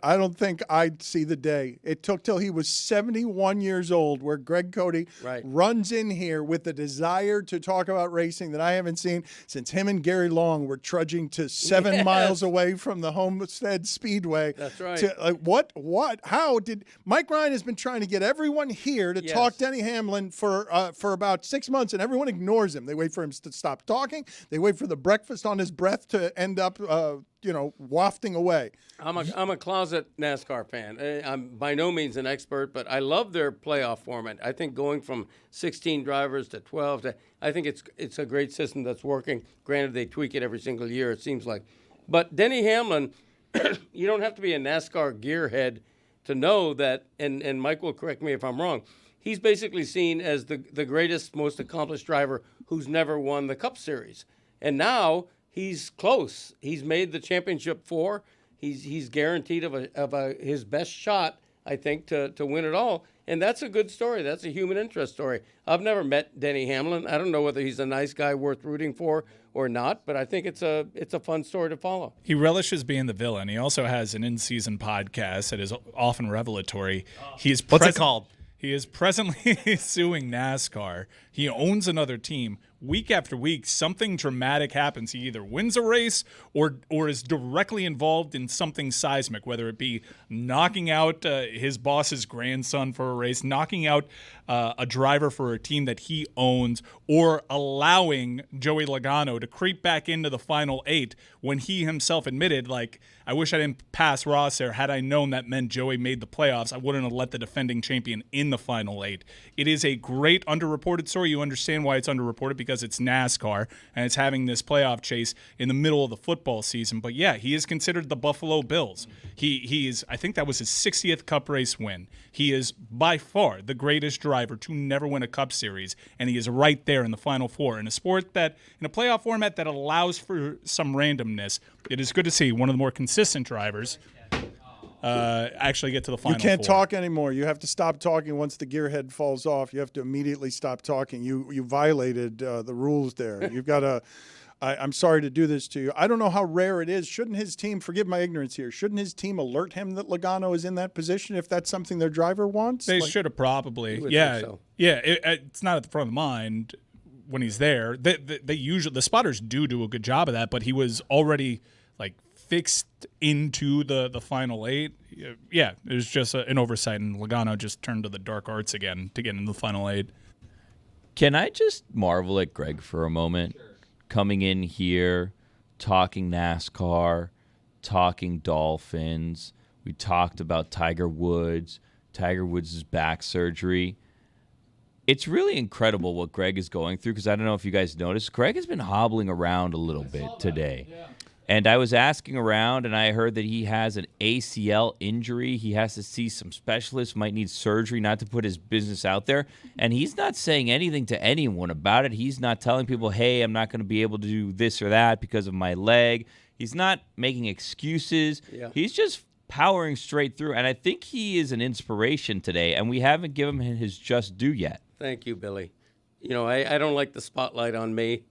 I'd see the day. It took till he was 71 years old where Greg Cody runs in here with the desire to talk about racing that I haven't seen since him and Gary Long were trudging to 7 miles away from the Homestead Speedway. That's right. What? How did Mike Ryan has been trying to get everyone here to talk Denny Hamlin for about 6 months, and everyone ignores him. They wait for him to stop talking. They wait for the breakfast on his breath to end up, wafting away. I'm a closet NASCAR fan. I'm by no means an expert, but I love their playoff format. I think going from 16 drivers to 12, I think it's a great system that's working. Granted, they tweak it every single year, it seems like. But Denny Hamlin, you don't have to be a NASCAR gearhead to know that, and Mike will correct me if I'm wrong, he's basically seen as the greatest, most accomplished driver who's never won the Cup Series. And now he's close. He's made the championship 4. He's guaranteed of his best shot, I think, to win it all. And that's a good story. That's a human interest story. I've never met Denny Hamlin. I don't know whether he's a nice guy worth rooting for or not, but I think it's a fun story to follow. He relishes being the villain. He also has an in-season podcast that is often revelatory. What's it called? He is presently suing NASCAR. He owns another team. week after week, something dramatic happens. He either wins a race or is directly involved in something seismic, whether it be knocking out his boss's grandson for a race, knocking out a driver for a team that he owns, or allowing Joey Logano to creep back into the final 8 when he himself admitted, like, I wish I didn't pass Ross there. Had I known that meant Joey made the playoffs, I wouldn't have let the defending champion in the final 8. It is a great underreported story. You understand why it's underreported, because it's NASCAR and it's having this playoff chase in the middle of the football season. But yeah, he is considered the Buffalo Bills. He is, I think that was his 60th Cup race win. He is by far the greatest driver to never win a Cup Series, and he is right there in the Final Four. In a sport that, in a playoff format that allows for some randomness, it is good to see one of the more consistent drivers actually get to the Final Four. You can't talk anymore. You have to stop talking once the gearhead falls off. You have to immediately stop talking. You violated the rules there. You've got to. I'm sorry to do this to you. I don't know how rare it is. Shouldn't his team, forgive my ignorance here, shouldn't his team alert him that Logano is in that position if that's something their driver wants? They should have probably. Yeah, so. Yeah. It's not at the front of the mind when he's there. They usually, the spotters do a good job of that, but he was already like fixed into the final 8. Yeah, it was just an oversight, and Logano just turned to the dark arts again to get into the final 8. Can I just marvel at Greg for a moment? Sure. Coming in here, talking NASCAR, talking Dolphins. We talked about Tiger Woods' back surgery. It's really incredible what Greg is going through, because I don't know if you guys noticed, Greg has been hobbling around a little bit today. Yeah. And I was asking around, and I heard that he has an ACL injury. He has to see some specialists, might need surgery, not to put his business out there. And he's not saying anything to anyone about it. He's not telling people, hey, I'm not going to be able to do this or that because of my leg. He's not making excuses. Yeah. He's just powering straight through. And I think he is an inspiration today, and we haven't given him his just due yet. Thank you, Billy. You know, I don't like the spotlight on me.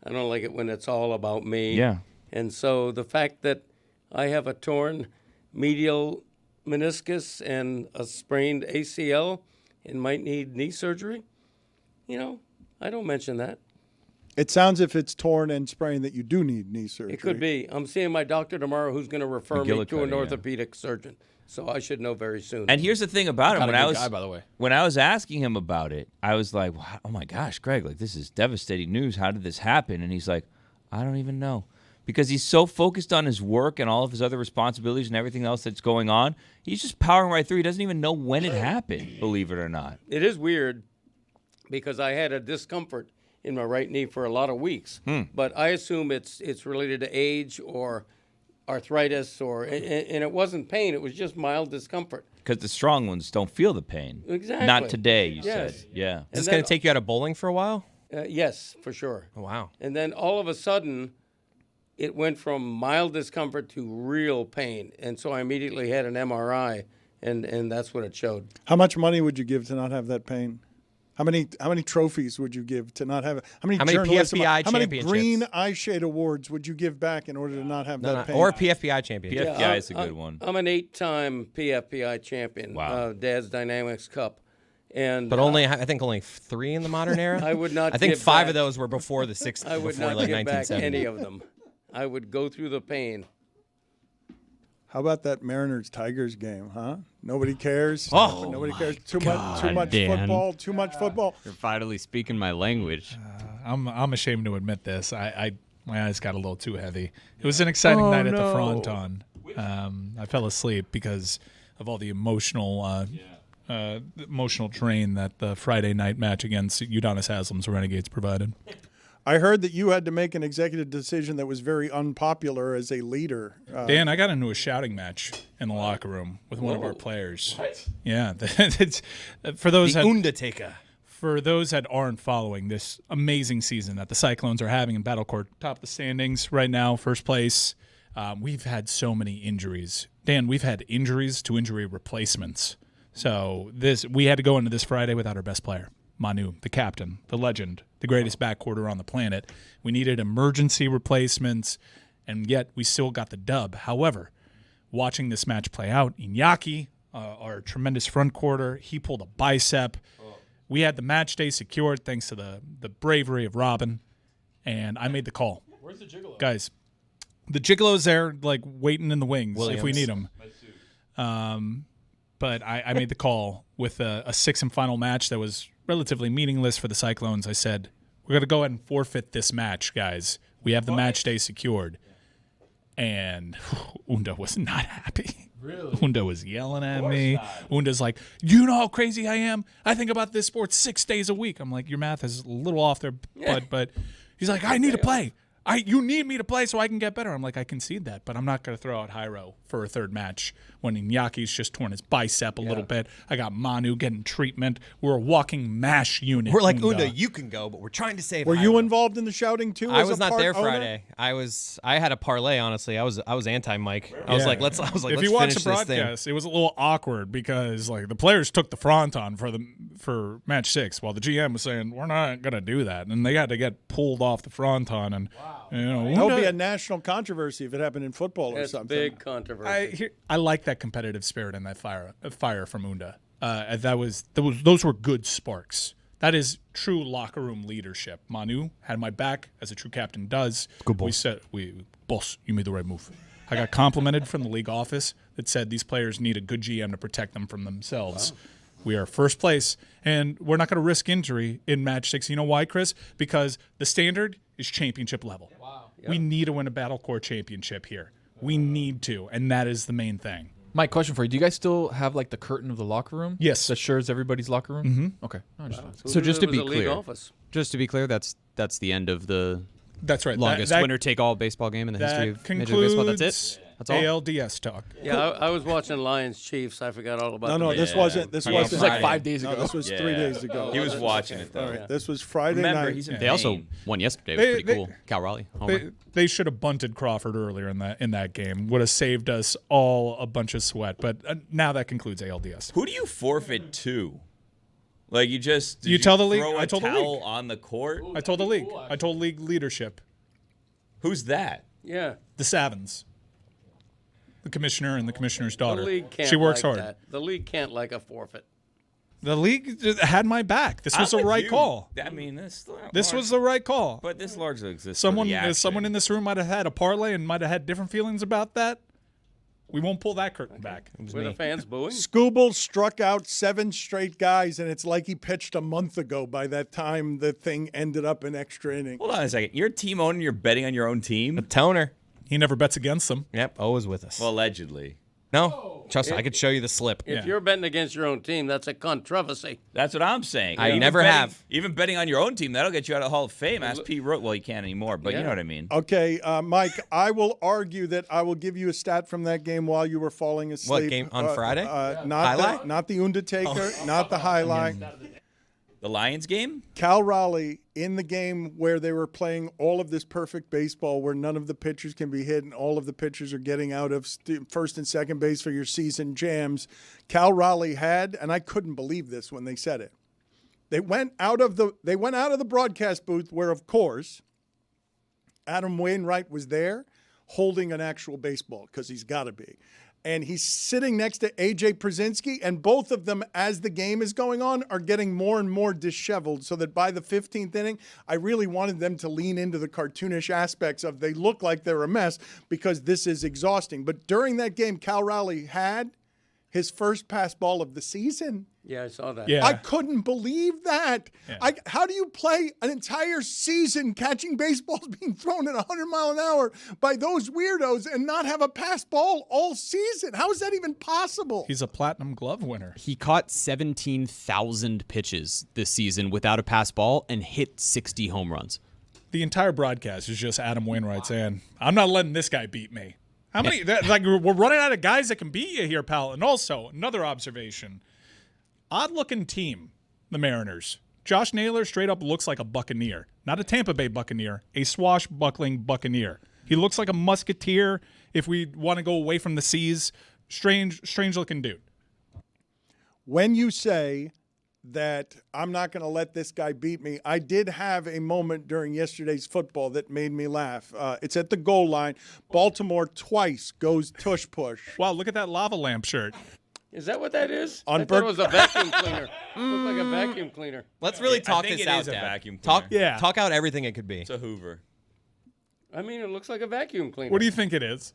I don't like it when it's all about me. Yeah. And so the fact that I have a torn medial meniscus and a sprained ACL and might need knee surgery, you know, I don't mention that. It sounds if it's torn and sprained that you do need knee surgery. It could be. I'm seeing my doctor tomorrow who's going to refer me to an orthopedic surgeon. So I should know very soon. And here's the thing about him. When I was asking him about it, I was like, oh my gosh, Greg, like, this is devastating news. How did this happen? And he's like, I don't even know. Because he's so focused on his work and all of his other responsibilities and everything else that's going on, he's just powering right through. He doesn't even know when it happened, believe it or not. It is weird because I had a discomfort in my right knee for a lot of weeks. But I assume it's related to age or arthritis, and it wasn't pain. It was just mild discomfort. Because the strong ones don't feel the pain. Exactly. Not today, you said. Yeah. Is this going to take you out of bowling for a while? Yes, for sure. Oh, wow. And then all of a sudden, it went from mild discomfort to real pain. And so I immediately had an MRI, and that's what it showed. How much money would you give to not have that pain? How many trophies would you give to not have it? How many PFBI how many green eye shade awards would you give back in order to not have that pain? Or PFBI champion. PFBI is a good one. I'm an 8-time PFBI champion. Wow. Dad's Dynamics Cup. But I think only 3 in the modern era. I would not. I think give 5 back. of those were before the 60s. I would before not like give back 1970. any of them. I would go through the pain. How about that Mariners-Tigers game, huh? Nobody cares. Oh, nobody cares. Too God, much Dan. football. Too much football. You're finally speaking my language. I'm ashamed to admit this. My eyes got a little too heavy. It was an exciting night at the Fronton. I fell asleep because of all the emotional train that the Friday night match against Udonis Haslam's Renegades provided. I heard that you had to make an executive decision that was very unpopular as a leader. Dan, I got into a shouting match in the locker room with one of our players. What? Yeah. It's, for those Undertaker. For those that aren't following this amazing season that the Cyclones are having in Battlecourt, top of the standings right now, first place, we've had so many injuries. Dan, we've had injuries to injury replacements. So we had to go into this Friday without our best player. Manu, the captain, the legend, the greatest backcourter on the planet. We needed emergency replacements, and yet we still got the dub. However, watching this match play out, Iñaki, our tremendous front quarter, he pulled a bicep. We had the match day secured thanks to the bravery of Robin, and I made the call. Where's the gigolo? Guys, the gigolo's there, like, waiting in the wings if we need him. But I made the call with a sixth and final match that was relatively meaningless for the Cyclones. I said, we're going to go ahead and forfeit this match, guys. We have the match day secured. And Unda was not happy. Really? Unda was yelling at me. Unda's like, you know how crazy I am? I think about this sport 6 days a week. I'm like, your math is a little off there, bud. But he's like, I need to play. You need me to play so I can get better. I'm like, I concede that, but I'm not going to throw out Hyro for a third match when Inyaki's just torn his bicep a little bit. I got Manu getting treatment. We're a walking MASH unit. We're like, Unda, you can go, but we're trying to save Were you Hyro. involved in the shouting too? I as was a not part there owner? Friday. I had a parlay, honestly. I was anti-Mike. I was like, let's if let's you watch finish the this thing. broadcast, it was a little awkward because like the players took the front on for match 6, while the GM was saying we're not going to do that, and they had to get pulled off the front on, and That would be a national controversy if it happened in football or That's something. big controversy. I like that competitive spirit and that fire from Unda. Those were good sparks. That is true locker room leadership. Manu had my back, as a true captain does. Good boss. We said, boss, you made the right move. I got complimented from the league office that said these players need a good GM to protect them from themselves. Wow. We are first place, and we're not going to risk injury in match 6. You know why, Chris? Because the standard is championship level. Wow. Yep. We need to win a Battle Core championship here. We need to, and that is the main thing. Mike, question for you. Do you guys still have like the curtain of the locker room? Yes. That shares everybody's locker room? Mm-hmm. Okay. So just to be clear, office. just to be clear, that's the end of the That's right. longest winner-take-all baseball game in the history of Major League Baseball. That's it. That's all. ALDS talk. Yeah, I was watching Lions Chiefs. I forgot all about. No, this wasn't. This wasn't. It was like 5 days ago. No, this was 3 days ago. He was watching it though. All right, this was Friday Remember, night. he's in They also won yesterday. It was pretty cool. Cal Raleigh. Homer. They should have bunted Crawford earlier in that game. Would have saved us all a bunch of sweat. But now that concludes ALDS. Who do you forfeit to? Like you tell the league. Throw I a told the towel league. on the court. I told the league. I told league leadership. Who's that? Yeah. The Savins. The commissioner and the commissioner's daughter. The league can't she works like hard. That. The league can't like a forfeit. The league had my back. This was the right call. I mean, This was the right call. But this largely exists. Someone for the in this room might have had a parlay and might have had different feelings about that. We won't pull that curtain back. Were the fans booing? Scooble struck out 7 straight guys, and it's like he pitched a month ago by that time the thing ended up in extra inning. Hold on a second. You're a team owner. You're betting on your own team. A toner. He never bets against them. Yep, always with us. Well, allegedly. No, trust me, I could show you the slip. If you're betting against your own team, that's a controversy. That's what I'm saying. I never have. Even betting on your own team, that'll get you out of the Hall of Fame. Ask Pete Rose. Well, you can't anymore, but you know what I mean. Okay, Mike, I will argue that I will give you a stat from that game while you were falling asleep. What game on Friday? Not the Undertaker, not the highlight. The Lions game? Cal Raleigh in the game where they were playing all of this perfect baseball where none of the pitchers can be hit and all of the pitchers are getting out of first and second base for your season jams. Cal Raleigh had, and I couldn't believe this when they said it. They went out of the broadcast booth where, of course, Adam Wainwright was there holding an actual baseball because he's got to be. And he's sitting next to A.J. Przinsky, and both of them, as the game is going on, are getting more and more disheveled, so that by the 15th inning, I really wanted them to lean into the cartoonish aspects of they look like they're a mess because this is exhausting. But during that game, Cal Raleigh had his first pass ball of the season. Yeah, I saw that. Yeah. I couldn't believe that. Yeah. How do you play an entire season catching baseballs being thrown at 100 miles an hour by those weirdos and not have a pass ball all season? How is that even possible? He's a platinum glove winner. He caught 17,000 pitches this season without a pass ball and hit 60 home runs. The entire broadcast is just Adam Wainwright saying, I'm not letting this guy beat me. How many? We're running out of guys that can beat you here, pal. And also, another observation. Odd-looking team, the Mariners. Josh Naylor straight up looks like a Buccaneer. Not a Tampa Bay Buccaneer, a swashbuckling Buccaneer. He looks like a musketeer if we want to go away from the seas. Strange-looking dude. When you say that I'm not going to let this guy beat me, I did have a moment during yesterday's football that made me laugh. It's at the goal line. Baltimore twice goes tush push. Wow, look at that lava lamp shirt. Is that what that is? On I thought it was a vacuum cleaner. Look like a vacuum cleaner. Let's really talk I think this it out, is a Dad. vacuum Talk, cleaner. talk out everything it could be. It's a Hoover. I mean, it looks like a vacuum cleaner. What do you think it is?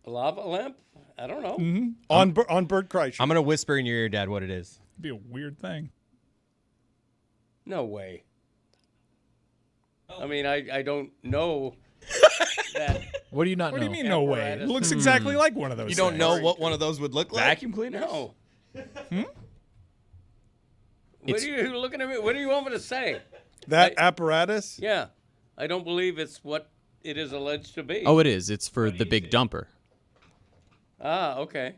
A lava lamp? I don't know. On Bert Kreischer. I'm gonna whisper in your ear, Dad, what it is. It'd be a weird thing. No way. I mean, I don't know that. What do you not What know? do you mean, no way? It Apparatus. looks exactly like one of those. You don't things. know what one of those would look like? Vacuum cleaner? No. What are you looking at me? What do you want me to say? That apparatus? Yeah. I don't believe it's what it is alleged to be. Oh, it is. It's for the big dumper. Ah, okay.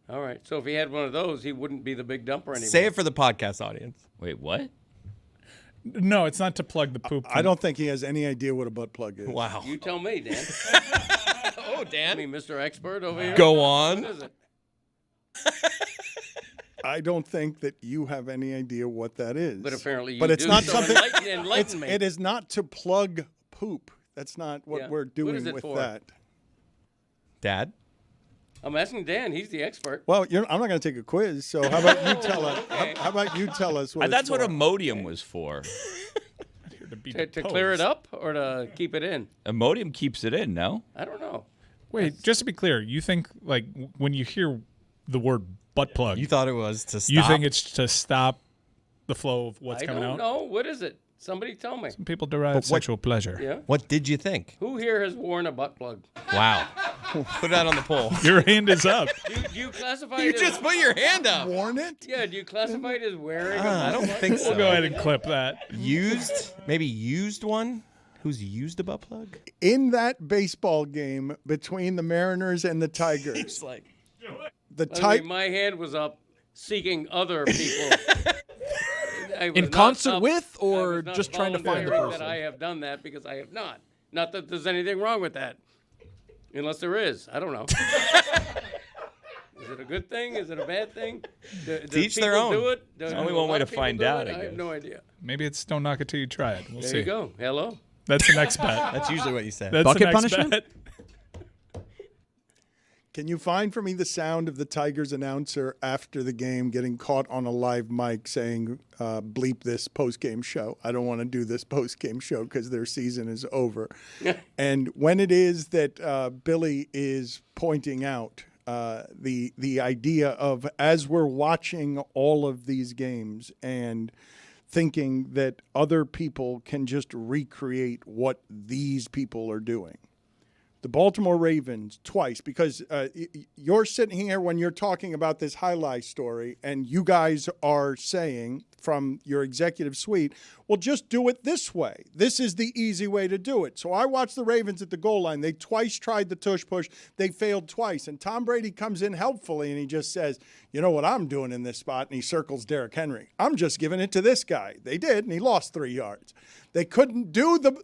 All right. So if he had one of those, he wouldn't be the big dumper anymore. Say it for the podcast audience. Wait, what? No, it's not to plug the poop. I don't think he has any idea what a butt plug is. Wow. You tell me, Dan. Oh, I Dan. mean, Mr. Expert over here. Go on. What is it? I don't think that you have any idea what that is. But apparently you But it's do, not so something. enlighten me. It is not to plug poop. That's not what Yeah. we're What doing is it with for? that. Dad? I'm asking Dan. He's the expert. Well, I'm not going to take a quiz. So how about you tell us? Okay. How about you tell us what? That's it's what for? Imodium was for. To clear it up or to keep it in? Imodium keeps it in, no? I don't know. Wait, just to be clear, you think like when you hear the word butt plug, You thought it was to stop? you think it's to stop the flow of what's I coming don't out? know. What is it? Somebody tell me. Some people derive sexual pleasure. Yeah. What did you think? Who here has worn a butt plug? Wow. Put that on the poll. Your hand is up. Do you classify You it just as, put your hand up. Worn it? Yeah, do you classify it as wearing I don't think so. We'll go ahead and clip that. Used? Maybe used one? Who's used a butt plug? In that baseball game between the Mariners and the Tigers, It's like, the By the way, my hand was up seeking other people. I was In not concert up- with, I or was not just trying to find the volunteering person? that I have done that because I have not. Not that there's anything wrong with that. Unless there is. I don't know. Is it a good thing? Is it a bad thing? Do each their people own. Do it? There's only one way to find out, I I have guess. no idea. Maybe it's don't knock it till you try it. We'll There see. you go. Hello. That's the next bet. that's usually what you say. That's Bucket the next punishment? bet. Can you find for me the sound of the Tigers announcer after the game getting caught on a live mic saying, bleep this post-game show. I don't want to do this post-game show because their season is over. And when it is that Billy is pointing out the idea of, as we're watching all of these games and thinking that other people can just recreate what these people are doing. The Baltimore Ravens twice, because you're sitting here when you're talking about this highlight story, and you guys are saying from your executive suite, well, just do it this way. This is the easy way to do it. So I watched the Ravens at the goal line. They twice tried the tush push. They failed twice. And Tom Brady comes in helpfully, and he just says, you know what I'm doing in this spot? And he circles Derrick Henry. I'm just giving it to this guy. They did, and he lost 3 yards. They couldn't do the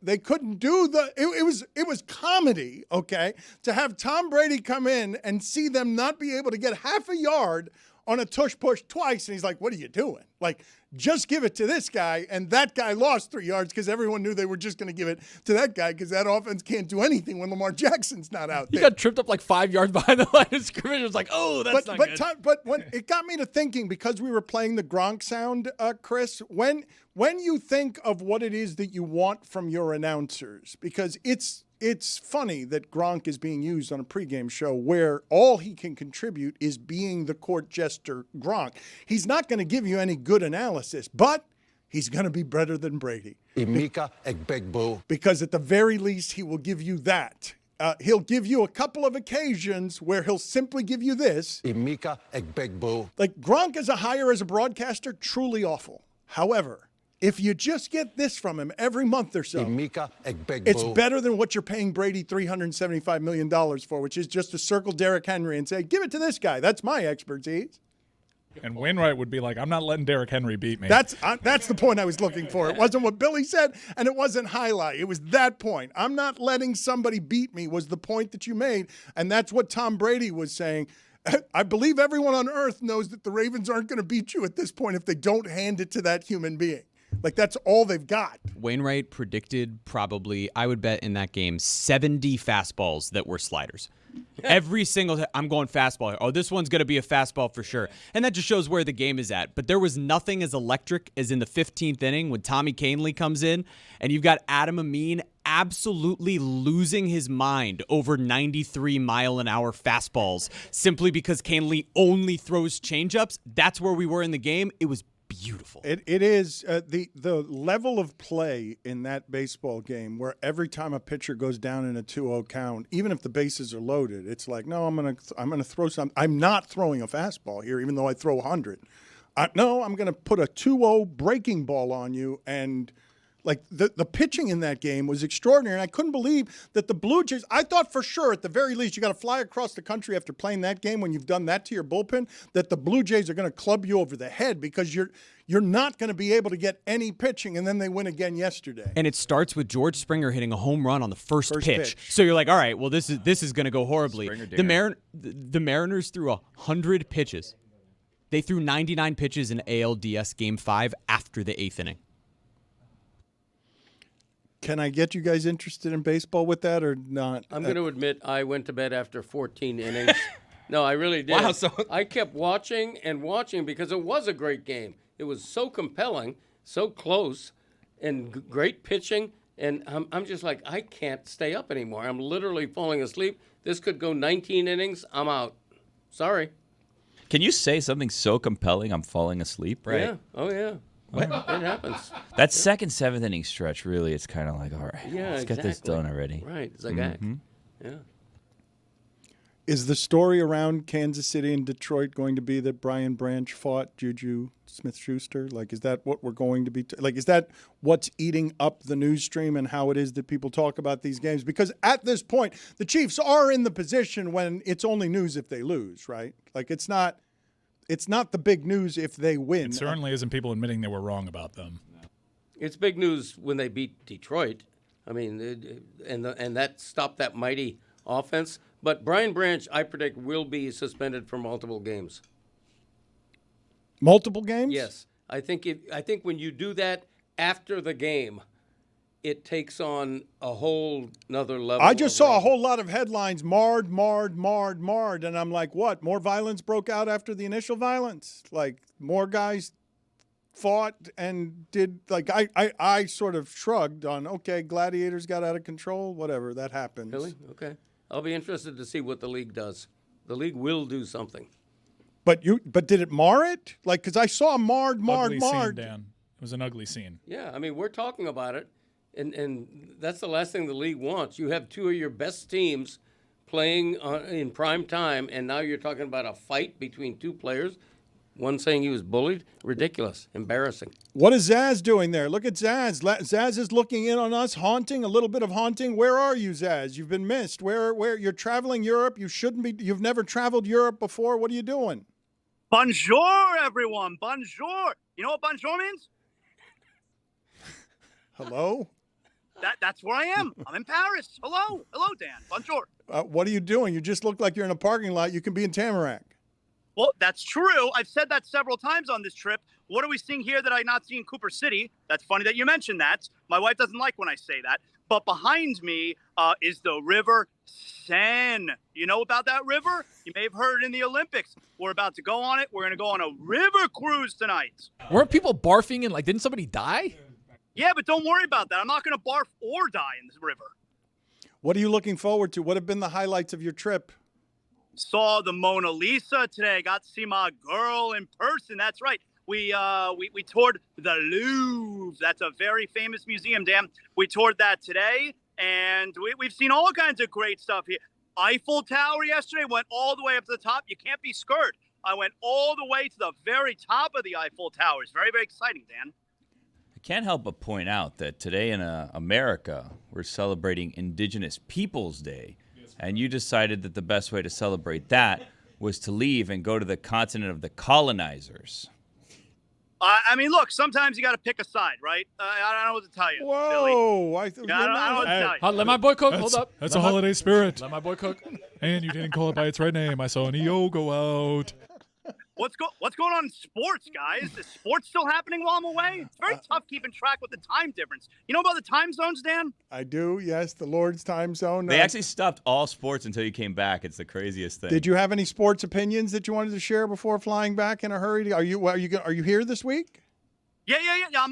it was comedy, okay, to have Tom Brady come in and see them not be able to get half a yard on a tush push twice. And he's like, what are you doing? Like, just give it to this guy. And that guy lost 3 yards because everyone knew they were just going to give it to that guy because that offense can't do anything when Lamar Jackson's not out He there. got tripped up like 5 yards behind the line of scrimmage. It was like, oh, that's not good. But when it got me to thinking, because we were playing the Gronk sound, Chris, when you think of what it is that you want from your announcers, because it's funny that Gronk is being used on a pregame show where all he can contribute is being the court jester Gronk. He's not going to give you any good analysis, but he's going to be better than Brady. Imika Egbegbo. Because at the very least, he will give you that. He'll give you a couple of occasions where he'll simply give you this. Imika Egbegbo. Like, Gronk as a hire as a broadcaster, truly awful. However, if you just get this from him every month or so, Imika Egbegbo. it's better than what you're paying Brady $375 million for, which is just to circle Derrick Henry and say, give it to this guy. That's my expertise. And Wainwright would be like, I'm not letting Derrick Henry beat me. That's the point I was looking for. It wasn't what Billy said, and it wasn't highlight. It was that point. I'm not letting somebody beat me was the point that you made, and that's what Tom Brady was saying. I believe everyone on earth knows that the Ravens aren't going to beat you at this point if they don't hand it to that human being. Like, that's all they've got. Wainwright predicted probably, I would bet in that game, 70 fastballs that were sliders. Every single I'm going fastball here. Oh, this one's going to be a fastball for sure. And that just shows where the game is at. But there was nothing as electric as in the 15th inning when Tommy Kahnle comes in and you've got Adam Amin absolutely losing his mind over 93-mile-an-hour fastballs simply because Kahnle only throws changeups. That's where we were in the game. It was beautiful. It is the level of play in that baseball game where every time a pitcher goes down in a 2-0 count, even if the bases are loaded, it's like, no, I'm gonna throw some. I'm not throwing a fastball here, even though I throw 100. No, I'm gonna put a 2-0 breaking ball on you. And like the pitching in that game was extraordinary. And I couldn't believe that the Blue Jays, I thought for sure at the very least you got to fly across the country after playing that game when you've done that to your bullpen, that the Blue Jays are going to club you over the head because you're not going to be able to get any pitching, and then they win again yesterday. And it starts with George Springer hitting a home run on the first pitch. So you're like, all right, well, this is going to go horribly. The Mariners threw 100 pitches. They threw 99 pitches in ALDS Game 5 after the 8th inning. Can I get you guys interested in baseball with that or not? I'm going to admit I went to bed after 14 innings. No, I really did. Wow, so I kept watching and watching because it was a great game. It was so compelling, so close, and great pitching. And I'm just like, I can't stay up anymore. I'm literally falling asleep. This could go 19 innings. I'm out. Sorry. Can you say something so compelling I'm falling asleep, right? Yeah. Oh, yeah. It happens. That second, 7th inning stretch, really, it's kind of like, all right, let's get this done already. Right. It's like, yeah. Is the story around Kansas City and Detroit going to be that Brian Branch fought Juju Smith-Schuster? Like, is that what we're going to be like? Is that what's eating up the news stream and how it is that people talk about these games? Because at this point, the Chiefs are in the position when it's only news if they lose, right? Like, it's not the big news if they win. It certainly isn't people admitting they were wrong about them. It's big news when they beat Detroit. I mean, and that stopped that mighty offense. But Brian Branch, I predict, will be suspended for multiple games. Multiple games? Yes. I think when you do that after the game, it takes on a whole nother level. I just saw a whole lot of headlines, marred, and I'm like, what? More violence broke out after the initial violence? Like, more guys fought and did, like, I sort of shrugged on, okay, gladiators got out of control, whatever, that happens. Really? Okay. I'll be interested to see what the league does. The league will do something. But did it mar it? Like, because I saw marred. Ugly scene, Dan. It was an ugly scene. Yeah, I mean, we're talking about it. And that's the last thing the league wants. You have two of your best teams playing in prime time, and now you're talking about a fight between two players. One saying he was bullied. Ridiculous. Embarrassing. What is Zaz doing there? Look at Zaz. Zaz is looking in on us, haunting, a little bit of haunting. Where are you, Zaz? You've been missed. Where you're traveling Europe. You shouldn't be. You've never traveled Europe before. What are you doing? Bonjour, everyone. Bonjour. You know what bonjour means? Hello? That's where I am. I'm in Paris. Hello, Dan. Bonjour. What are you doing? You just look like you're in a parking lot. You can be in Tamarack. Well, that's true. I've said that several times on this trip. What are we seeing here that I not see in Cooper City? That's funny that you mentioned that. My wife doesn't like when I say that. But behind me is the River Seine. You know about that river? You may have heard it in the Olympics. We're about to go on it. We're going to go on a river cruise tonight. Weren't people barfing and, like, didn't somebody die? Yeah, but don't worry about that. I'm not going to barf or die in this river. What are you looking forward to? What have been the highlights of your trip? Saw the Mona Lisa today. Got to see my girl in person. That's right. We toured the Louvre. That's a very famous museum, Dan. We toured that today, and we've seen all kinds of great stuff here. Eiffel Tower yesterday, went all the way up to the top. You can't be scared. I went all the way to the very top of the Eiffel Tower. It's very, very exciting, Dan. Can't help but point out that today in America, we're celebrating Indigenous Peoples Day, and you decided that the best way to celebrate that was to leave and go to the continent of the colonizers. I mean, look, sometimes you got to pick a side, right? I don't know what to tell you. Whoa. I don't know what to tell you. Let my boy cook. Hold up. That's a holiday spirit. Let my boy cook. And you didn't call it by its right name. I saw an EO go out. What's going on in sports, guys? Is sports still happening while I'm away? It's very tough keeping track with the time difference. You know about the time zones, Dan? I do, yes, the Lord's time zone. They actually stopped all sports until you came back. It's the craziest thing. Did you have any sports opinions that you wanted to share before flying back in a hurry? Are you here this week? Yeah.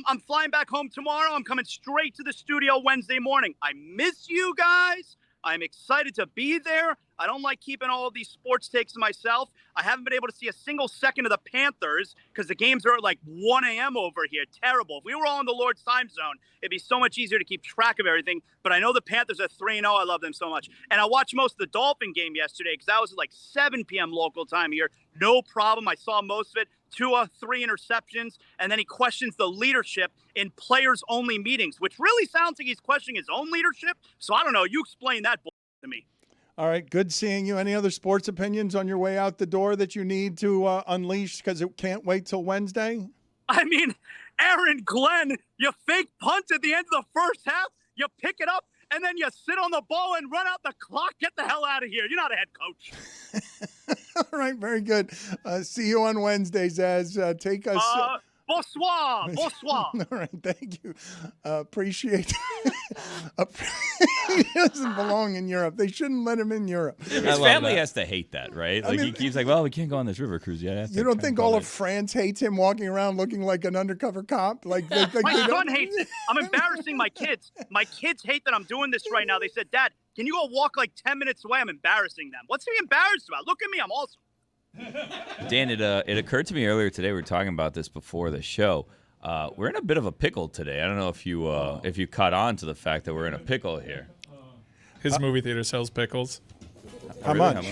I'm flying back home tomorrow. I'm coming straight to the studio Wednesday morning. I miss you guys. I'm excited to be there. I don't like keeping all of these sports takes to myself. I haven't been able to see a single second of the Panthers because the games are at like 1 a.m. over here. Terrible. If we were all in the Lord's time zone, it'd be so much easier to keep track of everything. But I know the Panthers are 3-0. I love them so much. And I watched most of the Dolphin game yesterday because that was at like 7 p.m. local time here. No problem. I saw most of it. 3 interceptions, and then he questions the leadership in players-only meetings, which really sounds like he's questioning his own leadership. So I don't know. You explain that to me. All right, good seeing you. Any other sports opinions on your way out the door that you need to unleash because it can't wait till Wednesday? I mean, Aaron Glenn, you fake punt at the end of the first half, you pick it up, and then you sit on the ball and run out the clock. Get the hell out of here. You're not a head coach. All right, very good. See you on Wednesday, Zaz. Take us. Bonsoir. All right, thank you. Appreciate He doesn't belong in Europe. They shouldn't let him in Europe. His family has to hate that, right? Like, he keeps like, well, we can't go on this river cruise yet. You don't think all of France hates him walking around looking like an undercover cop? Like My son hates it. I'm embarrassing my kids. My kids hate that I'm doing this right now. They said, Dad, can you go walk like 10 minutes away? I'm embarrassing them. What's to be embarrassed about? Look at me. I'm awesome. Dan, it occurred to me earlier today. We were talking about this before the show. We're in a bit of a pickle today. I don't know if you caught on to the fact that we're in a pickle here. His movie theater sells pickles. How much?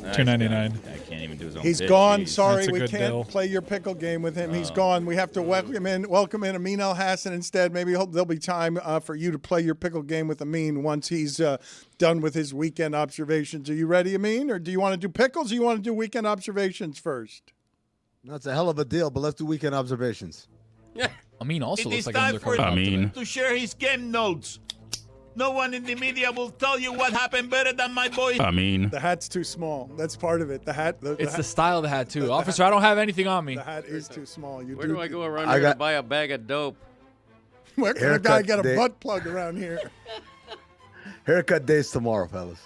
$2.99. I can't even do his own. He's pitch. gone. Jeez. Sorry, we can't play your pickle game with him. He's gone. We have to welcome in Amin El Hassan instead. Maybe there'll be time for you to play your pickle game with Amin once he's done with his weekend observations. Are you ready, Amin, or do you want to do pickles, or you want to do weekend observations first? That's a hell of a deal, but let's do weekend observations. Amin also It looks is like time an for undercover. him to share his game notes. No one in the media will tell you what happened better than my boy. The hat's too small. That's part of it. The hat. It's the style of the hat, too. Officer, I don't have anything on me. The hat is too small. Where do I go around here to buy a bag of dope? Where can a guy get a butt plug around here? Haircut days tomorrow, fellas.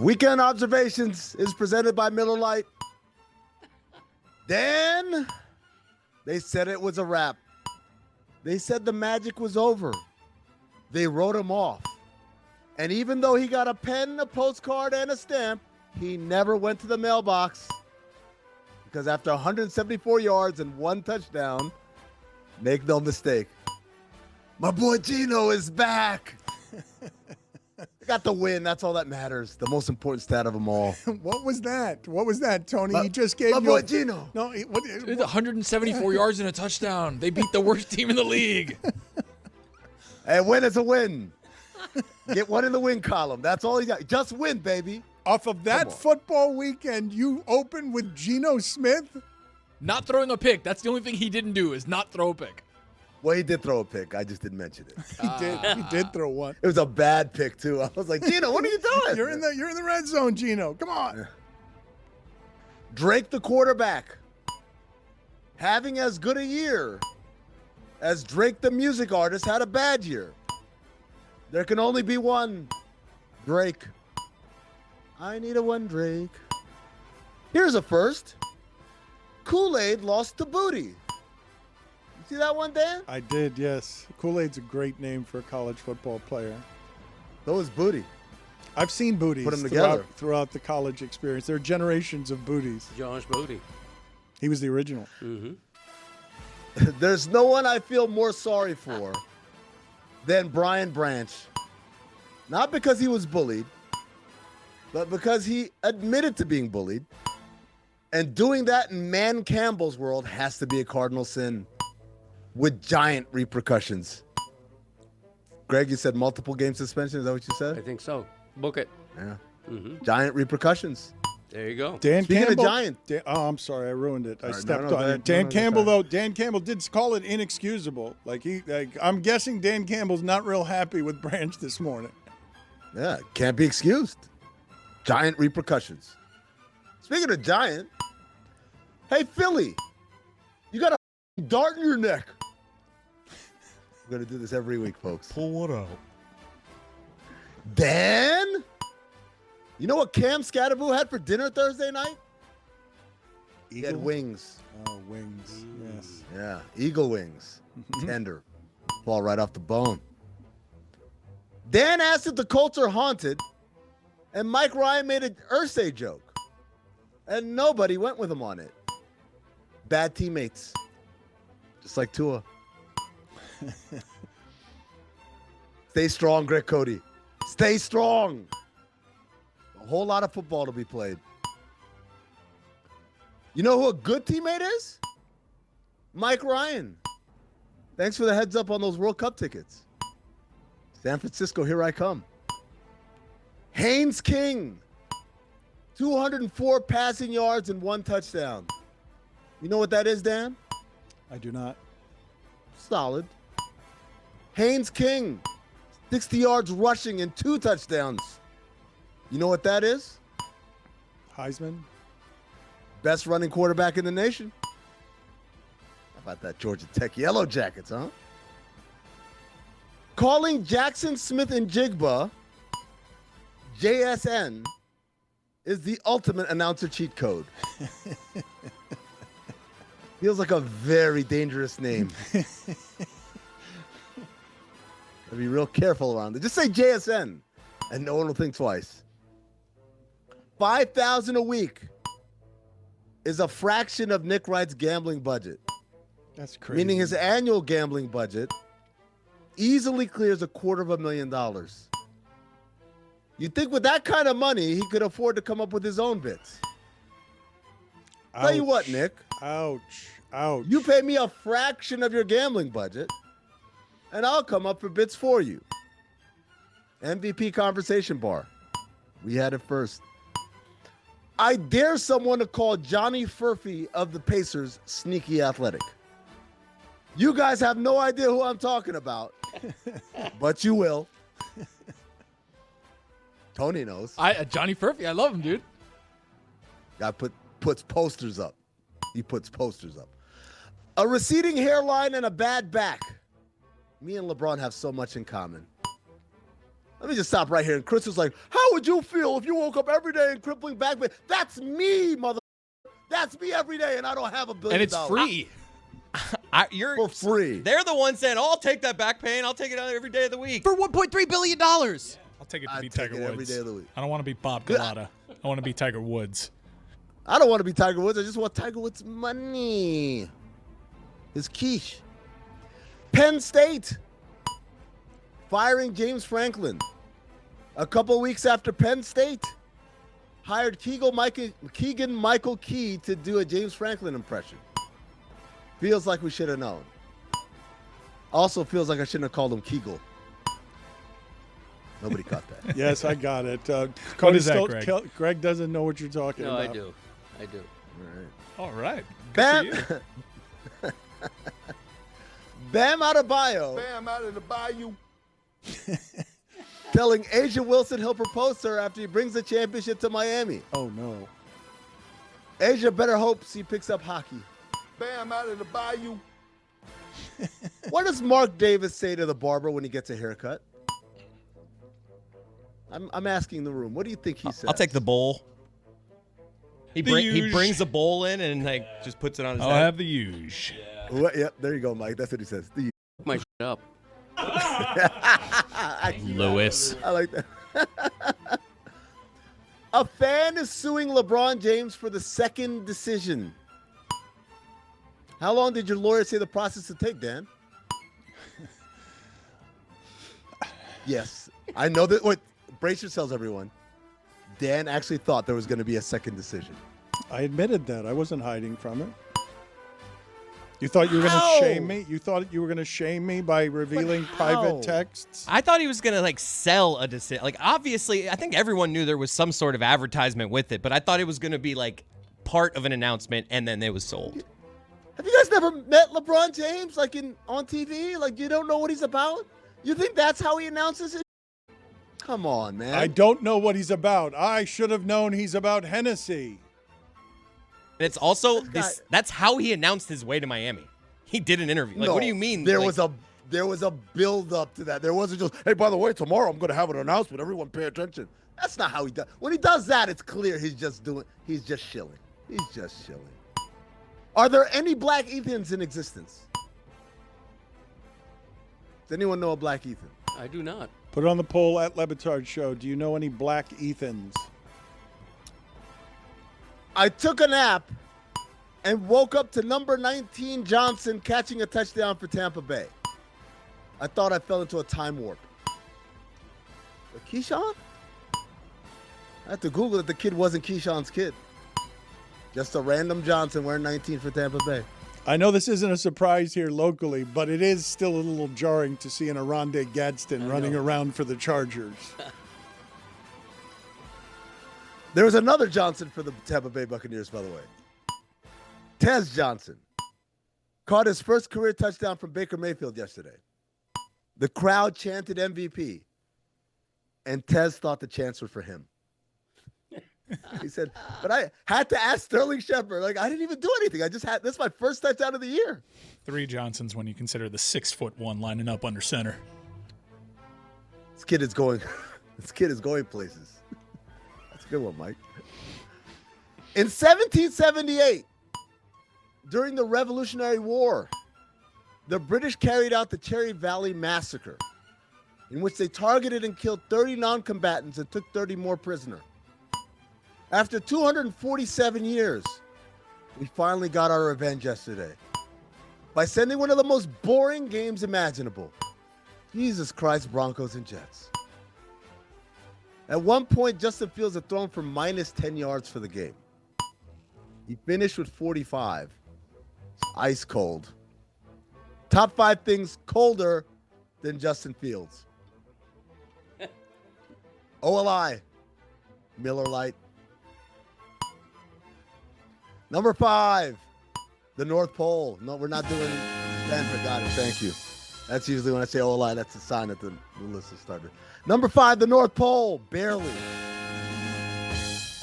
Weekend observations is presented by Miller Lite. Dan, they said it was a wrap. They said the magic was over. They wrote him off. And even though he got a pen, a postcard, and a stamp, he never went to the mailbox. Because after 174 yards and 1 touchdown, make no mistake, my boy Gino is back. Got the win. That's all that matters. The most important stat of them all. What was that? What was that, Tony? He just gave my you boy Gino. No, what? 174 yards and a touchdown. They beat the worst team in the league. A win is a win. Get one in the win column. That's all he got. Just win, baby. Off of that football weekend, you opened with Geno Smith? Not throwing a pick. That's the only thing he didn't do is not throw a pick. Well, he did throw a pick. I just didn't mention it. He did throw one. It was a bad pick, too. I was like, Gino, what are you doing? You're in the red zone, Gino. Come on. Drake, the quarterback, having as good a year as Drake, the music artist, had a bad year. There can only be one Drake. I need a one Drake. Here's a first. Kool-Aid lost to Booty. You see that one, Dan? I did, yes. Kool-Aid's a great name for a college football player. So is Booty. I've seen Booties Put them together. throughout the college experience. There are generations of Booties. Josh Booty. He was the original. Mm-hmm. There's no one I feel more sorry for than Brian Branch. Not because he was bullied, but because he admitted to being bullied. And doing that in Man Campbell's world has to be a cardinal sin with giant repercussions. Greg, you said multiple game suspension. Is that what you said? I think so. Book it. Yeah. Mm-hmm. Giant repercussions. There you go. Dan Speaking Campbell. of giant. I'm sorry, I ruined it. I All right, stepped no, on it. Dan Campbell, though. Dan Campbell did call it inexcusable. I'm guessing Dan Campbell's not real happy with Branch this morning. Yeah, can't be excused. Giant repercussions. Speaking of giant, Hey, Philly, you got a dart in your neck. We're going to do this every week, folks. Pull what out? Dan? You know what Cam Scatterboo had for dinner Thursday night? He had wings. Oh, wings. Yes. Yeah, eagle wings. Tender. Fall right off the bone. Dan asked if the Colts are haunted, and Mike Ryan made an Irsay joke. And nobody went with him on it. Bad teammates. Just like Tua. Stay strong, Greg Cody. Stay strong. A whole lot of football to be played. You know who a good teammate is? Mike Ryan. Thanks for the heads up on those World Cup tickets. San Francisco, here I come. Haynes King. 204 passing yards and 1 touchdown. You know what that is, Dan? I do not. Solid. Haynes King. 60 yards rushing and 2 touchdowns. You know what that is? Heisman. Best running quarterback in the nation. How about that Georgia Tech Yellow Jackets, huh? Calling Jackson Smith and Jigba JSN is the ultimate announcer cheat code. Feels like a very dangerous name. Gotta be real careful around it. Just say JSN, and no one will think twice. $5,000 a week is a fraction of Nick Wright's gambling budget. That's crazy. Meaning his annual gambling budget easily clears $250,000. You'd think with that kind of money, he could afford to come up with his own bits. Tell you what, Nick. Ouch. Ouch. You pay me a fraction of your gambling budget, and I'll come up for bits for you. MVP Conversation Bar. We had it first. I dare someone to call Johnny Furphy of the Pacers sneaky athletic. You guys have no idea who I'm talking about, but you will. Tony knows. Johnny Furphy, I love him, dude. Guy puts posters up. He puts posters up. A receding hairline and a bad back. Me and LeBron have so much in common. Let me just stop right here. And Chris was like, how would you feel if you woke up every day in crippling back pain? That's me, mother. That's me every day, and I don't have $1 billion. And it's free. You're for free. They're the ones saying, "Oh, I'll take that back pain. I'll take it every day of the week." For $1.3 billion. I'll take it to be I'd Tiger take it Woods. every day of the week. I don't want to be Bob Galata. I want to be Tiger Woods. I don't want to be Tiger Woods. I just want Tiger Woods' money. His quiche. Penn State firing James Franklin. A couple weeks after Penn State hired Keegan-Michael Key to do a James Franklin impression. Feels like we should have known. Also feels like I shouldn't have called him Kegel. Nobody caught that. Yes, I got it. What is that, Greg? Greg doesn't know what you're talking No, about. I do. All right. Bam. Bam Adebayo. Bam out of the bayou. Telling Asia Wilson he'll propose to her after he brings the championship to Miami. Oh, no. Asia better hope she picks up hockey. Bam out of the bayou. What does Mark Davis say to the barber when he gets a haircut? I'm asking the room. What do you think he says? I'll take the bowl. He brings the bowl in and just puts it on his head. I'll have the huge. Yep, there you go, Mike. That's what he says. My shit up. Lewis. I like that. A fan is suing LeBron James for the second decision. How long did your lawyer say the process would take, Dan? Yes. I know that. Wait, brace yourselves, everyone. Dan actually thought there was going to be a second decision. I admitted that. I wasn't hiding from it. You thought you were going to shame me? You thought you were going to shame me by revealing private texts? I thought he was going to sell a decision. Obviously, I think everyone knew there was some sort of advertisement with it, but I thought it was going to be part of an announcement and then it was sold. Have you guys never met LeBron James on TV? You don't know what he's about? You think that's how he announces it? Come on, man. I don't know what he's about. I should have known he's about Hennessy. it's also that's how he announced his way to Miami. He did an interview. Like, No, what do you mean? There Like, was a build up to that. There wasn't just, hey, by the way, tomorrow I'm going to have an announcement. Everyone pay attention. That's not how he does. When he does that, it's clear he's just shilling. He's just shilling. Are there any Black Ethans in existence? Does anyone know a Black Ethan? I do not. Put it on the poll at Le Batard Show. Do you know any Black Ethans? I took a nap and woke up to number 19 Johnson catching a touchdown for Tampa Bay. I thought I fell into a time warp. But Keyshawn? I had to Google that the kid wasn't Keyshawn's kid. Just a random Johnson wearing 19 for Tampa Bay. I know this isn't a surprise here locally, but it is still a little jarring to see an Aronde Gadsden running around for the Chargers. There was another Johnson for the Tampa Bay Buccaneers, by the way. Tez Johnson caught his first career touchdown from Baker Mayfield yesterday. The crowd chanted MVP, and Tez thought the chants were for him. He said, but I had to ask Sterling Shepard. Like, I didn't even do anything. This is my first touchdown of the year. 3 Johnsons when you consider the 6'1" lining up under center. This kid is going places. That's a good one, Mike. In 1778, during the Revolutionary War, the British carried out the Cherry Valley Massacre, in which they targeted and killed 30 non-combatants and took 30 more prisoners. After 247 years, we finally got our revenge yesterday by sending one of the most boring games imaginable. Jesus Christ, Broncos and Jets. At one point, Justin Fields had thrown for minus 10 yards for the game. He finished with 45. Ice cold. Top 5 things colder than Justin Fields. OLI, Miller Lite. Number 5, the North Pole. No, we're not doing Stanford. Got it. Thank you. That's usually when I say OLI, that's a sign that the list has started. Number 5, the North Pole. Barely.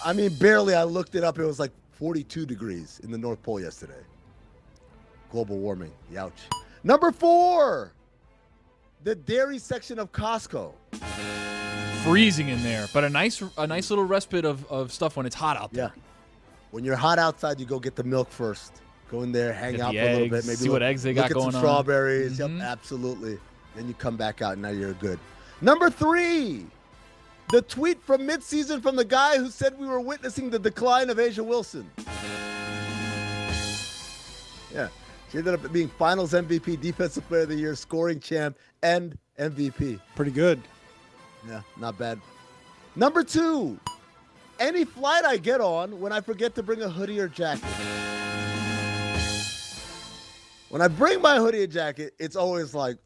I mean, barely. I looked it up. It was like 42 degrees in the North Pole yesterday. Global warming. Youch. Number 4, the dairy section of Costco. Freezing in there, but a nice little respite of stuff when it's hot out there. Yeah. When you're hot outside, you go get the milk first. Go in there, hang Get out the for a little bit. eggs, Maybe see what eggs they got look at going some on. strawberries. Mhm. Yep, absolutely. Then you come back out, and now you're good. Number 3, the tweet from midseason from the guy who said we were witnessing the decline of Asia Wilson. Yeah. She ended up being Finals MVP, Defensive Player of the Year, scoring champ, and MVP. Pretty good. Yeah, not bad. Number 2, any flight I get on when I forget to bring a hoodie or jacket. When I bring my hoodie and jacket, it's always like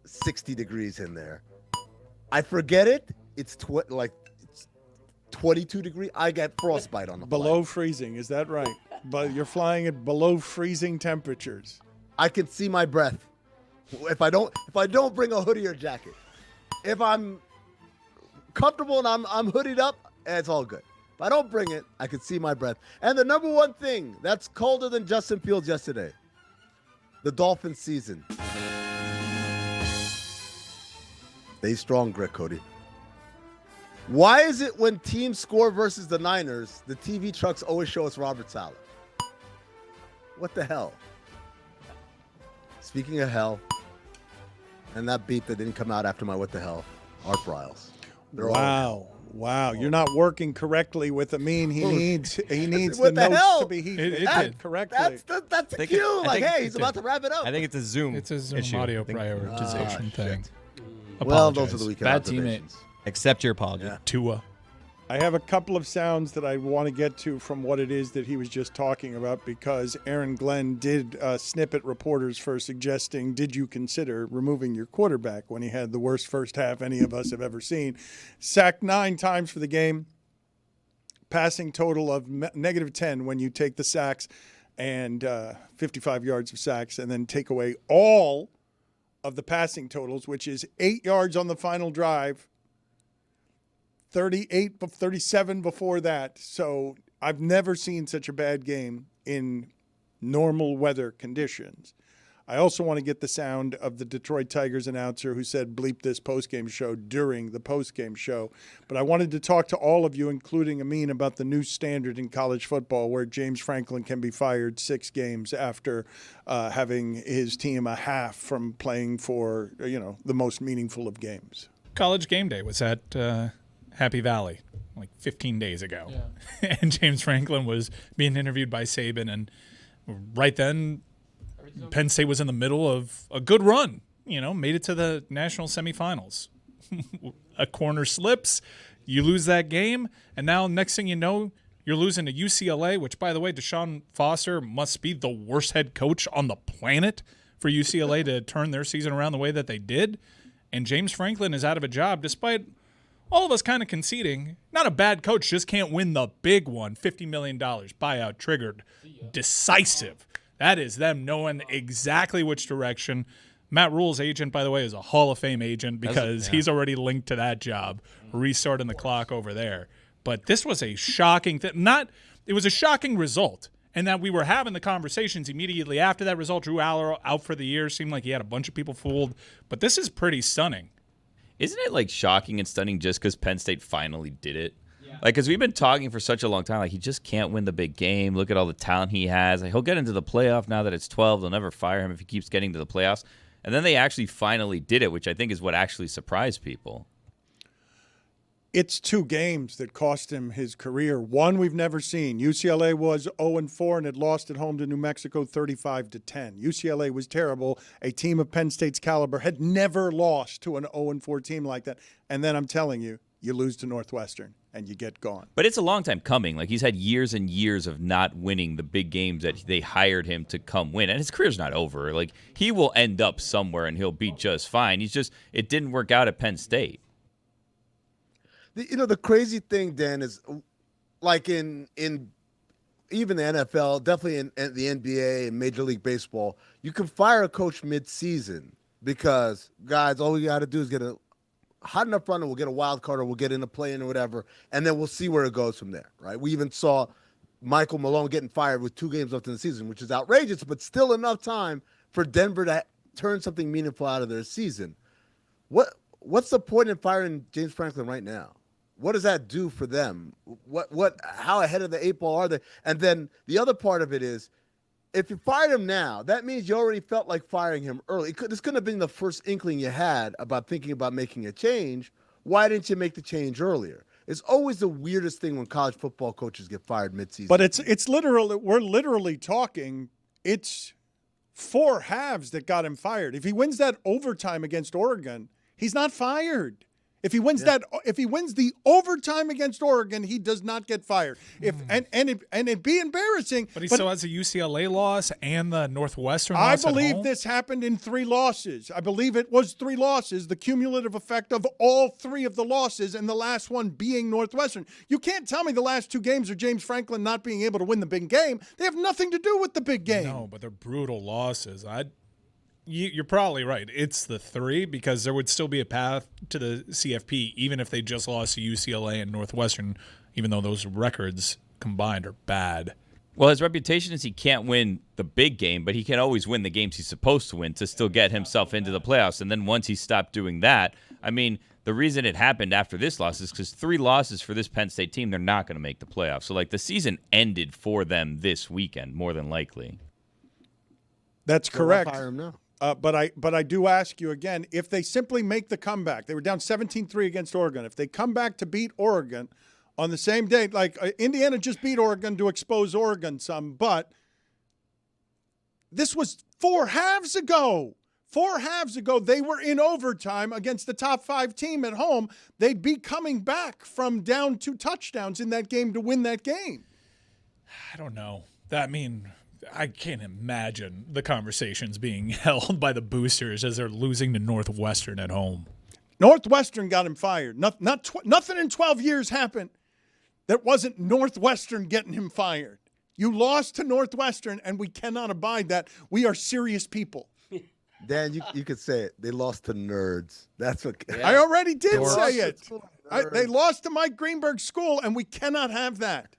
60 degrees in there. I forget it. It's 22 degrees. I get frostbite on the Below flight. freezing, is that right? But you're flying at below freezing temperatures. I can see my breath. If I don't bring a hoodie or jacket. If I'm comfortable and I'm hoodied up, it's all good. If I don't bring it, I can see my breath. And the number 1 thing that's colder than Justin Fields yesterday, the Dolphins season. Stay strong, Greg Cody. Why is it when teams score versus the Niners, the TV trucks always show us Robert Saleh? What the hell? Speaking of hell, and that beat that didn't come out after my what the hell, Art Briles. Wow. You're not working correctly with Amin. He needs What the the hell? notes to be hit correctly. That's a cue. Like, hey, he's about to wrap it up. I think it's a Zoom. It's a Zoom issue. audio I think- prioritization thing. Well, those are the weekend Bad teammate. observations. Accept your apology. Yeah. Tua. I have a couple of sounds that I want to get to from what it is that he was just talking about, because Aaron Glenn did snip at reporters for suggesting, did you consider removing your quarterback when he had the worst first half any of us have ever seen? Sacked 9 times for the game, passing total of -10 when you take the sacks and 55 yards of sacks and then take away all of the passing totals, which is 8 yards on the final drive, 38, 37 before that. So I've never seen such a bad game in normal weather conditions. I also want to get the sound of the Detroit Tigers announcer who said bleep this postgame show during the postgame show. But I wanted to talk to all of you, including Amin, about the new standard in college football where James Franklin can be fired 6 games after having his team a half from playing for, the most meaningful of games. College game day was at Happy Valley like 15 days ago. Yeah. And James Franklin was being interviewed by Saban, and right then Penn State was in the middle of a good run, made it to the national semifinals. A corner slips, you lose that game, and now next thing you know, you're losing to UCLA, which, by the way, Deshaun Foster must be the worst head coach on the planet for UCLA to turn their season around the way that they did. And James Franklin is out of a job despite all of us kind of conceding. Not a bad coach, just can't win the big one, $50 million, buyout triggered, decisive. That is them knowing exactly which direction. Matt Rule's agent, by the way, is a Hall of Fame agent because he's already linked to that job, restarting the clock over there. But this was a shocking thing. It was a shocking result. And that we were having the conversations immediately after that result. Drew Aller out for the year. Seemed like he had a bunch of people fooled. But this is pretty stunning. Isn't it like shocking and stunning just because Penn State finally did it? Like, because we've been talking for such a long time, like, he just can't win the big game. Look at all the talent he has. Like, he'll get into the playoff now that it's 12. They'll never fire him if he keeps getting to the playoffs. And then they actually finally did it, which I think is what actually surprised people. It's 2 games that cost him his career. One we've never seen. UCLA was 0-4 and had lost at home to New Mexico 35-10. UCLA was terrible. A team of Penn State's caliber had never lost to an 0-4 team like that. And then I'm telling you, you lose to Northwestern and you get gone. But it's a long time coming. Like, he's had years and years of not winning the big games that they hired him to come win. And his career's not over. Like, he will end up somewhere and he'll be just fine. It didn't work out at Penn State. The crazy thing, Dan, is like in even the NFL, definitely in the NBA and Major League Baseball, you can fire a coach mid-season because, guys, all we got to do is get a hot enough run and we'll get a wild card or we'll get in a play-in or whatever, and then we'll see where it goes from there, right? We even saw Michael Malone getting fired with 2 games left in the season, which is outrageous, but still enough time for Denver to turn something meaningful out of their season. What's the point in firing James Franklin right now? What does that do for them? How ahead of the 8 ball are they? And then the other part of it is, if you fired him now, that means you already felt like firing him early. This couldn't have been the first inkling you had about thinking about making a change. Why didn't you make the change earlier? It's always the weirdest thing when college football coaches get fired midseason. But it's literally, we're literally talking, it's 4 halves that got him fired. If he wins that overtime against Oregon, he's not fired. If he wins if he wins the overtime against Oregon, he does not get fired. And it'd be embarrassing. But he still has a UCLA loss and the Northwestern loss. I believe this happened in 3 losses. I believe it was 3 losses, the cumulative effect of all 3 of the losses, and the last one being Northwestern. You can't tell me the last 2 games are James Franklin not being able to win the big game. They have nothing to do with the big game. No, but they're brutal losses. You're probably right. It's the 3 because there would still be a path to the CFP even if they just lost to UCLA and Northwestern, even though those records combined are bad. Well, his reputation is he can't win the big game, but he can always win the games he's supposed to win to still get himself into the playoffs. And then once he stopped doing that, I mean, the reason it happened after this loss is because 3 losses for this Penn State team, they're not going to make the playoffs. So, like, the season ended for them this weekend, more than likely. That's correct. Fire him now. But I do ask you again, if they simply make the comeback, they were down 17-3 against Oregon. If they come back to beat Oregon on the same day, like Indiana just beat Oregon to expose Oregon some, but this was 4 halves ago. 4 halves ago, they were in overtime against the top 5 team at home. They'd be coming back from down 2 touchdowns in that game to win that game. I don't know. I can't imagine the conversations being held by the boosters as they're losing to Northwestern at home. Northwestern got him fired. Nothing in 12 years happened that wasn't Northwestern getting him fired. You lost to Northwestern, and we cannot abide that. We are serious people. Dan, you could say it. They lost to nerds. That's what. Yeah. I already did say it. They lost to Mike Greenberg's school, and we cannot have that.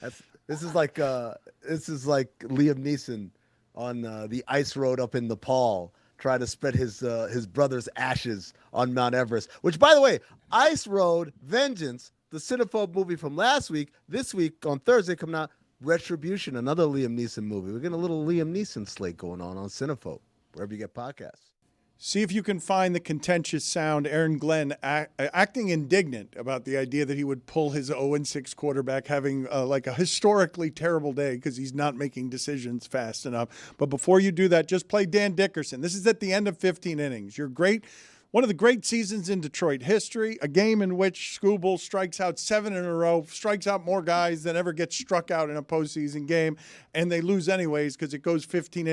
This is like Liam Neeson on the ice road up in Nepal, trying to spread his brother's ashes on Mount Everest. Which, by the way, Ice Road Vengeance, the Cinephobe movie from last week, this week on Thursday coming out. Retribution, another Liam Neeson movie. We're getting a little Liam Neeson slate going on Cinephobe, wherever you get podcasts. See if you can find the contentious sound. Aaron Glenn acting indignant about the idea that he would pull his 0-6 quarterback, having like a historically terrible day because he's not making decisions fast enough. But before you do that, just play Dan Dickerson. This is at the end of 15 innings. You're great. One of the great seasons in Detroit history, a game in which Scooble strikes out 7 in a row, strikes out more guys than ever get struck out in a postseason game, and they lose anyways because it goes 15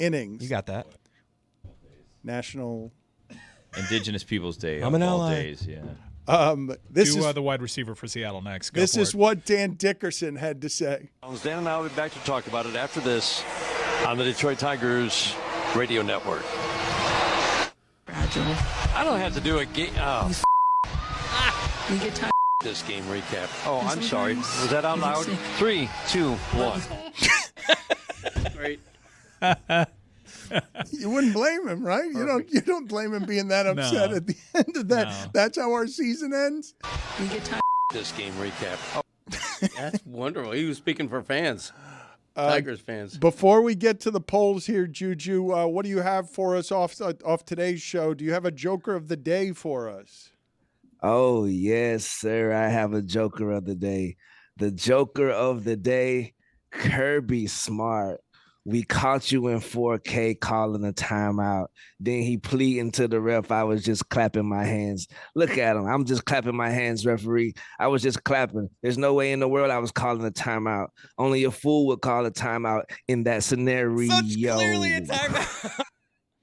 innings. You got that. National Indigenous Peoples Day. I'm an all ally. days, yeah. This is the wide receiver for Seattle next. Go This for is it. what Dan Dickerson had to say. Dan and I will be back to talk about it after this on the Detroit Tigers radio network. I don't have to do a game. This game recap. Oh, I'm sorry. Was that out loud? 3, 2, 1. Great. You wouldn't blame him, right? You don't blame him being that upset at the end of that. No. That's how our season ends. This game recap. Oh. That's wonderful. He was speaking for fans. Tigers fans. Before we get to the polls here, Juju, what do you have for us off today's show? Do you have a Joker of the Day for us? Oh, yes, sir. I have a Joker of the Day. The Joker of the Day, Kirby Smart. We caught you in 4K calling a timeout. Then he pleading to the ref. I was just clapping my hands. Look at him. I'm just clapping my hands, referee. I was just clapping. There's no way in the world I was calling a timeout. Only a fool would call a timeout in that scenario. Such clearly a timeout.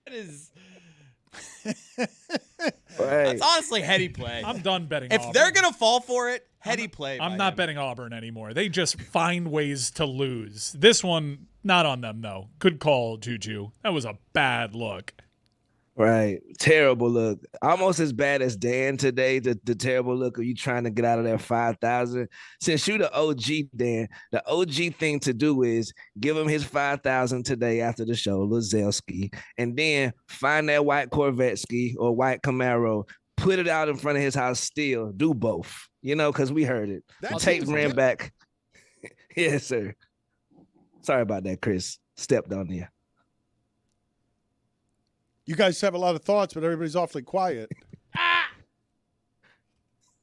That is. Right. That's honestly heady play. I'm done betting If Auburn. they're going to fall for it, heady play. I'm by not him. betting Auburn anymore. They just find ways to lose. This one, not on them, though. Good call, Juju. That was a bad look. Right. Terrible look. Almost as bad as Dan today, the terrible look of you trying to get out of that 5,000. Since you the OG, Dan, the OG thing to do is give him his 5,000 today after the show, Lazelski, and then find that white Corvette ski or white Camaro, put it out in front of his house still. Do both, because we heard it. The tape ran back. Yes, sir. Sorry about that, Chris. Stepped on you. You guys have a lot of thoughts, but everybody's awfully quiet.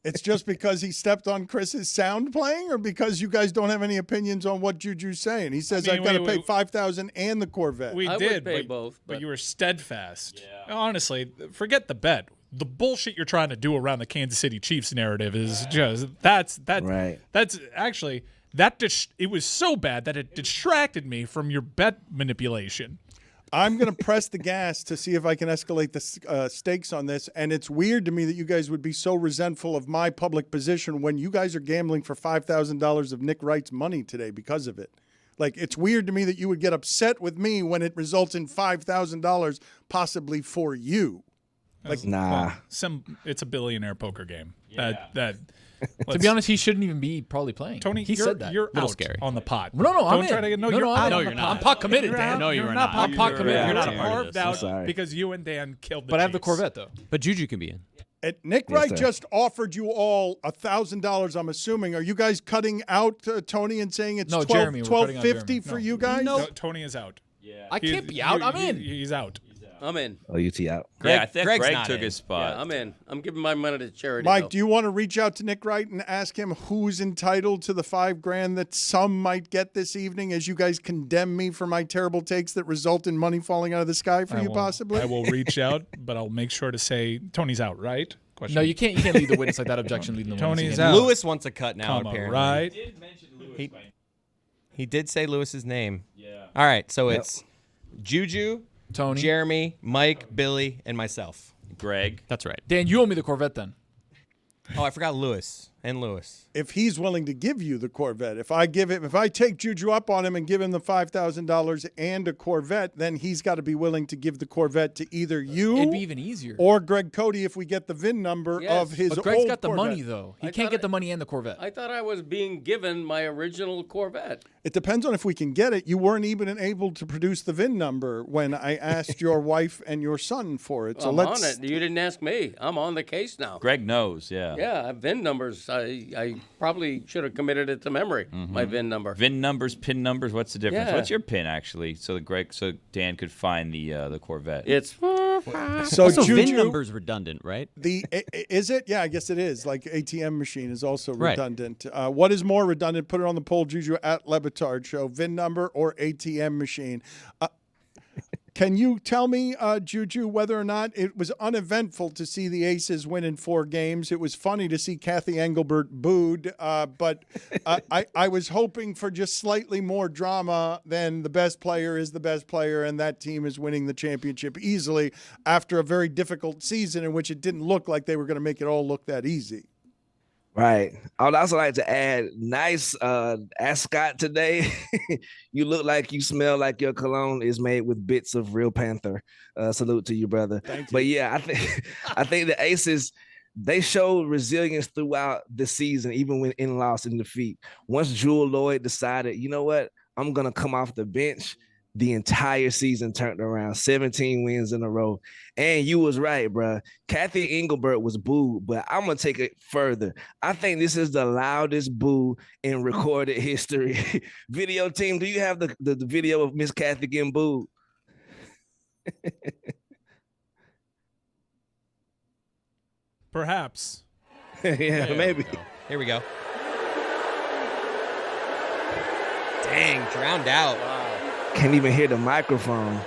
It's just because he stepped on Chris's sound playing, or because you guys don't have any opinions on what Juju's saying? He says, I've got to pay $5,000 and the Corvette. We I did, would pay but, both, but but you were steadfast. Yeah. Honestly, forget the bet. The bullshit you're trying to do around the Kansas City Chiefs narrative is just that's right. That's actually it was so bad that it distracted me from your bet manipulation. I'm going to press the gas to see if I can escalate the stakes on this. And it's weird to me that you guys would be so resentful of my public position when you guys are gambling for $5,000 of Nick Wright's money today because of it. Like, it's weird to me that you would get upset with me when it results in $5,000 possibly for you. Like, nah. It's a billionaire poker game. To be honest, he shouldn't even be probably playing. Tony, he said that. You're Little out scary. on the pot. No, I'm Don't in. try to get I'm out. I'm pot committed, Dan. No, you you're are not. not. I'm pot committed. You're not Yeah. carved out sorry. because you and Dan killed the But I have the Chiefs. Corvette, though. But Juju can be in. Nick Yes, Wright sir. just offered you all $1,000, I'm assuming. Are you guys cutting out Tony and saying it's No, Jeremy, we're cutting out $12.50 Jeremy. for No. you guys? No, Tony is out. Yeah. I can't be out. I'm in. He's out. I'm in. Oh, UT out. Yeah, I think Greg's Greg not took in. his spot. Yeah, I'm in. I'm giving my money to charity. Mike, though. do you want to reach out to Nick Wright and ask him who's entitled to the $5,000 that some might get this evening as you guys condemn me for my terrible takes that result in money falling out of the sky for you possibly? I will reach out, but I'll make sure to say Tony's out, right? Question. No, you can't lead the witness like that. Objection, leading the witness. Tony's You out. can't. Lewis wants a cut now, Come on, apparently. right? He did say Lewis's name. Yeah. All right, so it's Juju, Tony, Jeremy, Mike, Billy, and myself. Greg. That's right. Dan, you owe me the Corvette then. Oh, I forgot Lewis. and Lewis. If he's willing to give you the Corvette, if I take Juju up on him and give him the $5,000 and a Corvette, then he's got to be willing to give the Corvette to either you. It'd be even easier. Or Greg Cody if we get the VIN number of his But Greg's old got the Corvette. money, though. He can't get the money and the Corvette. I thought I was being given my original Corvette. It depends on if we can get it. You weren't even able to produce the VIN number when I asked your wife and your son for it. So I'm let's. on it. You didn't ask me. I'm on the case now. Greg knows, yeah. Yeah, VIN numbers. I probably should have committed it to memory. My VIN number. VIN numbers, PIN numbers. What's the difference? Yeah. What's your PIN actually? So Dan could find the Corvette. It's So also, Juju, VIN number's redundant, right? Is it? Yeah, I guess it is. Like ATM machine is also Right. redundant. What is more redundant? Put it on the poll, Juju, at Le Batard Show. VIN number or ATM machine? Can you tell me, Juju, whether or not it was uneventful to see the Aces win in 4 games? It was funny to see Kathy Engelbert booed, but I was hoping for just slightly more drama than the best player is the best player and that team is winning the championship easily after a very difficult season in which it didn't look like they were going to make it all look that easy. Right. I would also like to add, nice ascot today. You look like you smell like your cologne is made with bits of real panther. Salute to you, brother. Thank you. But yeah, I think the Aces, they showed resilience throughout the season, even when in loss and defeat. Once Jewel Lloyd decided, you know what, I'm gonna come off the bench, the entire season turned around. 17 wins in a row. And you was right, bro. Kathy Engelbert was booed, but I'm going to take it further. I think this is the loudest boo in recorded history. Video team, do you have the video of Miss Kathy getting booed? Perhaps. Yeah, maybe. Here we go. Dang, drowned out. Can't even hear the microphone.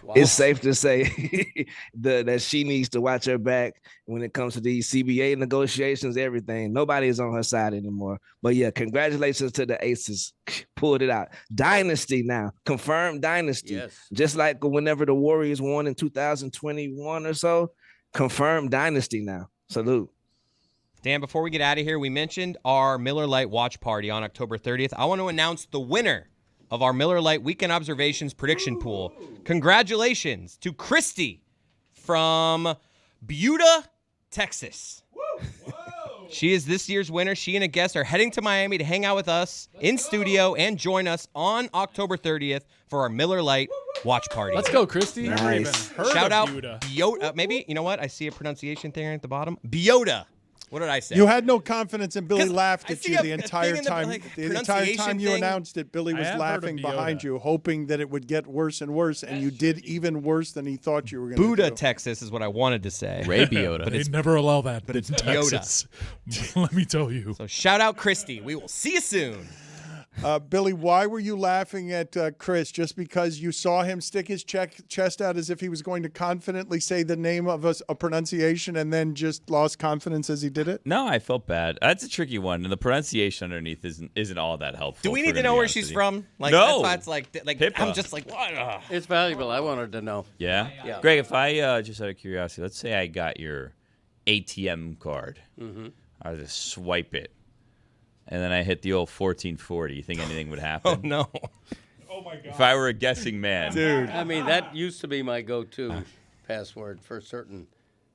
Wow. It's safe to say that she needs to watch her back when it comes to these CBA negotiations, everything. Nobody is on her side anymore. But yeah, congratulations to the Aces. Pulled it out. Dynasty now. Confirmed dynasty. Yes. Just like whenever the Warriors won in 2021 or so. Confirmed dynasty now. Salute. Dan, before we get out of here, we mentioned our Miller Lite watch party on October 30th. I want to announce the winner of our Miller Lite Weekend Observations prediction pool. Congratulations to Christy from Buda, Texas. She is this year's winner. She and a guest are heading to Miami to hang out with us in studio and join us on October 30th for our Miller Lite watch party. Let's go, Christy. Never even heard Shout of out Buda. Biota. Maybe, you know what? I see a pronunciation thing at the bottom. Biota. What did I say? You had no confidence, and Billy laughed I at see you a the entire thing in the, time. like, The entire pronunciation time you thing. announced it, Billy I was have heard of laughing Biota. behind you, hoping that it would get worse and worse, and you did even worse than he thought you were going to Buda, do. Texas is what I wanted to say. Ray Biota. But it's They'd never allow that, but it's Biota. Texas. Let me tell you. So shout out Christy. We will see you soon. Billy, why were you laughing at Chris? Just because you saw him stick his chest out as if he was going to confidently say the name of a pronunciation and then just lost confidence as he did it? No, I felt bad. That's a tricky one, and the pronunciation underneath isn't all that helpful. Do we if need we're to gonna know be where honest she's with you. from? Like, No. that's why it's like Pippa. I'm just like, what? It's valuable. I wanted to know. Yeah? Yeah. Greg, if I, just out of curiosity, let's say I got your ATM card. Mm-hmm. I just swipe it, and then I hit the old 1440. You think anything would happen? Oh, no. Oh, my God. If I were a guessing man. Dude. I mean, that used to be my go-to password for certain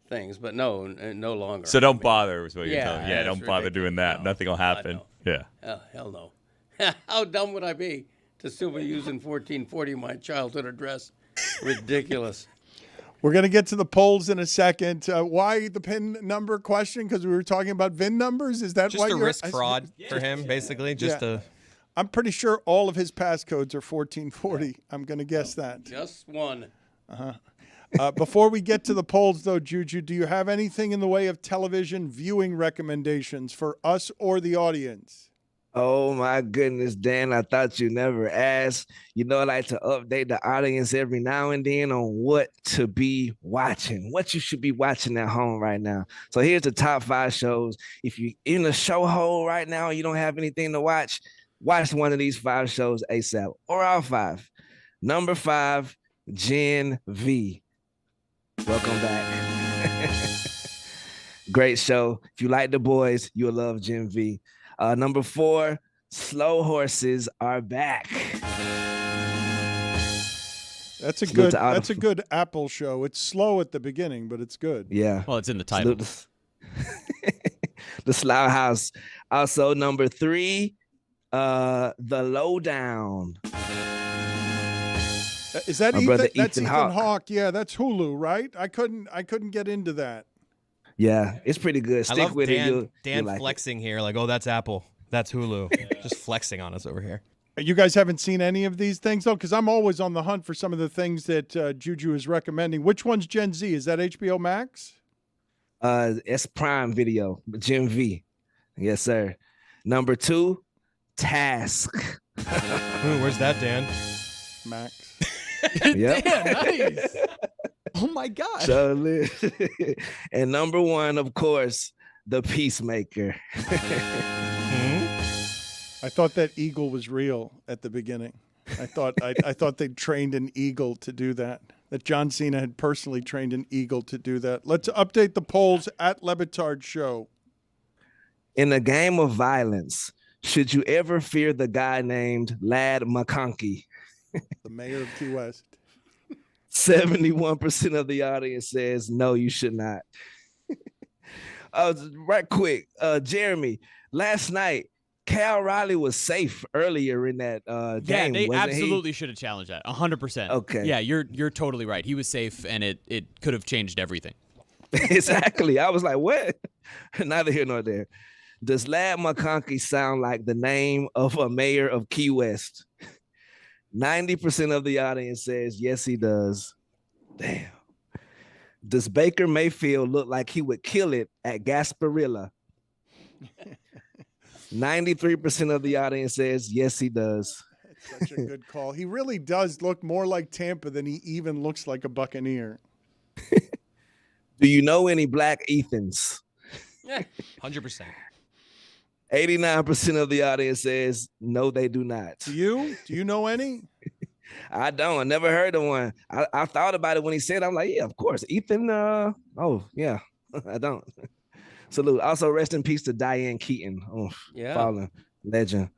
things, but no longer. So don't bother is what you're Yeah, telling me. Yeah, that's don't bother doing that. No, Nothing will happen. no. Yeah. Oh, hell no. How dumb would I be to still be using 1440, my childhood address? Ridiculous. We're going to get to the polls in a second. Why the PIN number question? Because we were talking about VIN numbers? Is that Just why a you're risk fraud for him, basically. Just Yeah. a. I'm pretty sure all of his passcodes are 1440. I'm going to guess that. Just one. Before we get to the polls, though, Juju, do you have anything in the way of television viewing recommendations for us or the audience? Oh my goodness, Dan, I thought you never asked. You know, I like to update the audience every now and then on what to be watching, what you should be watching at home right now. So here's the top 5 shows. If you're in a show hole right now and you don't have anything to watch one of these 5 shows ASAP, or all 5. Number 5, Gen V. Welcome back. Great show. If you like the boys, you'll love Jim V. Number 4, slow horses are back. That's a good Apple show. It's slow at the beginning, but it's good. Yeah. Well, it's in the title. The Slough House. Also, number 3, The Lowdown. Is that That's Ethan Hawke? Yeah, that's Hulu, right? I couldn't get into that. Yeah, it's pretty good. Stick I love with Dan, it. Dan like flexing here, like, oh, that's Apple. That's Hulu. Just flexing on us over here. You guys haven't seen any of these things, though? Because I'm always on the hunt for some of the things that Juju is recommending. Which one's Gen Z? Is that HBO Max? It's Prime Video, Jim V. Yes, sir. Number 2, Task. Ooh, where's that, Dan? Max. Yep. Damn, nice. Oh my God. So, and number 1, of course, The Peacemaker. I thought that eagle was real at the beginning. I thought they trained an eagle to do that. That John Cena had personally trained an eagle to do that. Let's update the polls at LeBatard Show. In a game of violence, should you ever fear the guy named Lad McConkey? The mayor of Key West. 71% of the audience says no, you should not. Right quick, Jeremy, last night, Cal Riley was safe earlier in that game. Yeah, they absolutely he? should have challenged that. 100%. Okay. Yeah, you're totally right. He was safe, and it could have changed everything. Exactly. I was like, what? Neither here nor there. Does Lad McConkey sound like the name of a mayor of Key West? 90% of the audience says yes, he does. Damn. Does Baker Mayfield look like he would kill it at Gasparilla? 93% of the audience says yes, he does. That's such a good call. He really does look more like Tampa than he even looks like a Buccaneer. Do you know any black Ethans? 100%. 89% of the audience says no, they do not. Do you? Do you know any? I don't. I never heard of one. I thought about it when he said it. I'm like, yeah, of course. Ethan, oh, yeah. I don't. Salute. Also, rest in peace to Diane Keaton. Oh, Yeah. Fallen legend.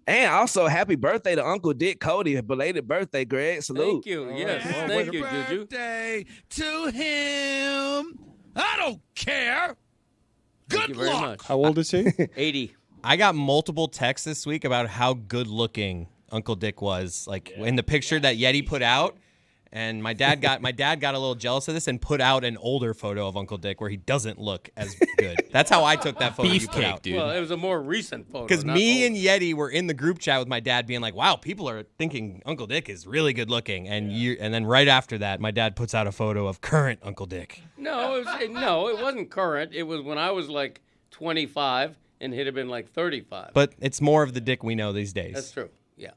And also, happy birthday to Uncle Dick Cody. Belated birthday, Greg. Salute. Thank you. Yes. Thank you, Juju. Birthday to him. I don't care. Thank you very much. How old is he? 80. I got multiple texts this week about how good looking Uncle Dick was, like in the picture that Yeti put out. And my dad got a little jealous of this and put out an older photo of Uncle Dick where he doesn't look as good. That's how I took that photo. Beefcake, dude. Well, it was a more recent photo. Because not me old. and Yeti were in the group chat with my dad being like, wow, people are thinking Uncle Dick is really good looking. And and then right after that, my dad puts out a photo of current Uncle Dick. No, it wasn't current. It was when I was like 25 and he'd have been like 35. But it's more of the Dick we know these days. That's true. Yeah.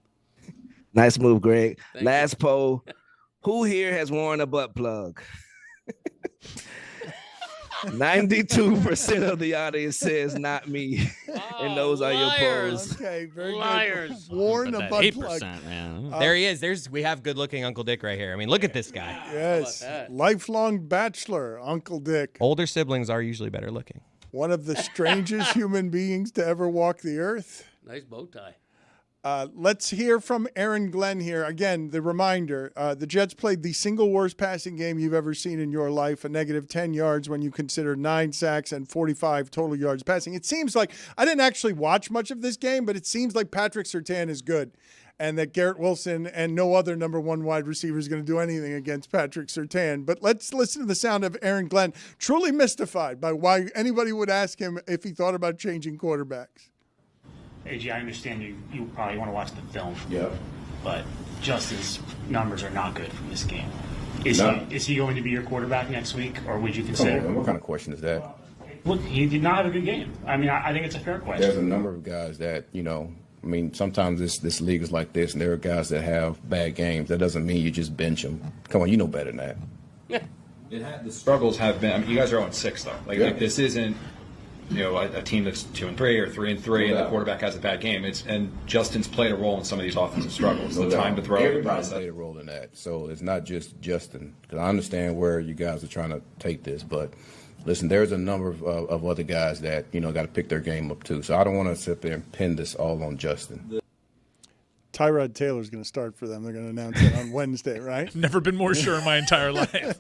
Nice move, Greg. Thank Last poll. Who here has worn a butt plug? 92% of the audience says not me. And those are your polls. Okay, very Liars. good. Worn a butt 8%, plug. man. There he is. We have good looking Uncle Dick right here. I mean, look at this guy. Yes. Lifelong bachelor, Uncle Dick. Older siblings are usually better looking. One of the strangest human beings to ever walk the earth. Nice bow tie. Let's hear from Aaron Glenn here. Again, the reminder, the Jets played the single worst passing game you've ever seen in your life, a negative 10 yards when you consider 9 sacks and 45 total yards passing. It seems like, I didn't actually watch much of this game, but it seems like Patrick Surtain is good and that Garrett Wilson and no other number one wide receiver is going to do anything against Patrick Surtain. But let's listen to the sound of Aaron Glenn, truly mystified by why anybody would ask him if he thought about changing quarterbacks. AJ, I understand you probably want to watch the film. Yeah. But Justin's numbers are not good from this game. Is he going to be your quarterback next week, or would you consider? What kind of question is that? Look, he did not have a good game. I mean, I think it's a fair question. There's a number of guys that, I mean, sometimes this league is like this, and there are guys that have bad games. That doesn't mean you just bench them. Come on, you know better than that. Yeah. The struggles have been, I mean, you guys are 0-6, though. Like this isn't, a team that's 2-3 or 3-3, and the quarterback has a bad game. And Justin's played a role in some of these offensive struggles. The time to throw. Everybody's played a role in that. So it's not just Justin, because I understand where you guys are trying to take this, but listen, there's a number of other guys that, you know, got to pick their game up too. So I don't want to sit there and pin this all on Justin. Tyrod Taylor's going to start for them. They're going to announce it on Wednesday, right? Never been more sure in my entire life.